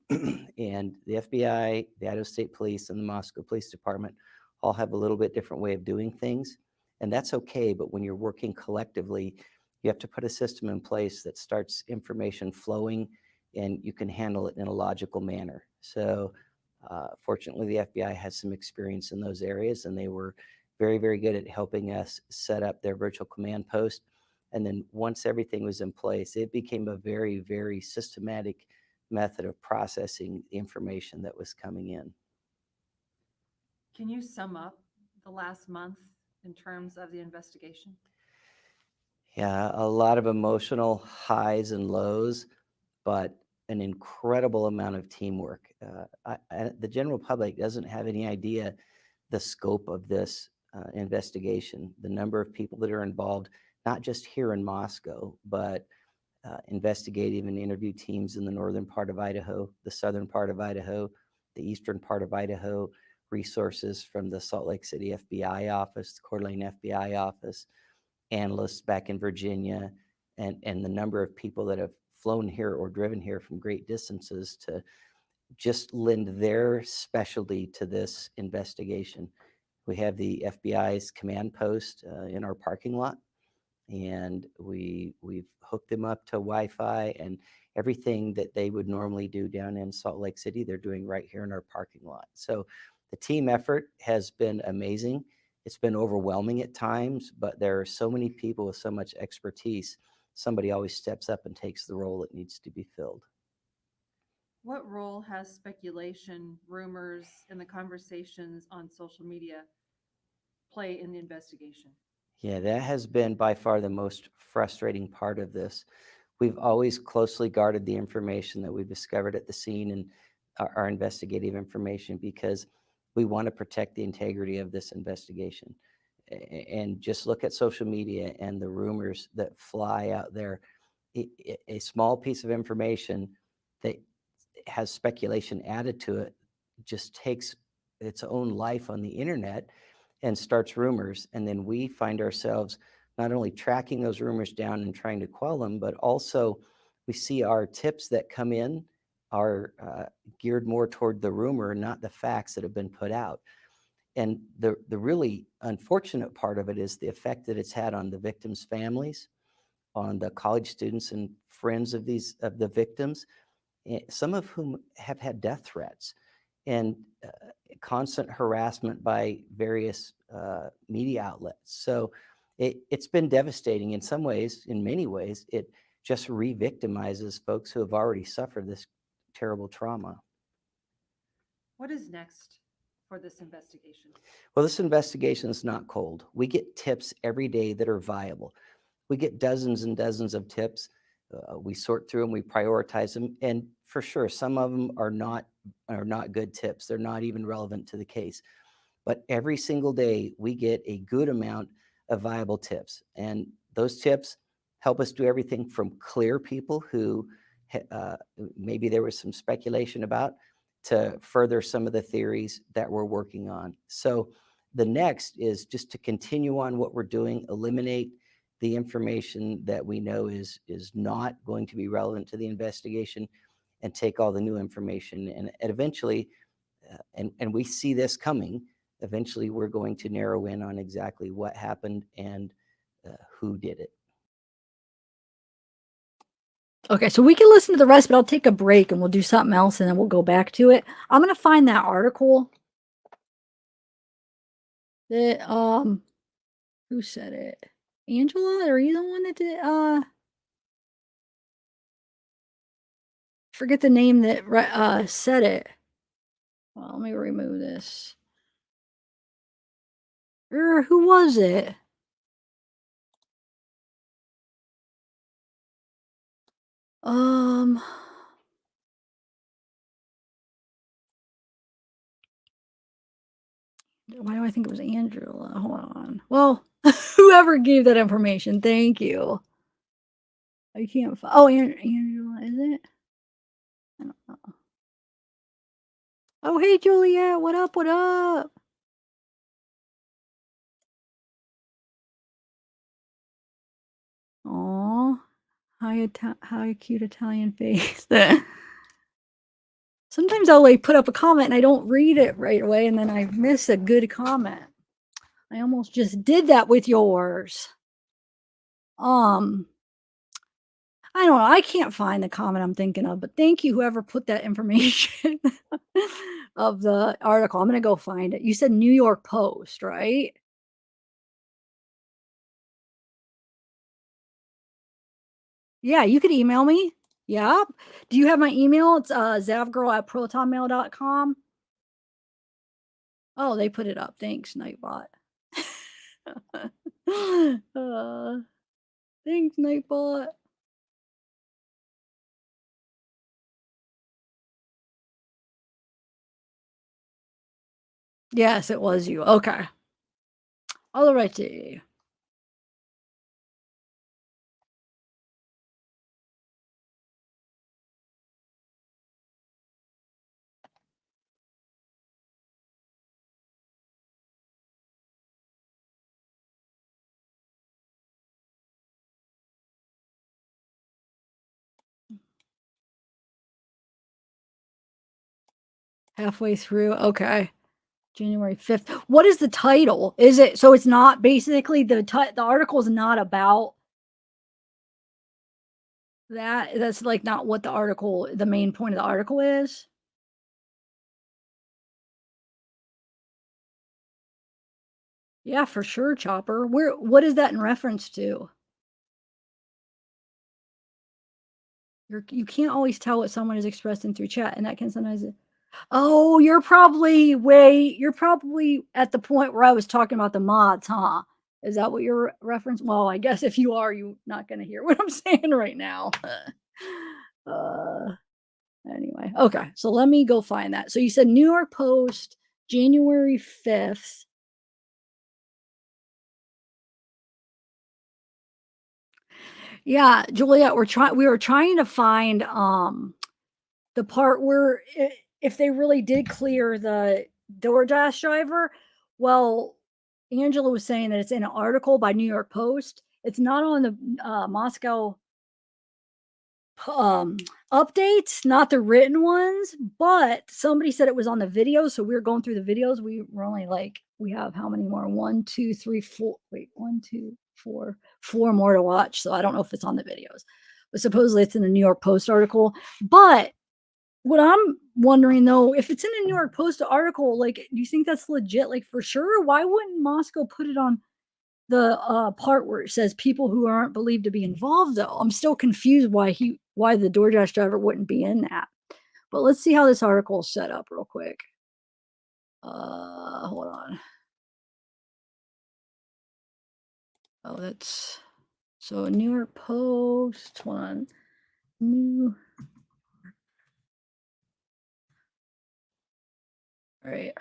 And the FBI, the Idaho State Police, and the Moscow Police Department all have a little bit different way of doing things. And that's okay, but when you're working collectively, you have to put a system in place that starts information flowing and you can handle it in a logical manner. So fortunately, the FBI has some experience in those areas, and they were very, very good at helping us set up their virtual command post. And then once everything was in place, it became a very, very systematic method of processing the information that was coming in. Can you sum up the last month in terms of the investigation? Yeah, a lot of emotional highs and lows, but an incredible amount of teamwork. The general public doesn't have any idea the scope of this investigation, the number of people that are involved, not just here in Moscow, but investigative and interview teams in the northern part of Idaho, the southern part of Idaho, the eastern part of Idaho, resources from the Salt Lake City FBI office, the Coeur d'Alene FBI office, analysts back in Virginia, and the number of people that have flown here or driven here from great distances to just lend their specialty to this investigation. We have the FBI's command post in our parking lot, and we've hooked them up to Wi-Fi, and everything that they would normally do down in Salt Lake City, they're doing right here in our parking lot. So the team effort has been amazing. It's been overwhelming at times, but there are so many people with so much expertise. Somebody always steps up and takes the role that needs to be filled. What role has speculation, rumors, and the conversations on social media play in the investigation? Yeah, that has been by far the most frustrating part of this. We've always closely guarded the information that we've discovered at the scene and our investigative information, because we want to protect the integrity of this investigation. And just look at social media and the rumors that fly out there. A small piece of information that has speculation added to it just takes its own life on the internet and starts rumors. And then we find ourselves not only tracking those rumors down and trying to quell them, but also we see our tips that come in are geared more toward the rumor, not the facts that have been put out. And the really unfortunate part of it is the effect that it's had on the victims' families, on the college students and friends of the victims, some of whom have had death threats, and constant harassment by various media outlets. So it's been devastating in some ways. In many ways, it just re-victimizes folks who have already suffered this terrible trauma. What is next for this investigation? Well, this investigation is not cold. We get tips every day that are viable. We get dozens and dozens of tips. We sort through them, we prioritize them, and for sure, some of them are not good tips. They're not even relevant to the case. But every single day, we get a good amount of viable tips, and those tips help us do everything from clear people who maybe there was some speculation about, to further some of the theories that we're working on. So the next is just to continue on what we're doing, eliminate the information that we know is not going to be relevant to the investigation, and take all the new information. And eventually, and we see this coming, eventually we're going to narrow in on exactly what happened and who did it. Okay, so we can listen to the rest, but I'll take a break and we'll do something else and then we'll go back to it. I'm gonna find that article that who said it? Angela, are you the one that did forget the name that said it. Well, let me remove this. Who was it? Why do I think it was Angela? Hold on. Well, whoever gave that information, thank you. I can't find. Oh, Angela, is it? I don't know. Oh, hey, Juliet. What up? What up? Aw. How cute Italian face. Sometimes I'll like put up a comment and I don't read it right away and then I miss a good comment. I almost just did that with yours. I don't know. I can't find the comment I'm thinking of, but thank you, whoever put that information of the article. I'm gonna go find it. You said New York Post, right? Yeah, you could email me. Yeah. Do you have my email? It's zavgirl@protonmail.com. Oh, they put it up. Thanks, Nightbot. Thanks, Nightbot. Yes, it was you. Okay. All righty. Halfway through. Okay. January 5th. What is the title? Is it so it's not basically the article is not about that? That's like not what the main point of the article is? Yeah, for sure, Chopper. What is that in reference to? You can't always tell what someone is expressing through chat, and that can sometimes. Oh, you're probably at the point where I was talking about the mods, huh? Is that what you're referencing? Well, I guess if you are, you're not gonna hear what I'm saying right now. Anyway, okay, so let me go find that. So you said New York Post, January 5th. Yeah, Juliet, we were trying to find the part where if they really did clear the DoorDash driver. Well, Angela was saying that it's in an article by New York Post. It's not on the Moscow updates, not the written ones, but somebody said it was on the video. So we were going through the videos. We're only like, we have how many more? 1, 2, 3, 4. Wait, 1, 2, 4, 4 more to watch. So I don't know if it's on the videos, but supposedly it's in the New York Post article. But what I'm wondering though, if it's in a New York Post article, like, do you think that's legit? Like for sure? Why wouldn't Moscow put it on the part where it says people who aren't believed to be involved though? I'm still confused why the DoorDash driver wouldn't be in that. But let's see how this article is set up real quick. Hold on. Oh, that's so New York Post. Hold on. New. All right.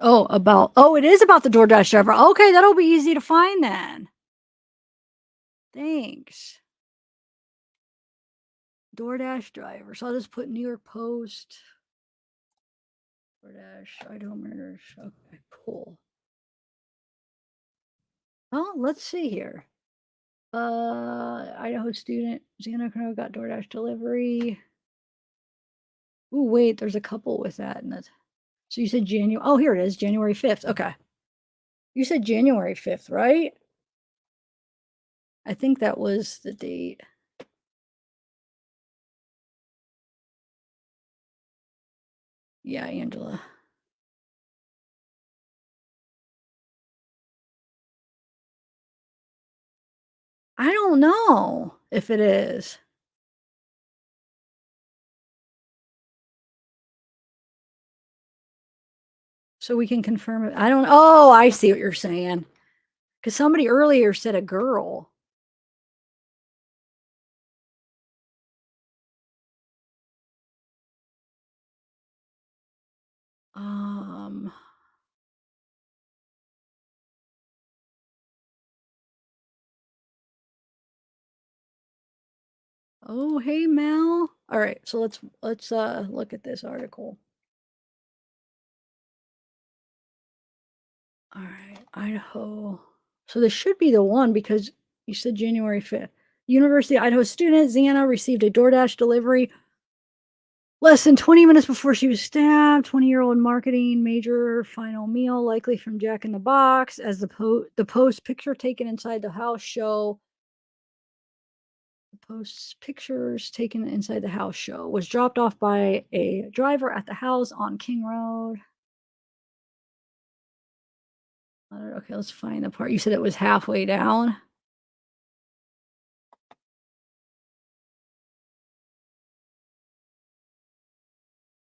Oh, it is about the DoorDash driver. Okay, that'll be easy to find then. Thanks. DoorDash driver. So I'll just put New York Post. DoorDash, Idaho murders. Okay, cool. Oh, let's see here. Idaho student, Xana Crow got DoorDash delivery. Ooh, wait, there's a couple with that. And that's, so you said January. Oh, here it is, January 5th. Okay. You said January 5th, right? I think that was the date. Yeah, Angela. I don't know if it is. So we can confirm it. I don't. Oh, I see what you're saying. Because somebody earlier said a girl. Oh, hey Mel. All right, so let's look at this article. All right, Idaho. So this should be the one because you said January 5th. University of Idaho student Xana received a DoorDash delivery less than 20 minutes before she was stabbed. 20-year-old marketing major, final meal likely from Jack in the Box. As the post picture taken inside the house show. The post's pictures taken inside the house show was dropped off by a driver at the house on King Road. Okay, let's find the part. You said it was halfway down.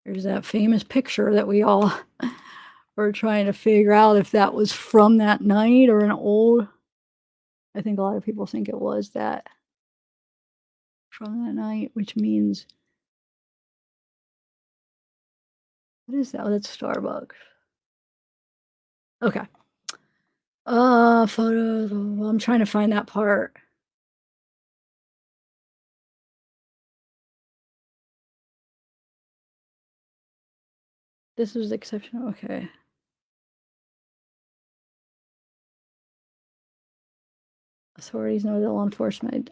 There's that famous picture that we all were trying to figure out if that was from that night or an old. I think a lot of people think it was that from that night, which means what is that? Oh, that's Starbucks. Okay. Photos. I'm trying to find that part. This was exceptional. Okay. Authorities know that law enforcement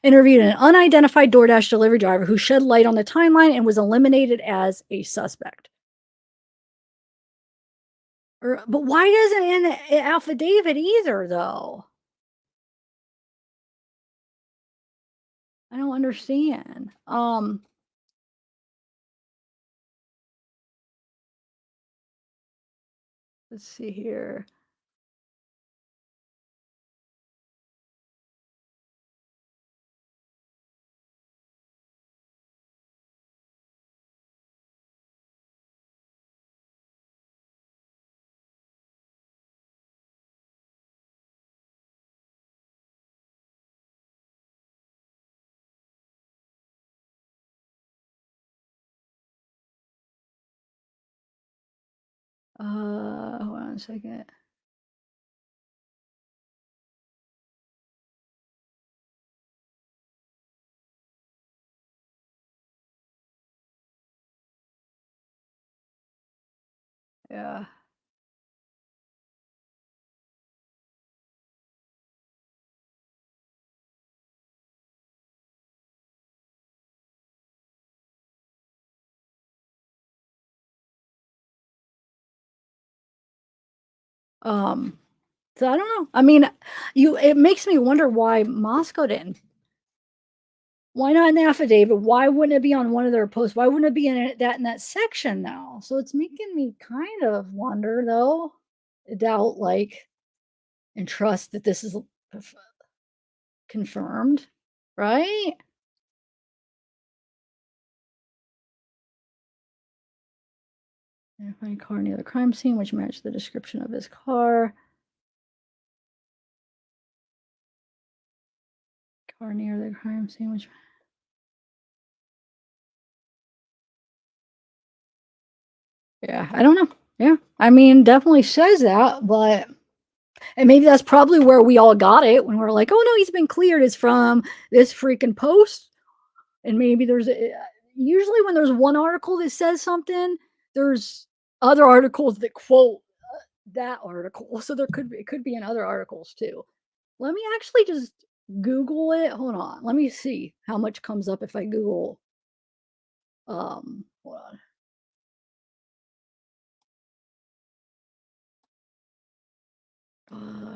interviewed an unidentified DoorDash delivery driver who shed light on the timeline and was eliminated as a suspect. But why doesn't it in the affidavit either, though? I don't understand. Let's see here. Hold on a second. Yeah. So I don't know. I mean, it makes me wonder why Moscow didn't. Why not in the affidavit? Why wouldn't it be on one of their posts? Why wouldn't it be in that section now? So it's making me kind of wonder, though, doubt, like, and trust that this is confirmed, right? Find a car near the crime scene, which matched the description of his car. Car near the crime scene, which. Yeah, I don't know. Yeah, I mean, definitely says that, but and maybe that's probably where we all got it when we're like, oh no, he's been cleared. It's from this freaking post. And maybe there's usually when there's one article that says something, there's other articles that quote that article. So there could be, it could be in other articles too. Let me actually just Google it. Hold on. Let me see how much comes up if I Google. Hold on.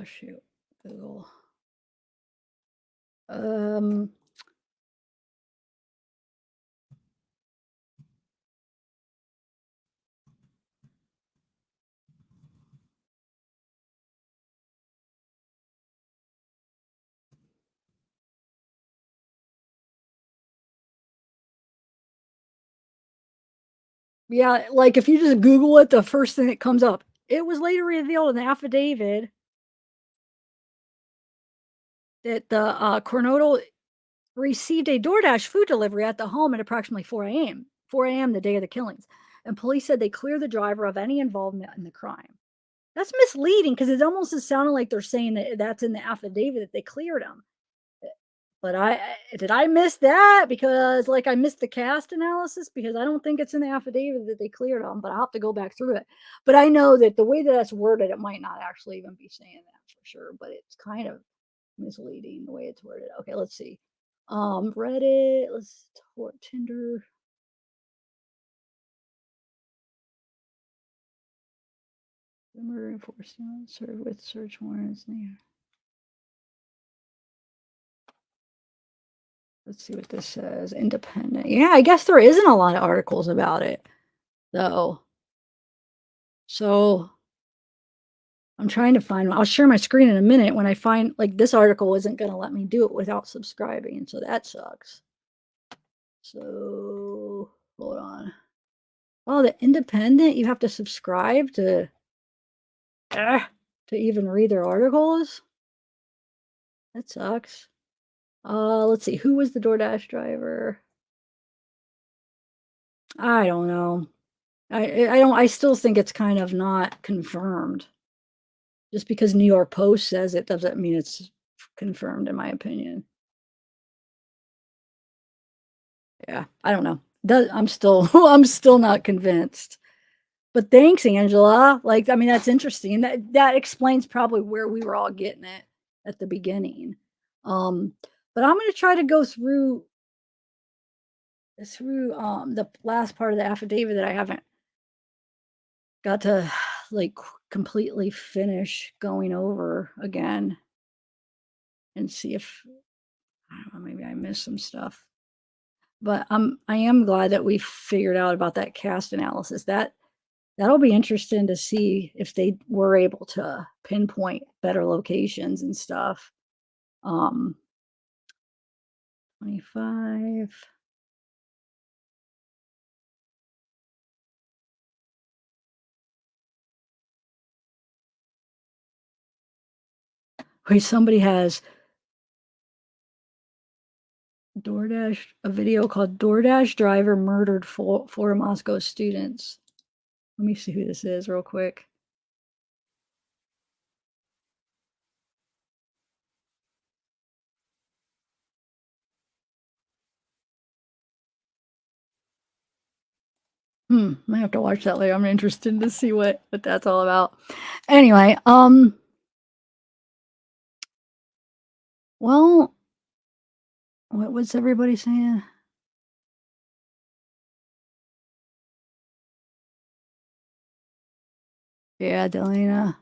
Shoot. Google. Yeah, like if you just Google it, the first thing that comes up, it was later revealed in the affidavit that the Coronado received a DoorDash food delivery at the home at approximately 4 a.m. 4 a.m. the day of the killings, and police said they cleared the driver of any involvement in the crime. That's misleading because it almost is sounding like they're saying that that's in the affidavit that they cleared him. But did I miss that because like I missed the cast analysis because I don't think it's in the affidavit that they cleared him, but I'll have to go back through it. But I know that the way that that's worded, it might not actually even be saying that for sure, but it's kind of misleading the way it's worded. Okay, let's see. Reddit, let's talk Tinder. The murder enforcement served with search warrants near. Let's see what this says. Independent. Yeah, I guess there isn't a lot of articles about it, though. So I'm trying to find one. I'll share my screen in a minute when I find like this article isn't going to let me do it without subscribing. So that sucks. So hold on. Oh, the Independent, you have to subscribe to even read their articles. That sucks. Let's see. Who was the DoorDash driver? I don't know. I still think it's kind of not confirmed. Just because New York Post says it doesn't mean it's confirmed, in my opinion. Yeah, I don't know. I'm still I'm still not convinced. But thanks, Angela. Like, I mean, that's interesting. That explains probably where we were all getting it at the beginning. But I'm gonna try to go through the last part of the affidavit that I haven't got to like completely finish going over again and see if I don't know, maybe I missed some stuff. But I am glad that we figured out about that cast analysis. That'll be interesting to see if they were able to pinpoint better locations and stuff. 25. Wait, somebody has DoorDash, a video called DoorDash Driver Murdered four Moscow Students. Let me see who this is real quick. Might have to watch that later. I'm interested to see what that's all about. Anyway, well, what's everybody saying? Yeah, Delana.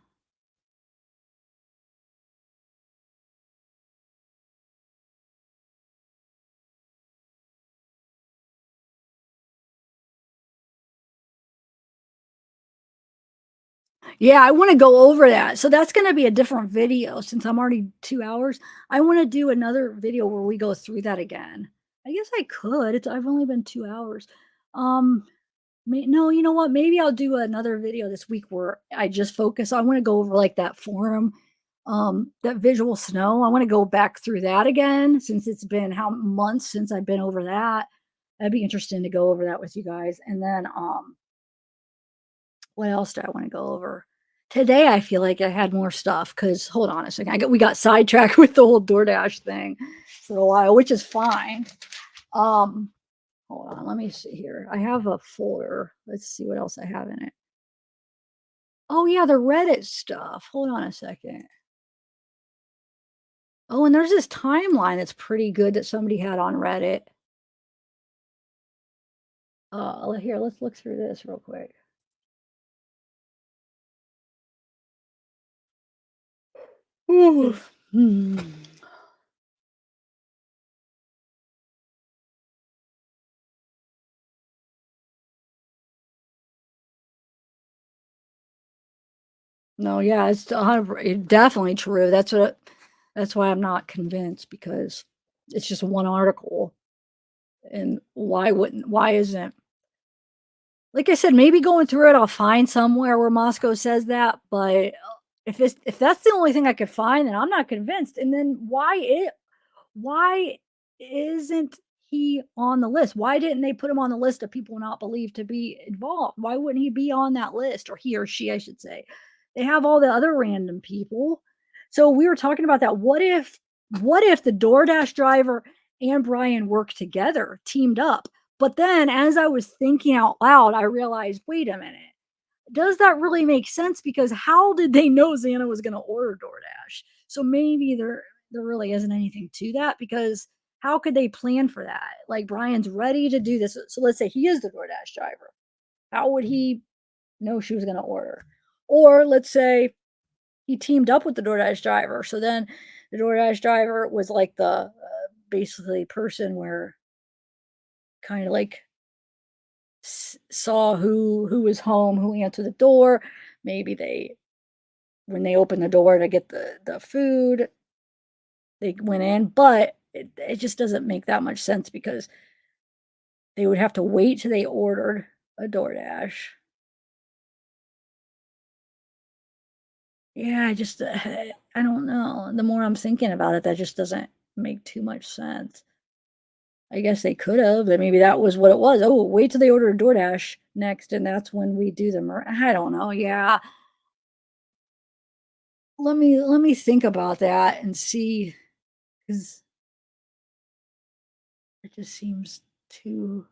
Yeah, I want to go over that. So that's going to be a different video since I'm already 2 hours. I want to do another video where we go through that again. I guess I could. I've only been 2 hours. No, you know what? Maybe I'll do another video this week where I just focus. I want to go over like that forum That visual snow, I want to go back through that again since it's been how months since I've been over that. That'd be interesting to go over that with you guys. And then what else do I want to go over? Today I feel like I had more stuff because hold on a second. We got sidetracked with the whole DoorDash thing for a while, which is fine. Hold on, let me see here. I have a folder. Let's see what else I have in it. Oh yeah, the Reddit stuff. Hold on a second. Oh, and there's this timeline that's pretty good that somebody had on Reddit. Here, let's look through this real quick. Ooh. No, yeah, it's definitely true. That's why I'm not convinced because it's just one article. And why isn't, like I said, maybe going through it, I'll find somewhere where Moscow says that. But if that's the only thing I could find, then I'm not convinced. And then why isn't he on the list? Why didn't they put him on the list of people not believed to be involved? Why wouldn't he be on that list, or he or she, I should say? They have all the other random people. So we were talking about that. What if the DoorDash driver and Bryan worked together, teamed up? But then as I was thinking out loud, I realized, wait a minute. Does that really make sense? Because how did they know Xana was going to order DoorDash? So maybe there really isn't anything to that because how could they plan for that? Like Bryan's ready to do this. So let's say he is the DoorDash driver. How would he know she was going to order? Or let's say he teamed up with the DoorDash driver. So then the DoorDash driver was like the basically person where kind of like saw who was home, who answered the door. Maybe when they opened the door to get the food, they went in, but it just doesn't make that much sense because they would have to wait till they ordered a DoorDash. Yeah, I don't know. The more I'm thinking about it, that just doesn't make too much sense. I guess they could have, but maybe that was what it was. Oh, wait till they order a DoorDash next, and that's when we do them. I don't know. Yeah, let me think about that and see, because it just seems too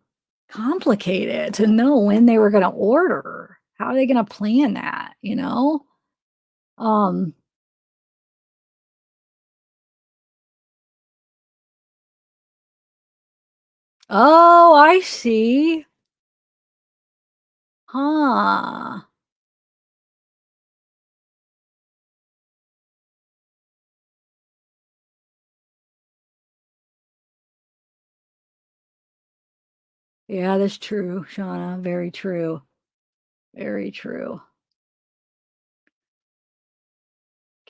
complicated to know when they were going to order. How are they going to plan that? Um, oh, I see. Huh. Yeah, that's true, Shauna. Very true. Very true.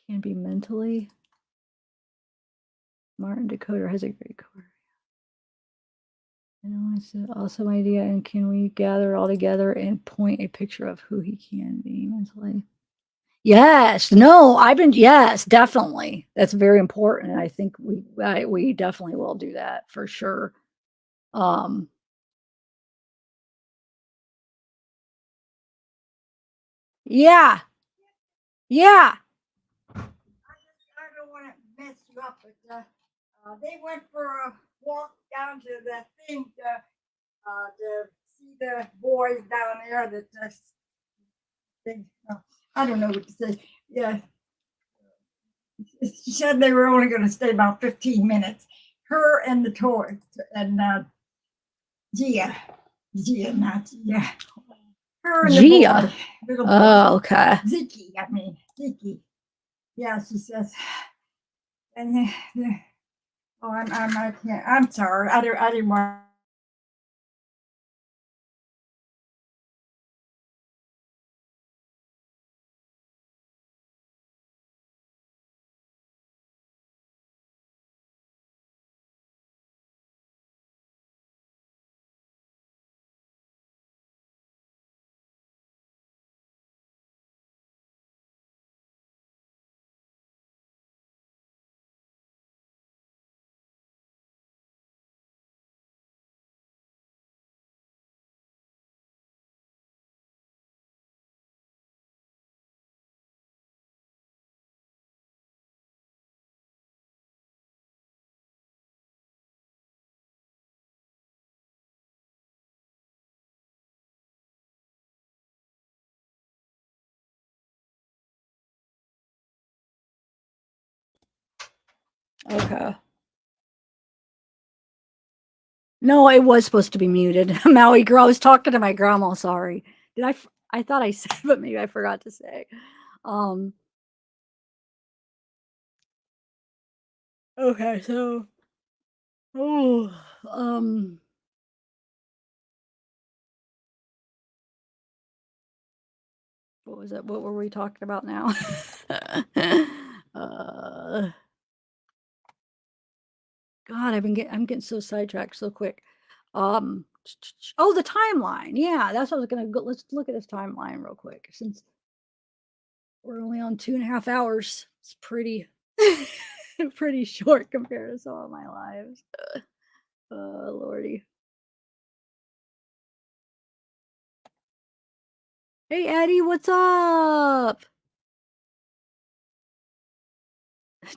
Can be mentally. Martin Decoder has a great cover. It's an awesome idea. And can we gather all together and point a picture of who he can be mentally? Yes. No, yes, definitely. That's very important. I think we definitely will do that for sure. Um, yeah. Yeah. I don't want to mess you up, but they went for a walk down to the thing to see the boys down there that I don't know what to say. Yeah, she said they were only going to stay about 15 minutes. Her and the toy and Gia, not Gia. Her and Gia. The boy, little boy. Oh, okay. Ziki. Yeah, she says. And I can't. I'm sorry. I didn't want. Okay. No, it was supposed to be muted. Maui girl. I was talking to my grandma. Sorry. I thought I said, but maybe I forgot to say. Okay, so oh, what was it? What were we talking about now? uh, God, I'm getting so sidetracked so quick. Oh, the timeline. Yeah, that's what I was gonna go. Let's look at this timeline real quick since we're only on 2.5 hours. It's pretty pretty short compared to some of my lives. Lordy. Hey Eddie, what's up?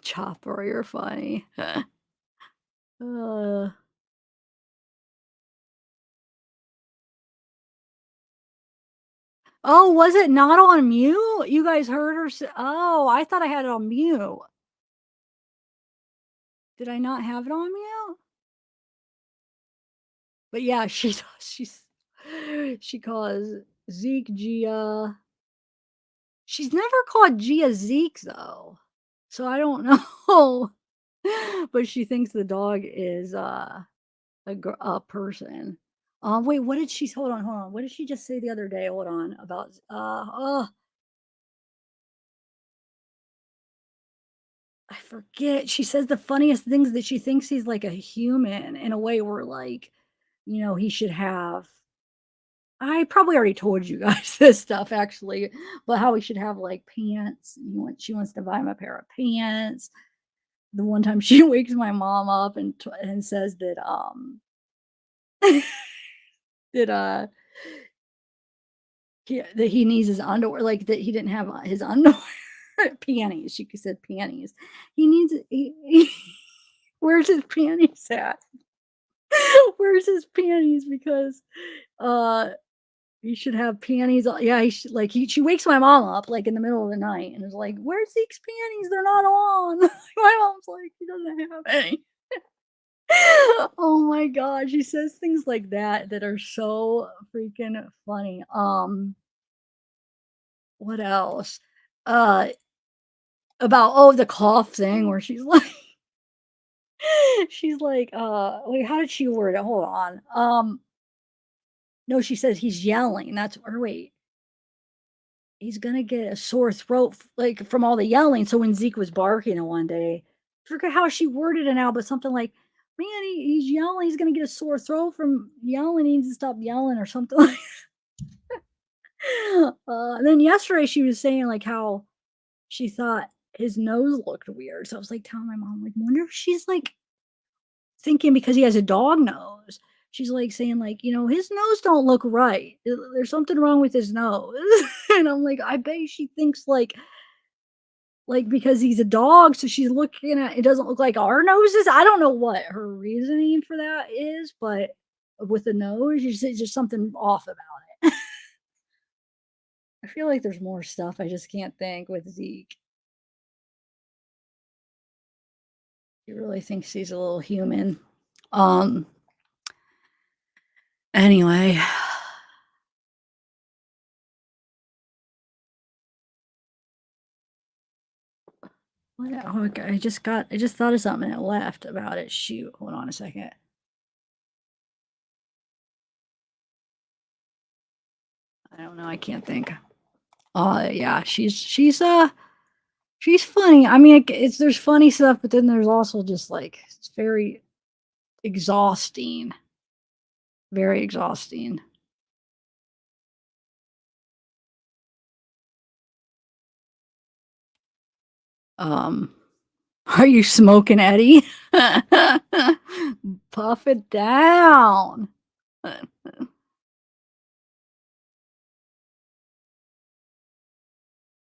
Chopper, you're funny. uh Oh, was it not on mute? You guys heard her say, oh, I thought I had it on mute. Did I not have it on mute? But yeah, she she calls Zeke Gia. She's never called Gia Zeke though. So I don't know. But she thinks the dog is a person. Wait, what did she hold on. What did she just say the other day? Hold on about I forget. She says the funniest things that she thinks he's like a human in a way where like, he should have I probably already told you guys this stuff actually, but how he should have like pants. She wants to buy him a pair of pants. The one time she wakes my mom up and says that that he needs his underwear, like that he didn't have his underwear panties. She said panties. He needs where's his panties at? Where's his panties? Because he should have panties on. Yeah, he should, like she wakes my mom up like in the middle of the night and is like, "Where's Zeke's panties? They're not on." My mom's like, "He doesn't have any." Oh my god, she says things like that are so freaking funny. What else? Uh about the cough thing where she's like she's like, wait, how did she word it? Hold on. No, she says he's yelling. That's or wait. He's gonna get a sore throat like from all the yelling. So when Zeke was barking one day, I forget how she worded it now, but something like, "Man, he's yelling. He's gonna get a sore throat from yelling. He needs to stop yelling," or something like. And then yesterday she was saying like how she thought his nose looked weird. So I was like telling my mom, like, wonder if she's like thinking because he has a dog nose. She's like saying like, his nose don't look right. There's something wrong with his nose. And I'm like, I bet she thinks like because he's a dog, so she's looking at it doesn't look like our noses. I don't know what her reasoning for that is, but with the nose, there's just something off about it. I feel like there's more stuff I just can't think with Zeke. He really thinks he's a little human. Anyway. Oh, okay. I just thought of something and it left about it. Shoot, hold on a second. I don't know. I can't think. Yeah, she's funny. I mean, there's funny stuff, but then there's also just like it's very exhausting. Very exhausting. Are you smoking, Eddie? Puff it down.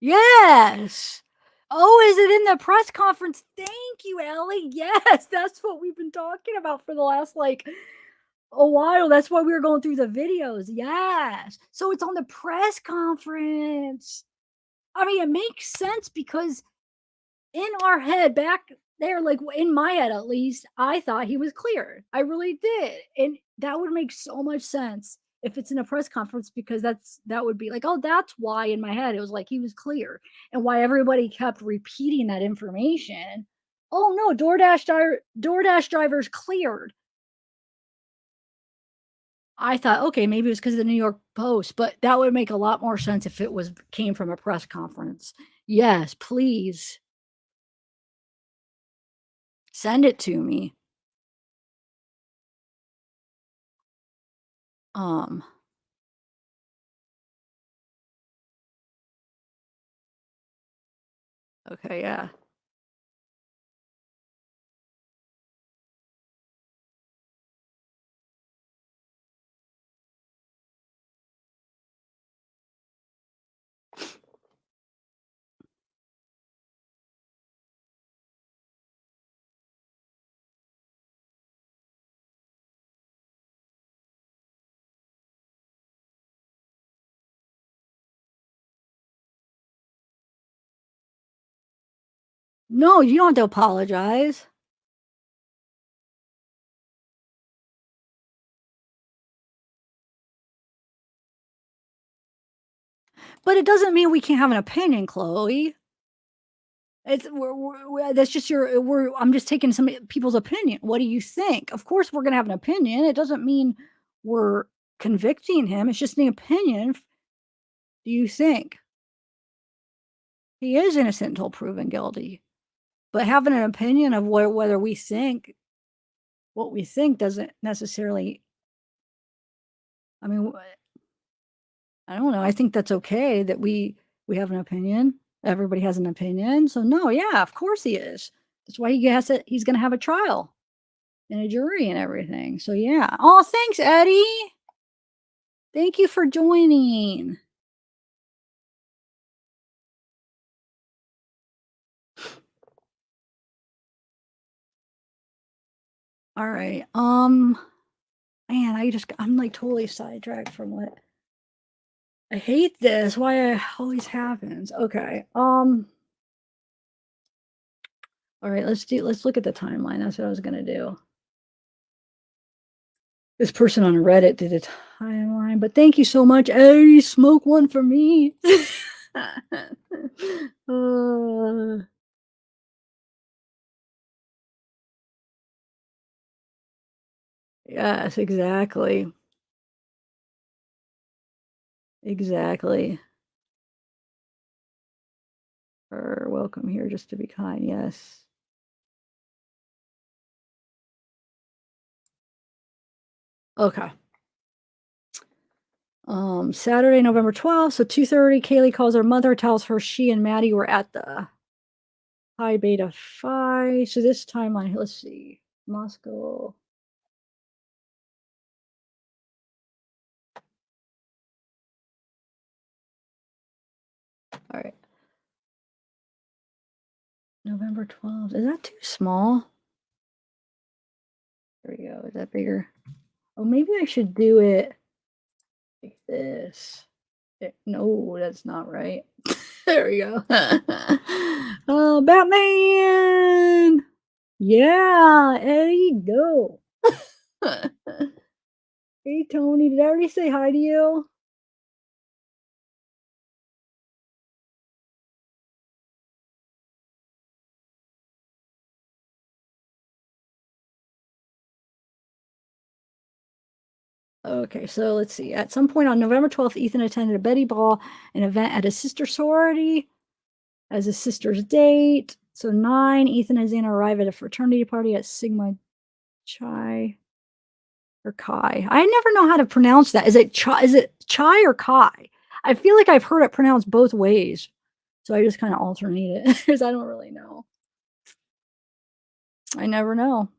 Yes. Oh, is it in the press conference? Thank you, Ellie. Yes, that's what we've been talking about for the last like a while. That's why we were going through the videos. Yes. So it's on the press conference. I mean, it makes sense because in our head back they're like, in my head at least, I thought he was cleared. I really did. And that would make so much sense if it's in a press conference, because that would be like, oh, that's why in my head it was like he was clear, and why everybody kept repeating that information. Oh no, DoorDash drivers cleared. I thought, okay, maybe it was because of the New York Post, but that would make a lot more sense if it came from a press conference. Yes, please send it to me. Um, okay, yeah. No, you don't have to apologize. But it doesn't mean we can't have an opinion, Chloe. It's that's just I'm just taking some people's opinion. What do you think? Of course, we're gonna have an opinion. It doesn't mean we're convicting him. It's just an opinion. Do you think he is innocent until proven guilty? But having an opinion of whether we think what we think doesn't necessarily. I mean, I don't know. I think that's okay that we have an opinion. Everybody has an opinion. So no, yeah, of course he is. That's why he's going to have a trial and a jury and everything. So yeah. Oh, thanks, Eddie. Thank you for joining. All right. Man, I'm like totally sidetracked from what I hate this. Why it always happens. Okay. All right, let's look at the timeline. That's what I was gonna do. This person on Reddit did a timeline, but thank you so much, Eddie. Smoke one for me. Yes, exactly. Exactly. Or welcome here just to be kind. Yes. Okay. Saturday, November 12th. So 2:30, Kaylee calls her mother, tells her she and Maddie were at the Pi Beta Phi. So this timeline, let's see. Moscow. All right. November 12th. Is that too small? There we go. Is that bigger? Oh, maybe I should do it like this. No, that's not right. There we go. Oh, Batman! Yeah, Eddie, go. Hey, Tony, did I already say hi to you? Okay, so let's see. At some point on November 12th, Ethan attended a Betty Ball, an event at his sister sorority as his sister's date. So 9, Ethan and Xana arrive at a fraternity party at Sigma Chi or Chi. I never know how to pronounce that. Is it Chi or Chi? I feel like I've heard it pronounced both ways. So I just kind of alternate it because I don't really know. I never know.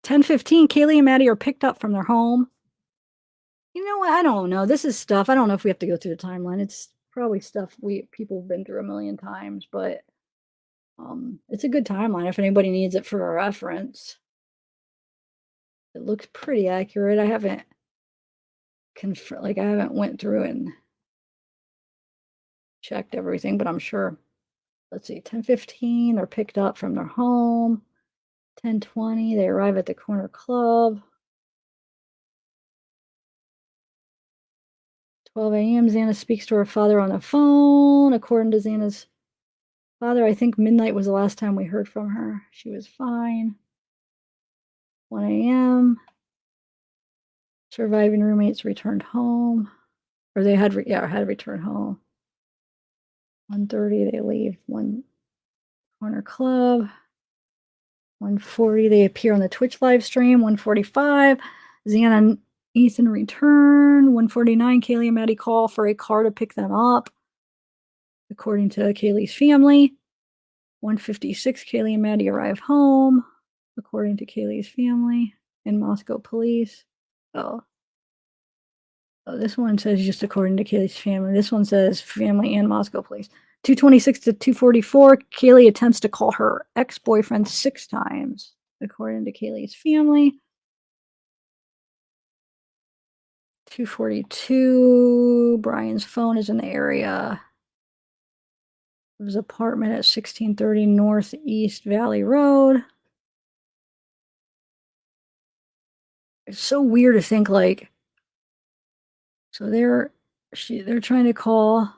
10:15, Kaylee and Maddie are picked up from their home. You know what? I don't know. This is stuff. I don't know if we have to go through the timeline. It's probably stuff people have been through a million times, but it's a good timeline if anybody needs it for a reference. It looks pretty accurate. I haven't I haven't went through and checked everything, but I'm sure let's see, 10:15, they're picked up from their home. 10:20, they arrive at the corner club. 12 a.m., Xana speaks to her father on the phone. According to Xana's father, I think midnight was the last time we heard from her. She was fine. 1 a.m., surviving roommates returned home. Or they had, had to return home. 1:30, they leave one corner club. 1:40, they appear on the Twitch live stream. 1:45, Xana and Ethan return. 1:49, Kaylee and Maddie call for a car to pick them up, according to Kaylee's family. 1:56, Kaylee and Maddie arrive home, according to Kaylee's family and Moscow police. Oh, this one says just according to Kaylee's family. This one says family and Moscow police. 2:26 to 2:44, Kaylee attempts to call her ex-boyfriend 6 times, according to Kaylee's family. 2:42, Bryan's phone is in the area of his apartment at 1630 Northeast Valley Road. It's so weird to think, like, so they're trying to call,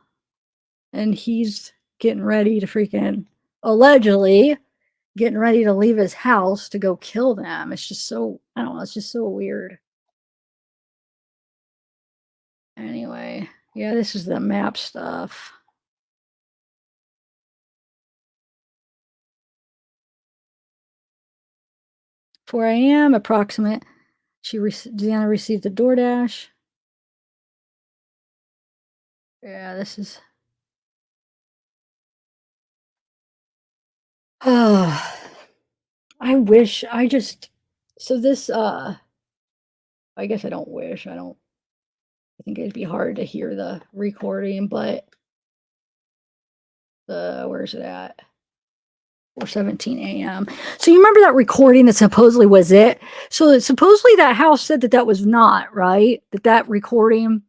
and he's getting ready to freaking, allegedly getting ready to leave his house to go kill them. It's just so, I don't know, it's just so weird. Anyway, yeah, this is the map stuff. "4 a.m. approximate. Deanna received a DoorDash." Yeah, this is. Oh, I wish I just. So this. I guess I don't wish. I think it'd be hard to hear the recording, but where's it at? 4:17 a.m. So you remember that recording that supposedly was it? So supposedly that house said that that was not, right? That recording,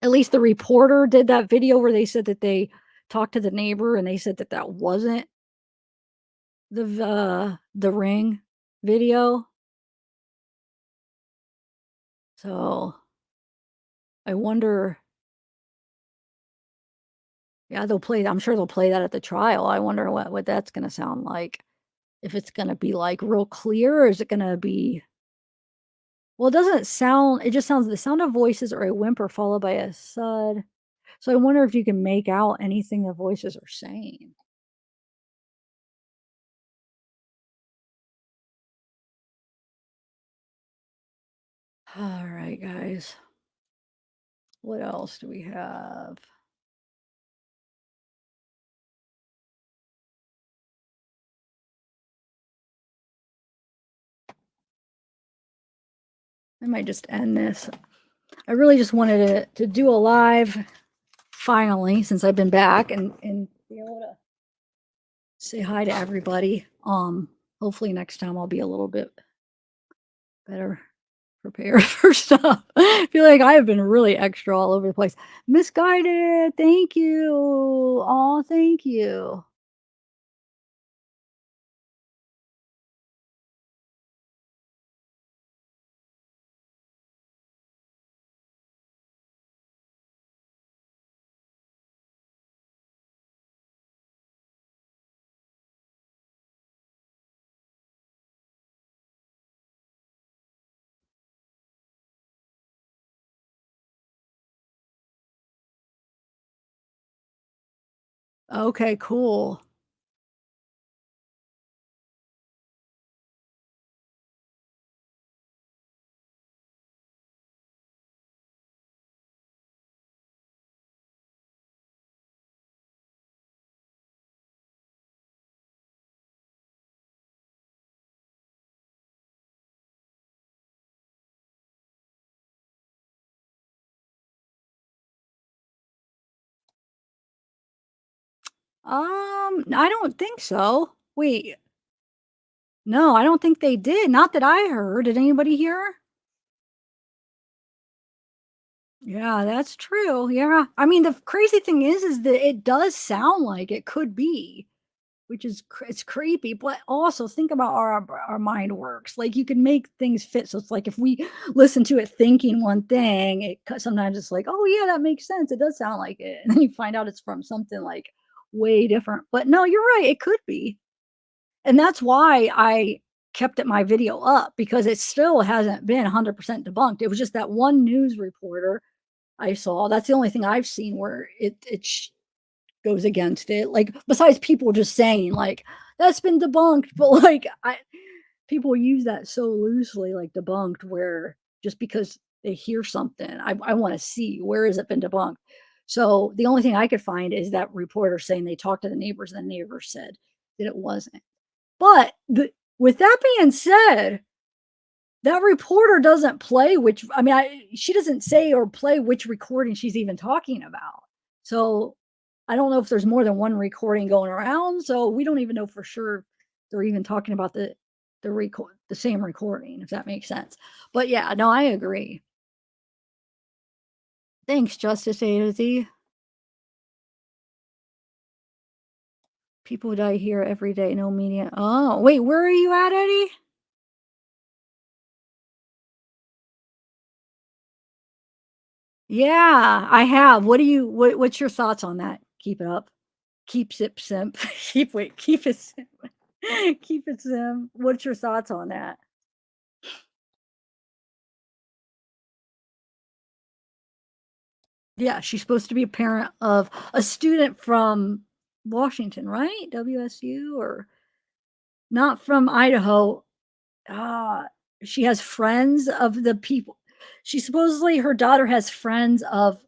at least the reporter did that video where they said that they talked to the neighbor and they said that that wasn't the ring video. So I wonder. Yeah, I'm sure they'll play that at the trial. I wonder what that's gonna sound like. If it's gonna be, like, real clear, or is it gonna be. Well, it doesn't sound, it just sounds the sound of voices or a whimper followed by a thud. So I wonder if you can make out anything the voices are saying. All right, guys. What else do we have? I might just end this. I really just wanted to do a live finally, since I've been back, and be able to say hi to everybody. Hopefully next time I'll be a little bit better prepared for stuff. I feel like I have been really extra all over the place. Misguided, thank you. Oh, thank you. Okay, cool. I don't think so. Wait. No, I don't think they did. Not that I heard. Did anybody hear? Yeah, that's true. Yeah. I mean, the crazy thing is that it does sound like it could be, which is it's creepy, but also think about our mind works. Like you can make things fit. So it's like if we listen to it thinking one thing, sometimes it's like, oh yeah, that makes sense. It does sound like it, and then you find out it's from something like way different. But no, you're right. It could be, and that's why I kept my video up because it still hasn't been 100% debunked. It was just that one news reporter I saw. That's the only thing I've seen where it goes against it. Like besides people just saying like that's been debunked, but like people use that so loosely, like debunked, where just because they hear something, I want to see where has it been debunked. So the only thing I could find is that reporter saying they talked to the neighbors and the neighbors said that it wasn't. But with that being said, that reporter doesn't play which I mean, she doesn't say or play which recording she's even talking about. So, I don't know if there's more than one recording going around, so we don't even know for sure they're even talking about the same recording, if that makes sense. But yeah, no, I agree. Thanks, Justice A to Z. People die here every day, no media. Oh, wait, where are you at, Eddie? Yeah, I have. What's your thoughts on that? Keep it up. Keep it simp. Keep it simp. Keep it simp. What's your thoughts on that? Yeah, she's supposed to be a parent of a student from Washington, right? WSU or not from Idaho. Ah, she has friends of the people. She supposedly her daughter has friends of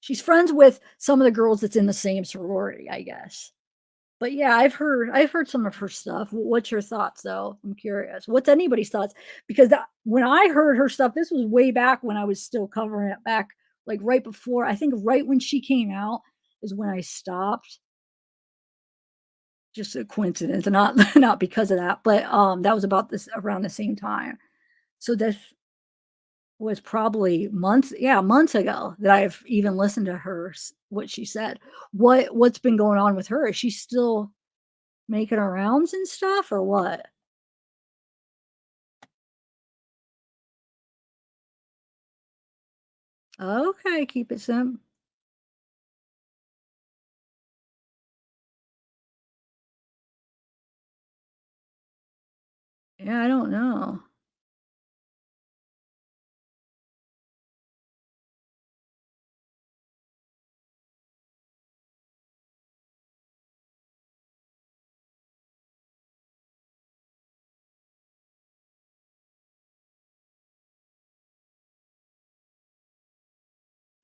she's friends with some of the girls that's in the same sorority, I guess. But yeah, I've heard some of her stuff. What's your thoughts though? I'm curious. What's anybody's thoughts? Because when I heard her stuff, this was way back when I was still covering it back, like right before, I think right when she came out is when I stopped. Just a coincidence, and not not because of that, but that was about this around the same time. So this was probably months, yeah, months ago that I've even listened to what she said. What's been going on with her? Is she still making her rounds and stuff or what? Okay, keep it simple. Yeah, I don't know.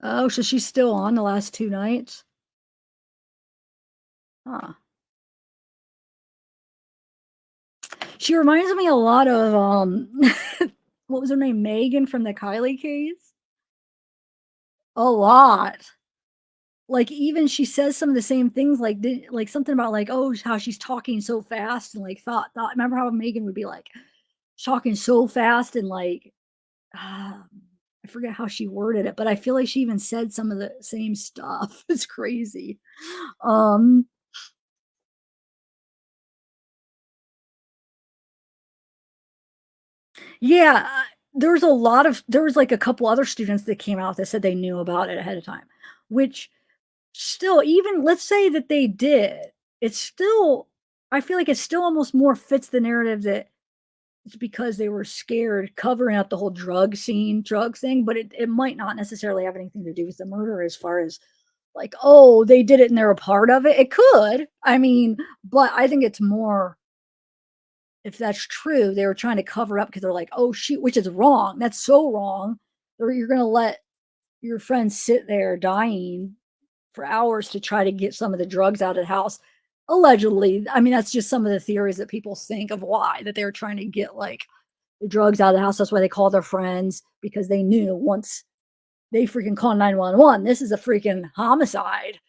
Oh, so she's still on the last 2 nights? Huh. She reminds me a lot of, what was her name? Megan from the Kylie case? A lot. Like, even she says some of the same things, like something about, like, oh, how she's talking so fast and, like, thought remember how Megan would be, like, talking so fast and, like, ah, I forget how she worded it, but I feel like she even said some of the same stuff. It's crazy. Um, yeah, there was, like, a couple other students that came out that said they knew about it ahead of time, which still, even let's say that they did, it's still I feel like it still almost more fits the narrative that it's because they were scared covering up the whole drug thing, but it might not necessarily have anything to do with the murder as far as like, oh, they did it and they're a part of it. It could. I mean, but I think it's more if that's true, they were trying to cover up because they're like, oh shoot, which is wrong. That's so wrong. Or you're gonna let your friend sit there dying for hours to try to get some of the drugs out of the house. Allegedly. I mean, that's just some of the theories that people think of why that they're trying to get like the drugs out of the house. That's why they call their friends because they knew once they freaking call 911, this is a freaking homicide.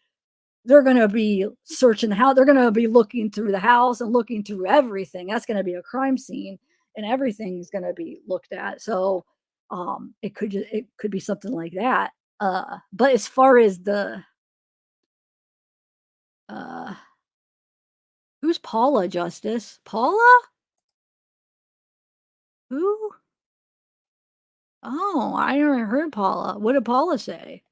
They're going to be searching the house. They're going to be looking through the house and looking through everything. That's going to be a crime scene and everything's going to be looked at. So, It could be something like that. But as far as the uh who's Paula, Justice? Paula? Who? Oh, I never heard Paula. What did Paula say?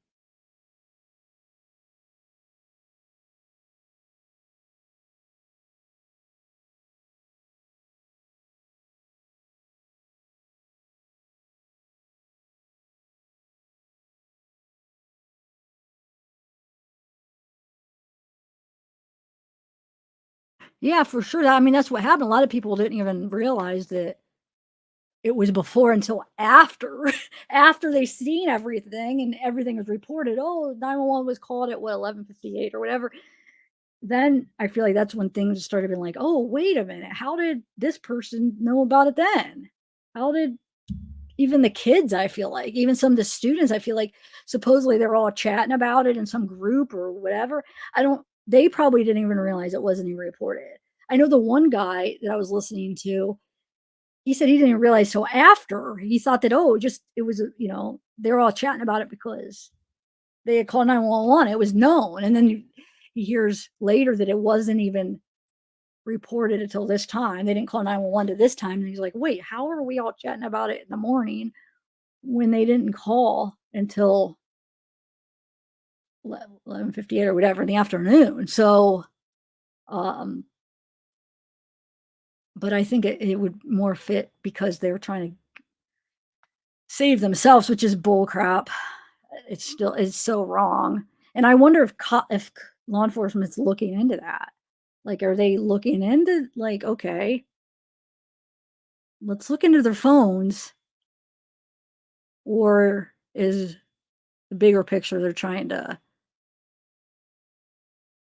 Yeah, for sure. I mean, that's what happened. A lot of people didn't even realize that it was before until after after they seen everything and everything was reported. Oh, 911 was called at what 11:58 or whatever. Then I feel like that's when things started being like, oh, wait a minute, how did this person know about it then? How did even the kids, I feel like, even some of the students, I feel like supposedly they're all chatting about it in some group or whatever. They probably didn't even realize it wasn't even reported. I know the one guy that I was listening to, he said he didn't realize till after. He thought that, oh, just it was, they were all chatting about it because they had called 911. It was known. And then he hears later that it wasn't even reported until this time. They didn't call 911 to this time. And he's like, wait, how are we all chatting about it in the morning when they didn't call until 11:58 or whatever in the afternoon? So, um, but I think it would more fit because they're trying to save themselves, which is bull crap. It's so wrong. And I wonder if law enforcement's looking into that. Like, are they looking into like, okay, let's look into their phones, or is the bigger picture they're trying to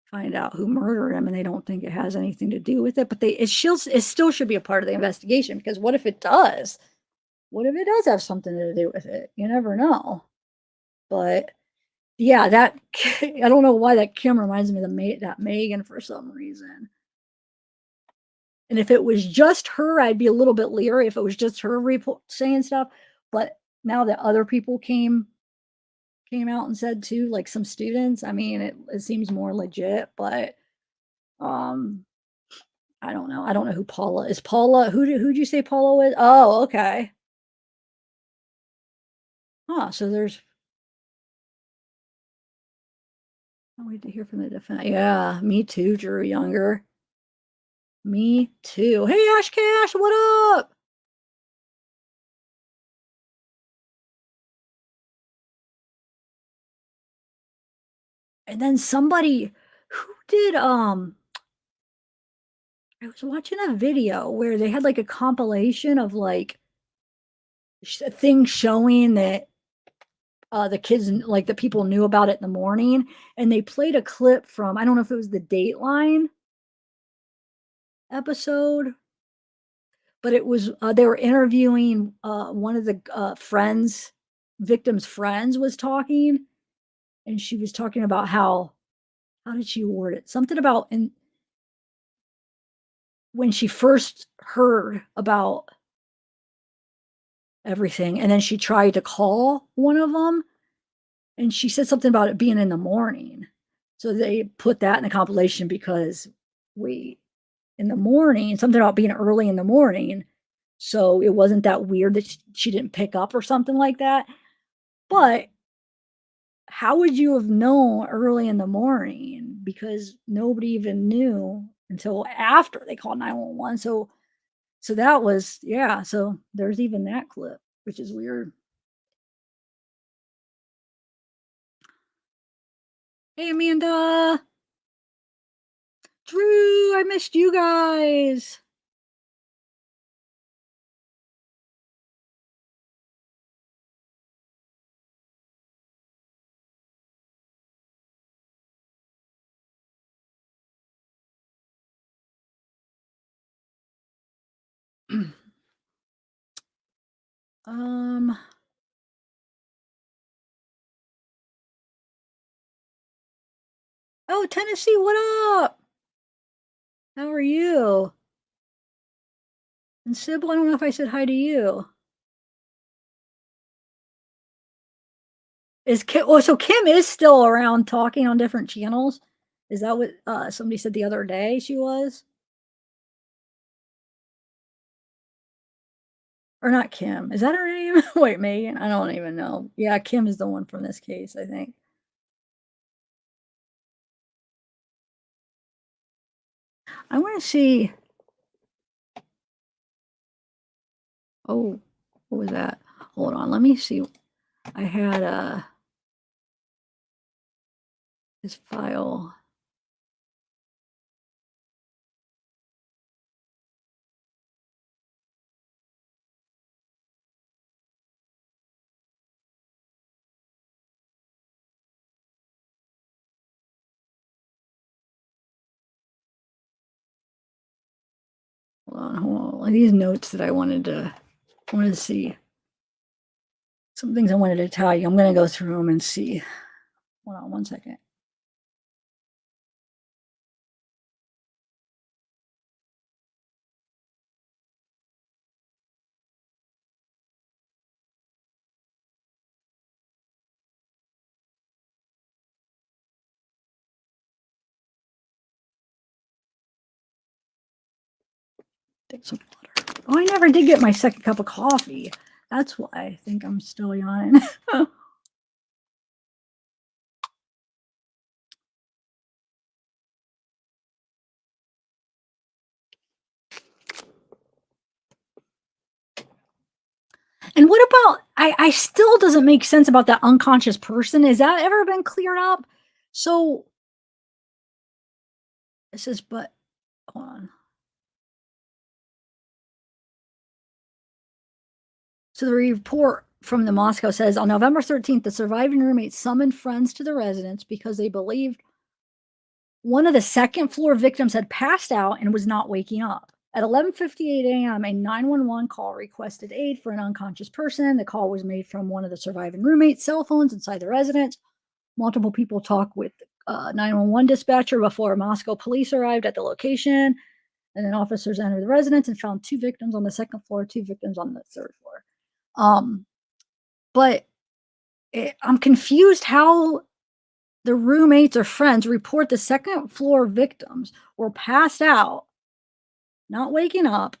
find out who murdered him and they don't think it has anything to do with it, but it still should be a part of the investigation, because what if it does? What if it does have something to do with it? You never know. But yeah, that I don't know why that Kim reminds me of that Megan for some reason. And if it was just her, I'd be a little bit leery if it was just her saying stuff. But now that other people came out and said too, like some students, I mean, it seems more legit. But um, I don't know. I don't know who Paula is. Paula, who'd you say Paula was? Oh, okay. Huh. So there's. I'll wait to hear from the defense. Yeah, me too, Drew Younger. Me too. Hey, Ash Cash, what up? And then somebody who did I was watching a video where they had like a compilation of like things showing that the kids, like the people knew about it in the morning, and they played a clip from, I don't know if it was the Dateline episode, but it was they were interviewing one of the victims' friends was talking, and she was talking about how did she word it? Something about when she first heard about everything, and then she tried to call one of them, and she said something about it being in the morning. So they put that in the compilation because in the morning, something about being early in the morning. So it wasn't that weird that she didn't pick up or something like that. But how would you have known early in the morning? Because nobody even knew until after they called 911. So that was, yeah. So there's even that clip, which is weird. Hey, Amanda. Drew, I missed you guys. um, oh, Tennessee, what up? How are you? And Sybil, I don't know if I said hi to you. Is Kim, oh, so Kim is still around talking on different channels? Is that what somebody said the other day she was? Or not Kim. Is that her name? Wait, Megan? I don't even know. Yeah, Kim is the one from this case, I think. I want to see. Oh, what was that? Hold on, let me see. I had his file. Hold on. These notes that I wanted to see. Some things I wanted to tell you. I'm going to go through them and see. Hold on one second. Take some water. Oh, I never did get my second cup of coffee. That's why I think I'm still yawning. And what about, I still doesn't make sense about that unconscious person. Has that ever been cleared up? So it says, but hold on. So the report from the Moscow says on November 13th, the surviving roommate summoned friends to the residence because they believed one of the second floor victims had passed out and was not waking up. At 11:58 a.m., a 911 call requested aid for an unconscious person. The call was made from one of the surviving roommates' cell phones inside the residence. Multiple people talked with 911 dispatcher before Moscow police arrived at the location. And then officers entered the residence and found 2 victims on the second floor, 2 victims on the third floor. But I'm confused how the roommates or friends report the second floor victims were passed out, not waking up,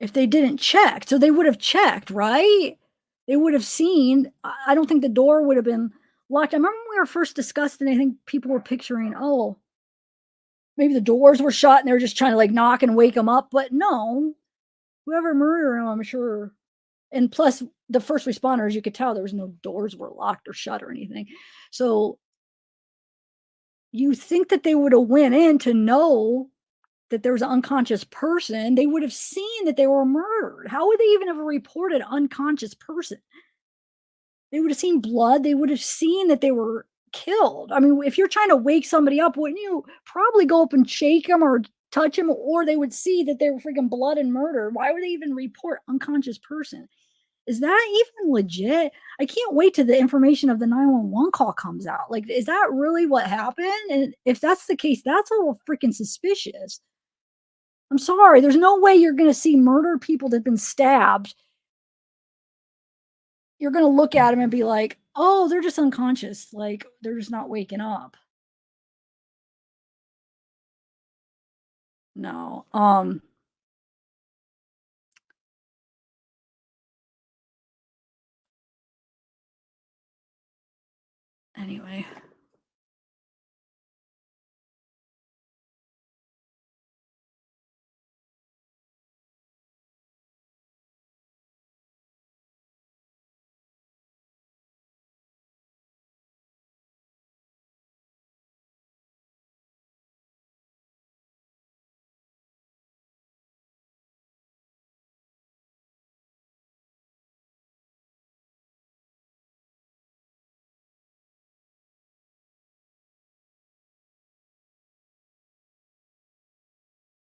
if they didn't check. So they would have checked, right? They would have seen. I don't think the door would have been locked. I remember when we were first discussing, I think people were picturing, oh, maybe the doors were shut and they were just trying to like knock and wake them up. But no, whoever murdered him, I'm sure. And plus, the first responders, you could tell there was no doors were locked or shut or anything. So you think that they would have went in to know that there was an unconscious person. They would have seen that they were murdered. How would they even have reported unconscious person? They would have seen blood. They would have seen that they were killed. I mean, if you're trying to wake somebody up, wouldn't you probably go up and shake them or touch them, or they would see that they were freaking blood and murder? Why would they even report unconscious person? Is that even legit? I can't wait till the information of the 911 call comes out. Like, is that really what happened? And if that's the case, that's a little freaking suspicious. I'm sorry. There's no way you're going to see murdered people that have been stabbed. You're going to look at them and be like, oh, they're just unconscious. Like, they're just not waking up. No. Anyway.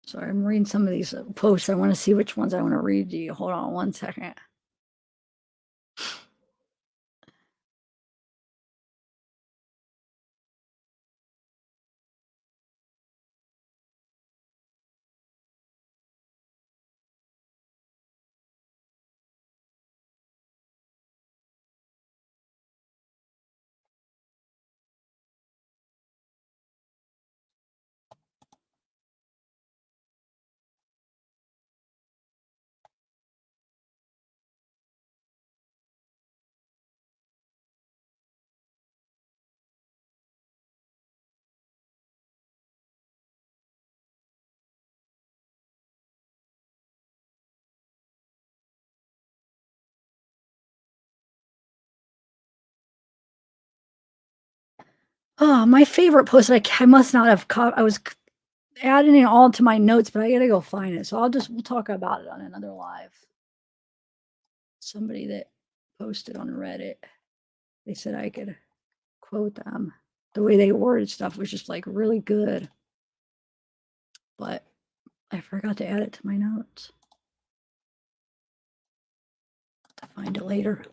Sorry, I'm reading some of these posts. I want to see which ones I want to read to you. Hold on one second. Oh, my favorite post, I must not have caught. I was adding it all to my notes, but I gotta go find it. So we'll talk about it on another live. Somebody that posted on Reddit, they said I could quote them. The way they worded stuff was just like really good. But I forgot to add it to my notes. To find it later.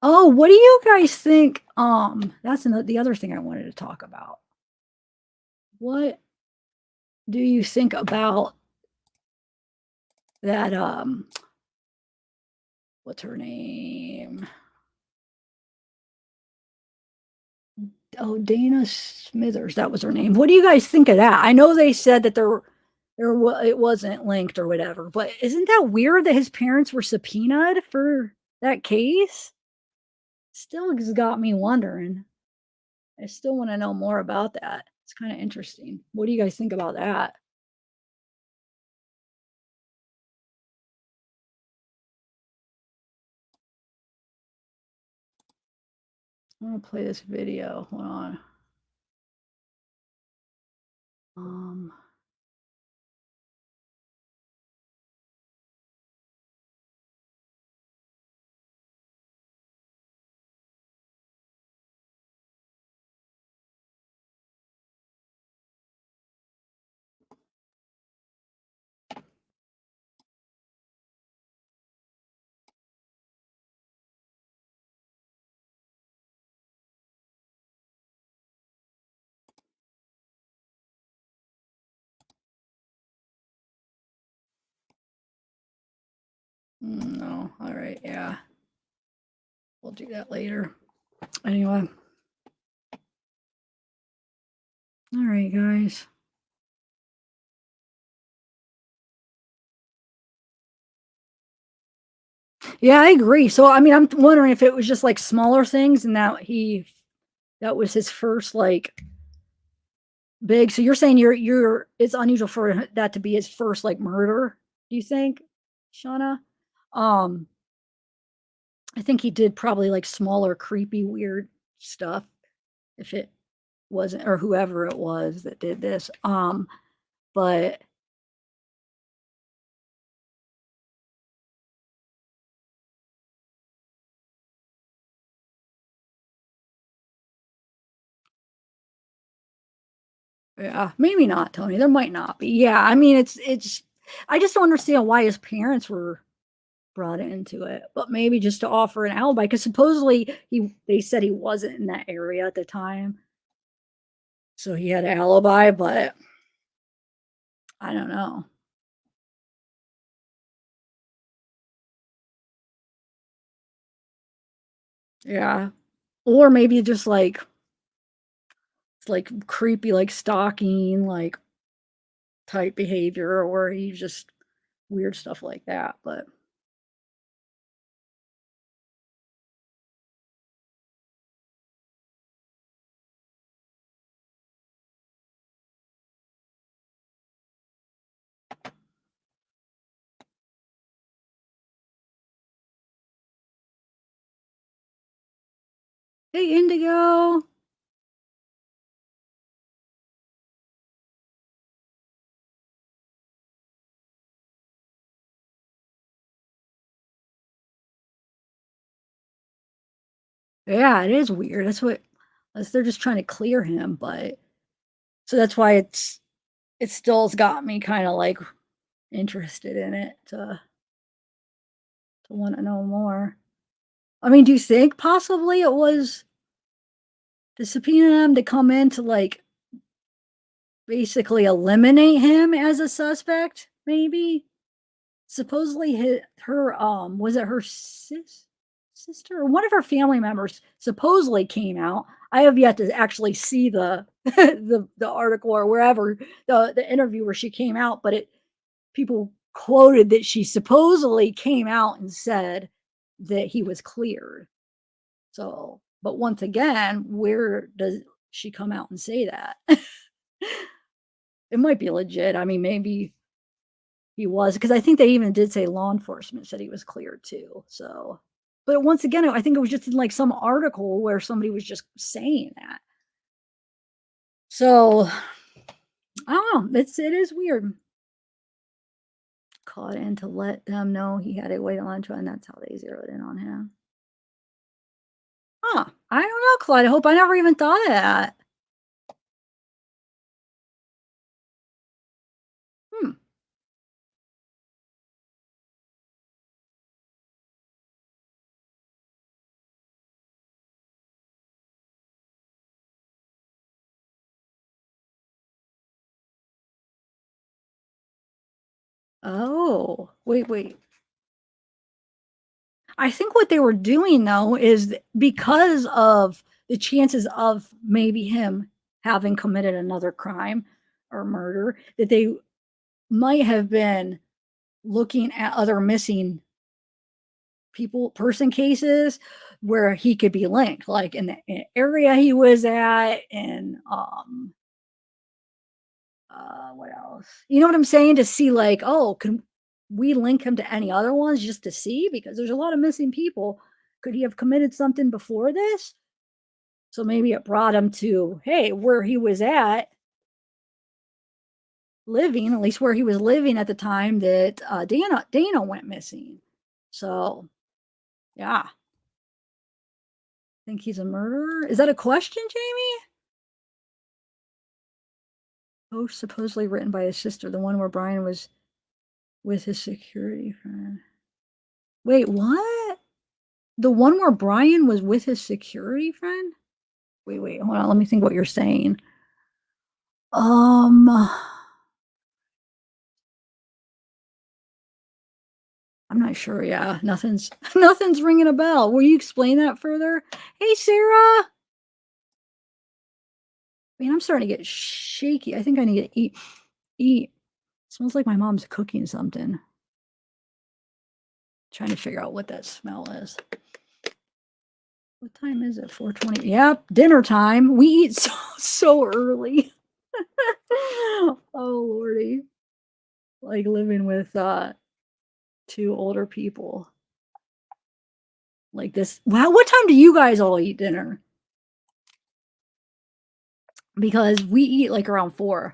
Oh, what do you guys think? That's the other thing I wanted to talk about. What do you think about that? What's her name? Oh, Dana Smithers. That was her name. What do you guys think of that? I know they said that it wasn't linked or whatever, but isn't that weird that his parents were subpoenaed for that case? Still has got me wondering. I still want to know more about that. It's kind of interesting. What do you guys think about that? I'm gonna play this video. Hold on. No. All right. Yeah. We'll do that later. Anyway. All right, guys. Yeah, I agree. So, I mean, I'm wondering if it was just like smaller things and that was his first like big. So you're saying it's unusual for that to be his first like murder, do you think, Shauna? Um, I think he did probably like smaller, creepy, weird stuff if it wasn't, or whoever it was that did this. But yeah, maybe not, Tony. There might not be. Yeah, I mean, it's. I just don't understand why his parents were brought into it, but maybe just to offer an alibi because supposedly they said he wasn't in that area at the time, so he had an alibi. But I don't know. Yeah, or maybe just like it's like creepy, like stalking, like type behavior, or he just weird stuff like that. But hey, Indigo. Yeah, it is weird. They're just trying to clear him, but so that's why it still's got me kind of like interested in it to want to know more. I mean, do you think possibly it was to subpoena him to come in to like basically eliminate him as a suspect? Maybe supposedly her was it her sister or one of her family members supposedly came out. I have yet to actually see the the article or wherever the interview where she came out, but people quoted that she supposedly came out and said that he was cleared. So, but once again, where does she come out and say that? It might be legit. I mean, maybe he was, because I think they even did say law enforcement said he was cleared too. So But once again, I think it was just in like some article where somebody was just saying that. So I don't know. It is weird. Caught in to let them know he had a white lunch, and that's how they zeroed in on him. Huh. I don't know, Clyde. I hope I never even thought of that. Hmm. Oh, wait. I think what they were doing though is because of the chances of maybe him having committed another crime or murder, that they might have been looking at other missing person cases where he could be linked, like in the area he was at, and what else? You know what I'm saying? To see like, oh, can we link him to any other ones just to see? Because there's a lot of missing people. Could he have committed something before this? So maybe it brought him to, hey, where he was at living, at least where he was living at the time that Dana went missing. So yeah. Think he's a murderer? Is that a question, Jamie? Post supposedly written by his sister, the one where Bryan was with his security friend. Wait, what? The one where Bryan was with his security friend? Wait, hold on. Let me think what you're saying. I'm not sure. Yeah, nothing's ringing a bell. Will you explain that further? Hey, Sarah. Man, I'm starting to get shaky. I think I need to eat. It smells like my mom's cooking something. Trying to figure out what that smell is. What time is it? 4:20. Yep, dinner time. We eat so early. Oh lordy. Like living with two older people. Like this. Wow, what time do you guys all eat dinner? Because we eat like around 4.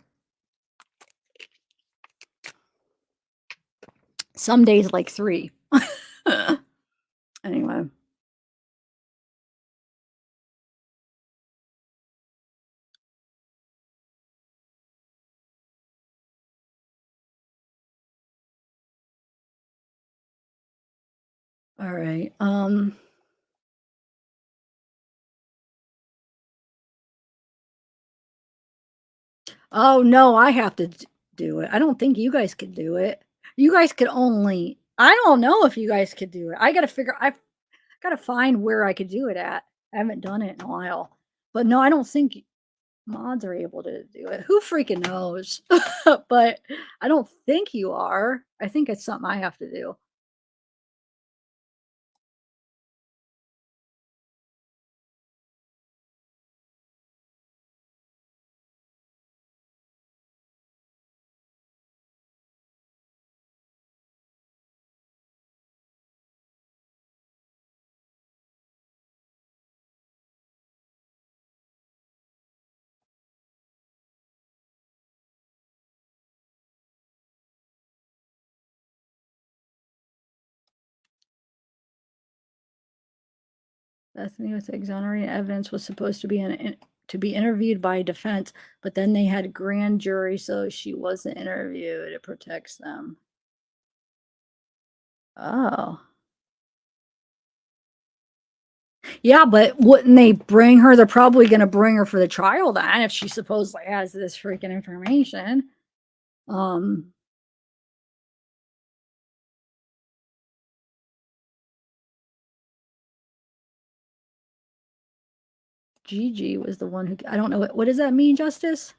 Some days like 3. Anyway. All right. Oh no, I have to do it. I don't think you guys could do it. You guys could only. I don't know if you guys could do it. I've got to find where I could do it at. I haven't done it in a while. But no, I don't think mods are able to do it. Who freaking knows? But I don't think you are. I think it's something I have to do. Bethany with exonerating evidence was supposed to be to be interviewed by defense, but then they had grand jury, so she wasn't interviewed. It protects them. Oh. Yeah, but wouldn't they bring her? They're probably going to bring her for the trial then if she supposedly has this freaking information. Gigi was the one who, I don't know, what does that mean, Justice?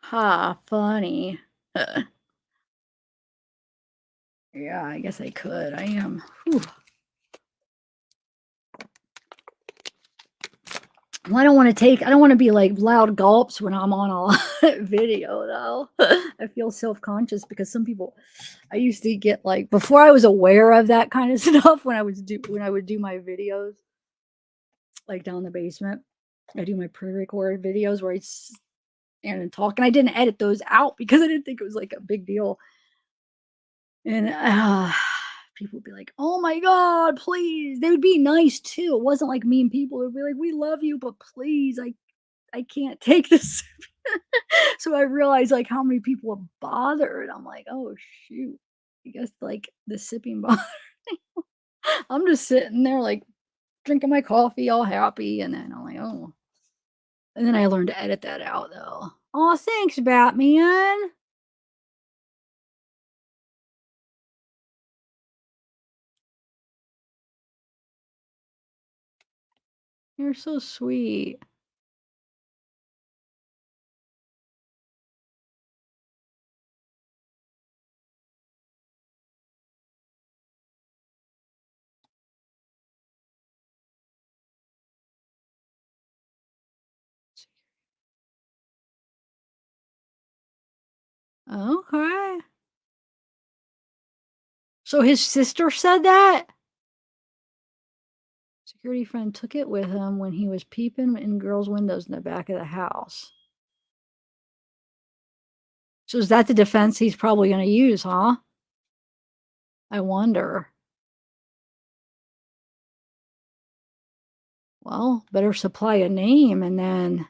Ha, funny. Yeah, I guess I could. I am. Whew. Well, I don't want to be like loud gulps when I'm on a video though. I feel self-conscious because some people I used to get like before I was aware of that kind of stuff when I would do my videos like down in the basement. I do my pre-record videos where and talk and I didn't edit those out because I didn't think it was like a big deal. And people would be like, "Oh my god, please." They would be nice too. It wasn't like mean people. They'd be like, "We love you, but please, I can't take this." So I realized like how many people are bothered. I'm like, "Oh shoot." I guess like the sipping bottle. I'm just sitting there like drinking my coffee, all happy, and then I'm like, "Oh." And then I learned to edit that out though. Oh, thanks, Batman. You're so sweet. Okay. So his sister said that? Security friend took it with him when he was peeping in girls' windows in the back of the house. So is that the defense he's probably gonna use, huh? I wonder. Well, better supply a name and then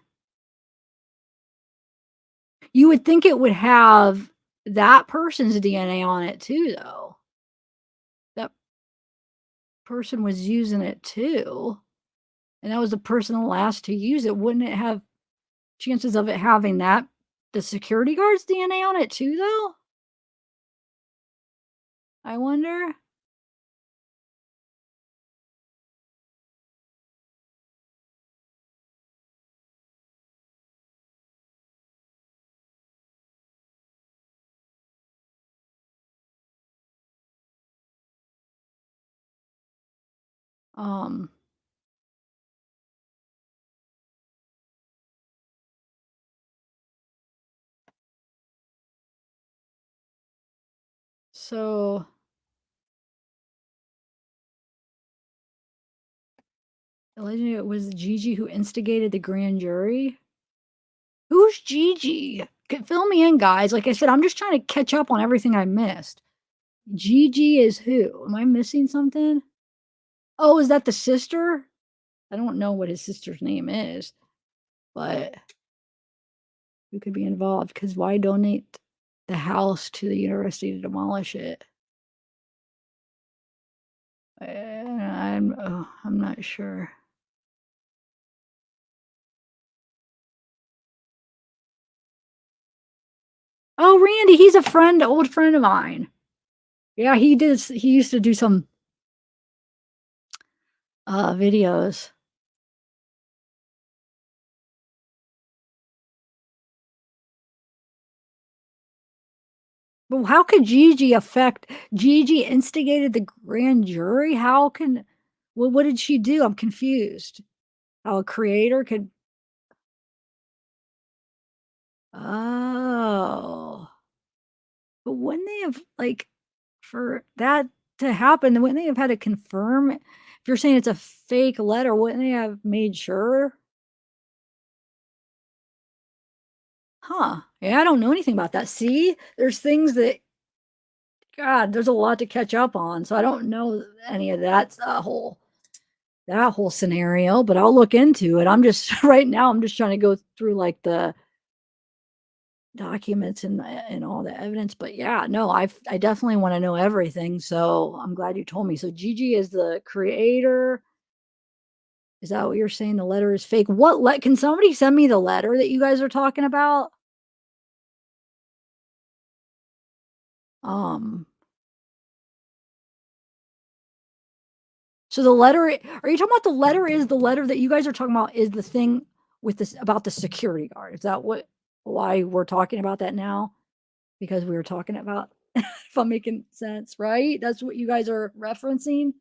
you would think it would have that person's DNA on it too, though. That person was using it too, and that was the person last to use it. Wouldn't it have chances of it having the security guard's DNA on it too, though? I wonder. Um, so allegedly it was Gigi who instigated the grand jury. Who's Gigi? Fill me in, guys. Like I said, I'm just trying to catch up on everything I missed. Gigi is who? Am I missing something? Oh, is that the sister? I don't know what his sister's name is, but who could be involved? Because why donate the house to the university to demolish it? I'm not sure. Oh, Randy, he's a friend, old friend of mine. Yeah, he used to do some videos. But how could Gigi instigated the grand jury? How can what did she do? I'm confused. How a creator could Oh. But wouldn't they have like for that to happen, wouldn't they have had to confirm if you're saying it's a fake letter, wouldn't they have made sure? Huh. Yeah, I don't know anything about that. See? There's things that God, there's a lot to catch up on, so I don't know any of that whole scenario, but I'll look into it. I'm just right now, I'm just trying to go through like the documents and all the evidence. But yeah, no, I definitely want to know everything. So I'm glad you told me. So Gigi is the creator. Is that what you're saying? The letter is fake. Can somebody send me the letter that you guys are talking about? Um, so the letter, are you talking about the letter that you guys are talking about is the thing with this about the security guard? Is that what why we're talking about that now? Because we were talking about, if I'm making sense, right? That's what you guys are referencing?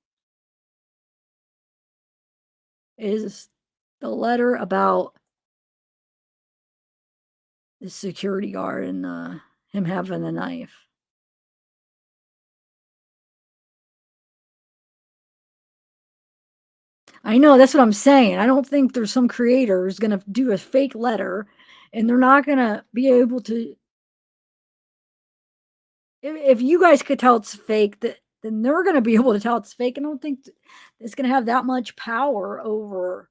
Is the letter about the security guard and him having the knife. I know, that's what I'm saying. I don't think there's some creator who's gonna do a fake letter and they're not gonna be able to. If you guys could tell it's fake, then they're gonna be able to tell it's fake. I don't think it's gonna have that much power over,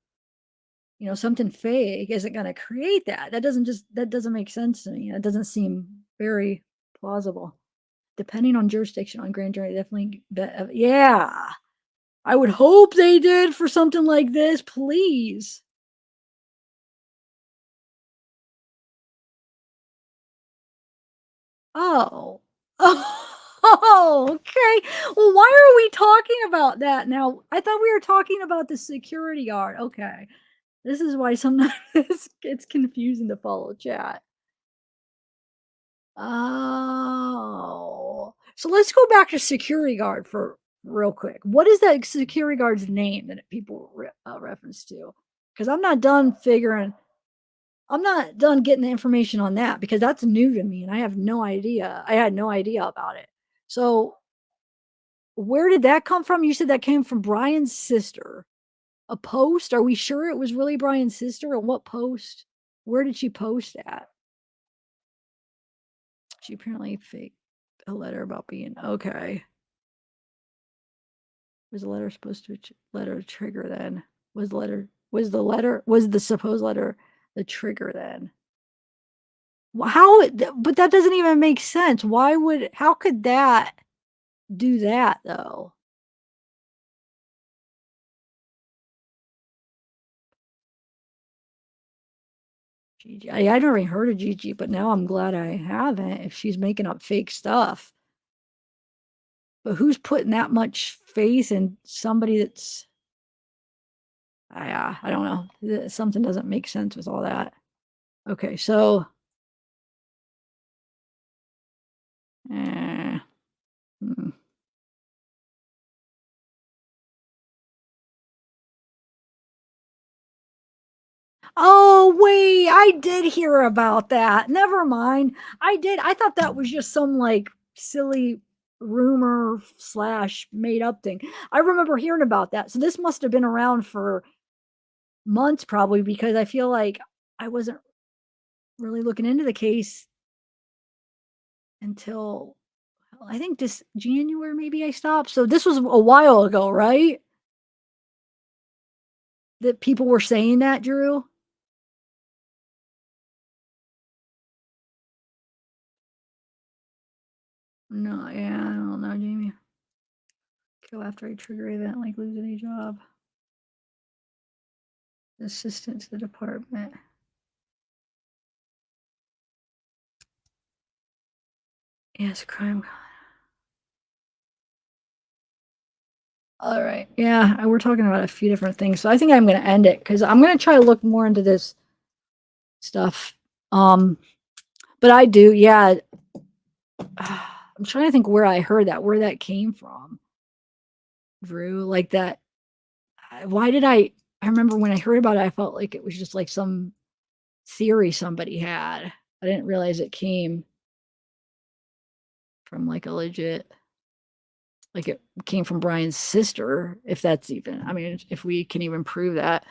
something fake isn't gonna create that. That doesn't make sense to me. That doesn't seem very plausible. Depending on jurisdiction on grand jury, definitely, yeah. I would hope they did for something like this, please. Oh. Oh, okay. Well, why are we talking about that now? I thought we were talking about the security guard. Okay. This is why sometimes it's confusing to follow chat. Oh. So let's go back to security guard for real quick. What is that security guard's name that people reference to? Because I'm not done getting the information on that because that's new to me and I have no idea. I had no idea about it. So where did that come from? You said that came from Bryan's sister. A post? Are we sure it was really Bryan's sister? And what post? Where did she post at? She apparently faked a letter about being okay. Was the letter supposed to letter trigger then? Was the supposed letter the trigger then? But that doesn't even make sense. How could that do that though? Gigi, I never even heard of Gigi, but now I'm glad I haven't if she's making up fake stuff. But who's putting that much faith in somebody that's, I don't know. Something doesn't make sense with all that. Okay, so, eh, hmm. Oh, wait, I did hear about that. Never mind. I did. I thought that was just some like silly rumor slash made up thing. I remember hearing about that. So this must have been around for months probably because I feel like I wasn't really looking into the case until I think this January maybe I stopped. So this was a while ago, right? That people were saying that, Drew? No, yeah, I don't know, Jamie. Kill after a trigger event like losing a job. Assistant to the department. Yes, crime. All right. Yeah, we're talking about a few different things. So I think I'm going to end it because I'm going to try to look more into this stuff. But I do, yeah. I'm trying to think where I heard that, where that came from. Drew, like that. Why did I remember when I heard about it, I felt like it was just like some theory somebody had. I didn't realize it came from like a legit, like it came from Bryan's sister, if that's even, I mean, if we can even prove that.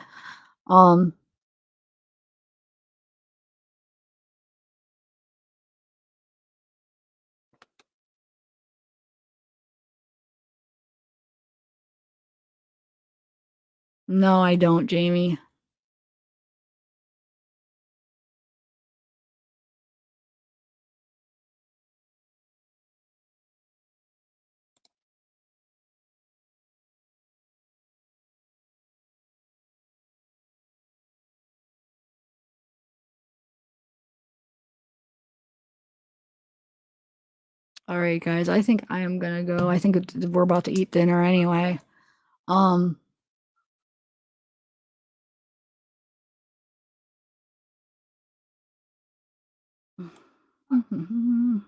No, I don't, Jamie. All right, guys, I think I am gonna go. I think we're about to eat dinner anyway. Um, Mhm.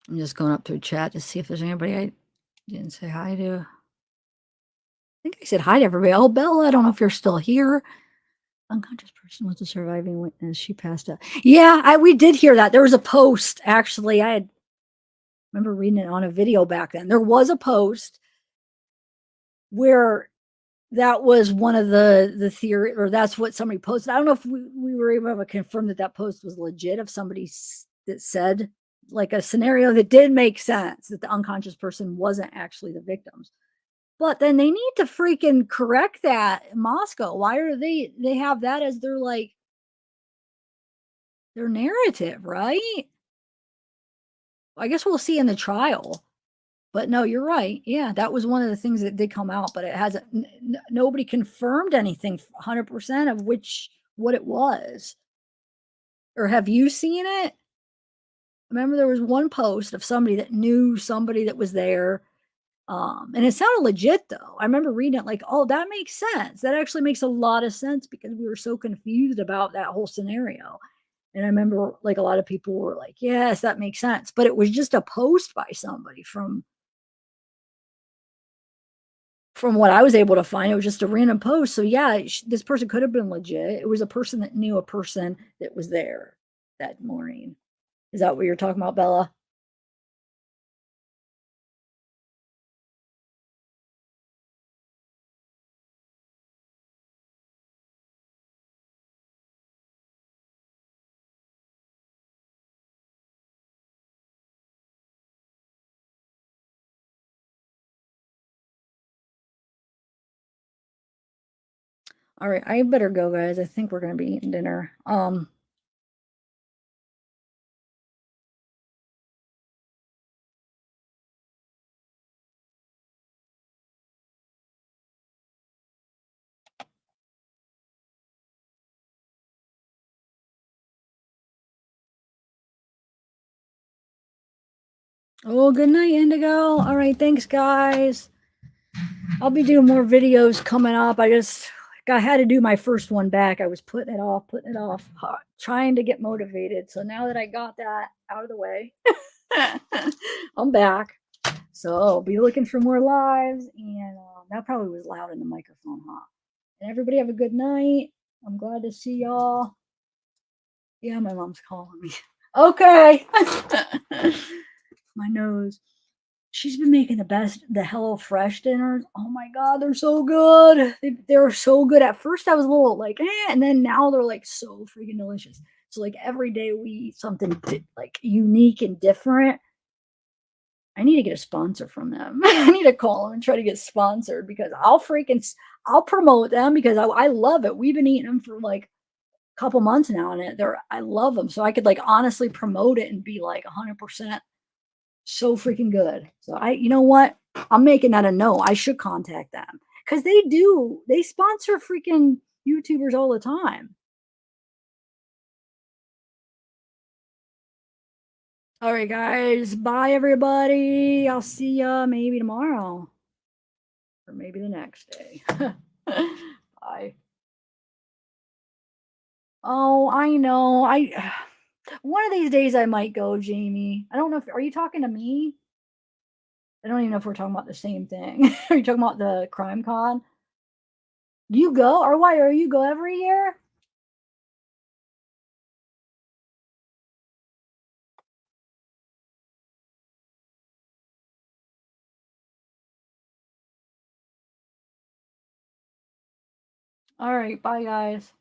I'm just going up through chat to see if there's anybody I didn't say hi to. I think I said hi to everybody. Oh, Bella, I don't know if you're still here. Unconscious person was a surviving witness. She passed out. Yeah, we did hear that. There was a post, actually. I remember reading it on a video back then. There was a post where that was one of the theory, or that's what somebody posted. I don't know if we were able to confirm that that post was legit, if somebody that said like a scenario that did make sense, that the unconscious person wasn't actually the victims. But then they need to freaking correct that in Moscow. Why are they have that as their like their narrative, right? I guess we'll see in the trial. But no, you're right. Yeah, that was one of the things that did come out, but it hasn't. Nobody confirmed anything 100% of what it was. Or have you seen it? Remember, there was one post of somebody that knew somebody that was there, and it sounded legit though. I remember reading it like, oh, that makes sense. That actually makes a lot of sense because we were so confused about that whole scenario. And I remember like a lot of people were like, yes, that makes sense. But it was just a post by somebody from what I was able to find. It was just a random post. So yeah, this person could have been legit. It was a person that knew a person that was there that morning. Is that what you're talking about, Bella? All right, I better go, guys. I think we're gonna be eating dinner. Oh, good night, Indigo. All right, thanks, guys. I'll be doing more videos coming up. I had to do my first one back. I was putting it off, trying to get motivated. So now that I got that out of the way, I'm back. So be looking for more lives. And that probably was loud in the microphone, huh? And everybody have a good night. I'm glad to see y'all. Yeah, my mom's calling me. Okay. My nose. She's been making the Hello Fresh dinners. Oh my god, they're so good. They're so good. At first I was a little like, and then now they're like so freaking delicious. So like every day we eat something like unique and different. I need to get a sponsor from them. I need to call them and try to get sponsored because I'll promote them because I love it. We've been eating them for like a couple months now, and I love them. So I could like honestly promote it and be like 100% so freaking good. So you know what? I'm making that a no. I should contact them because they sponsor freaking YouTubers all the time. All right, guys. Bye, everybody. I'll see ya maybe tomorrow or maybe the next day. Bye. Oh, I know. One of these days I might go, Jamie. I don't know are you talking to me? I don't even know if we're talking about the same thing. Are you talking about the crime con? You go or why? Are you go every year? All right, bye guys.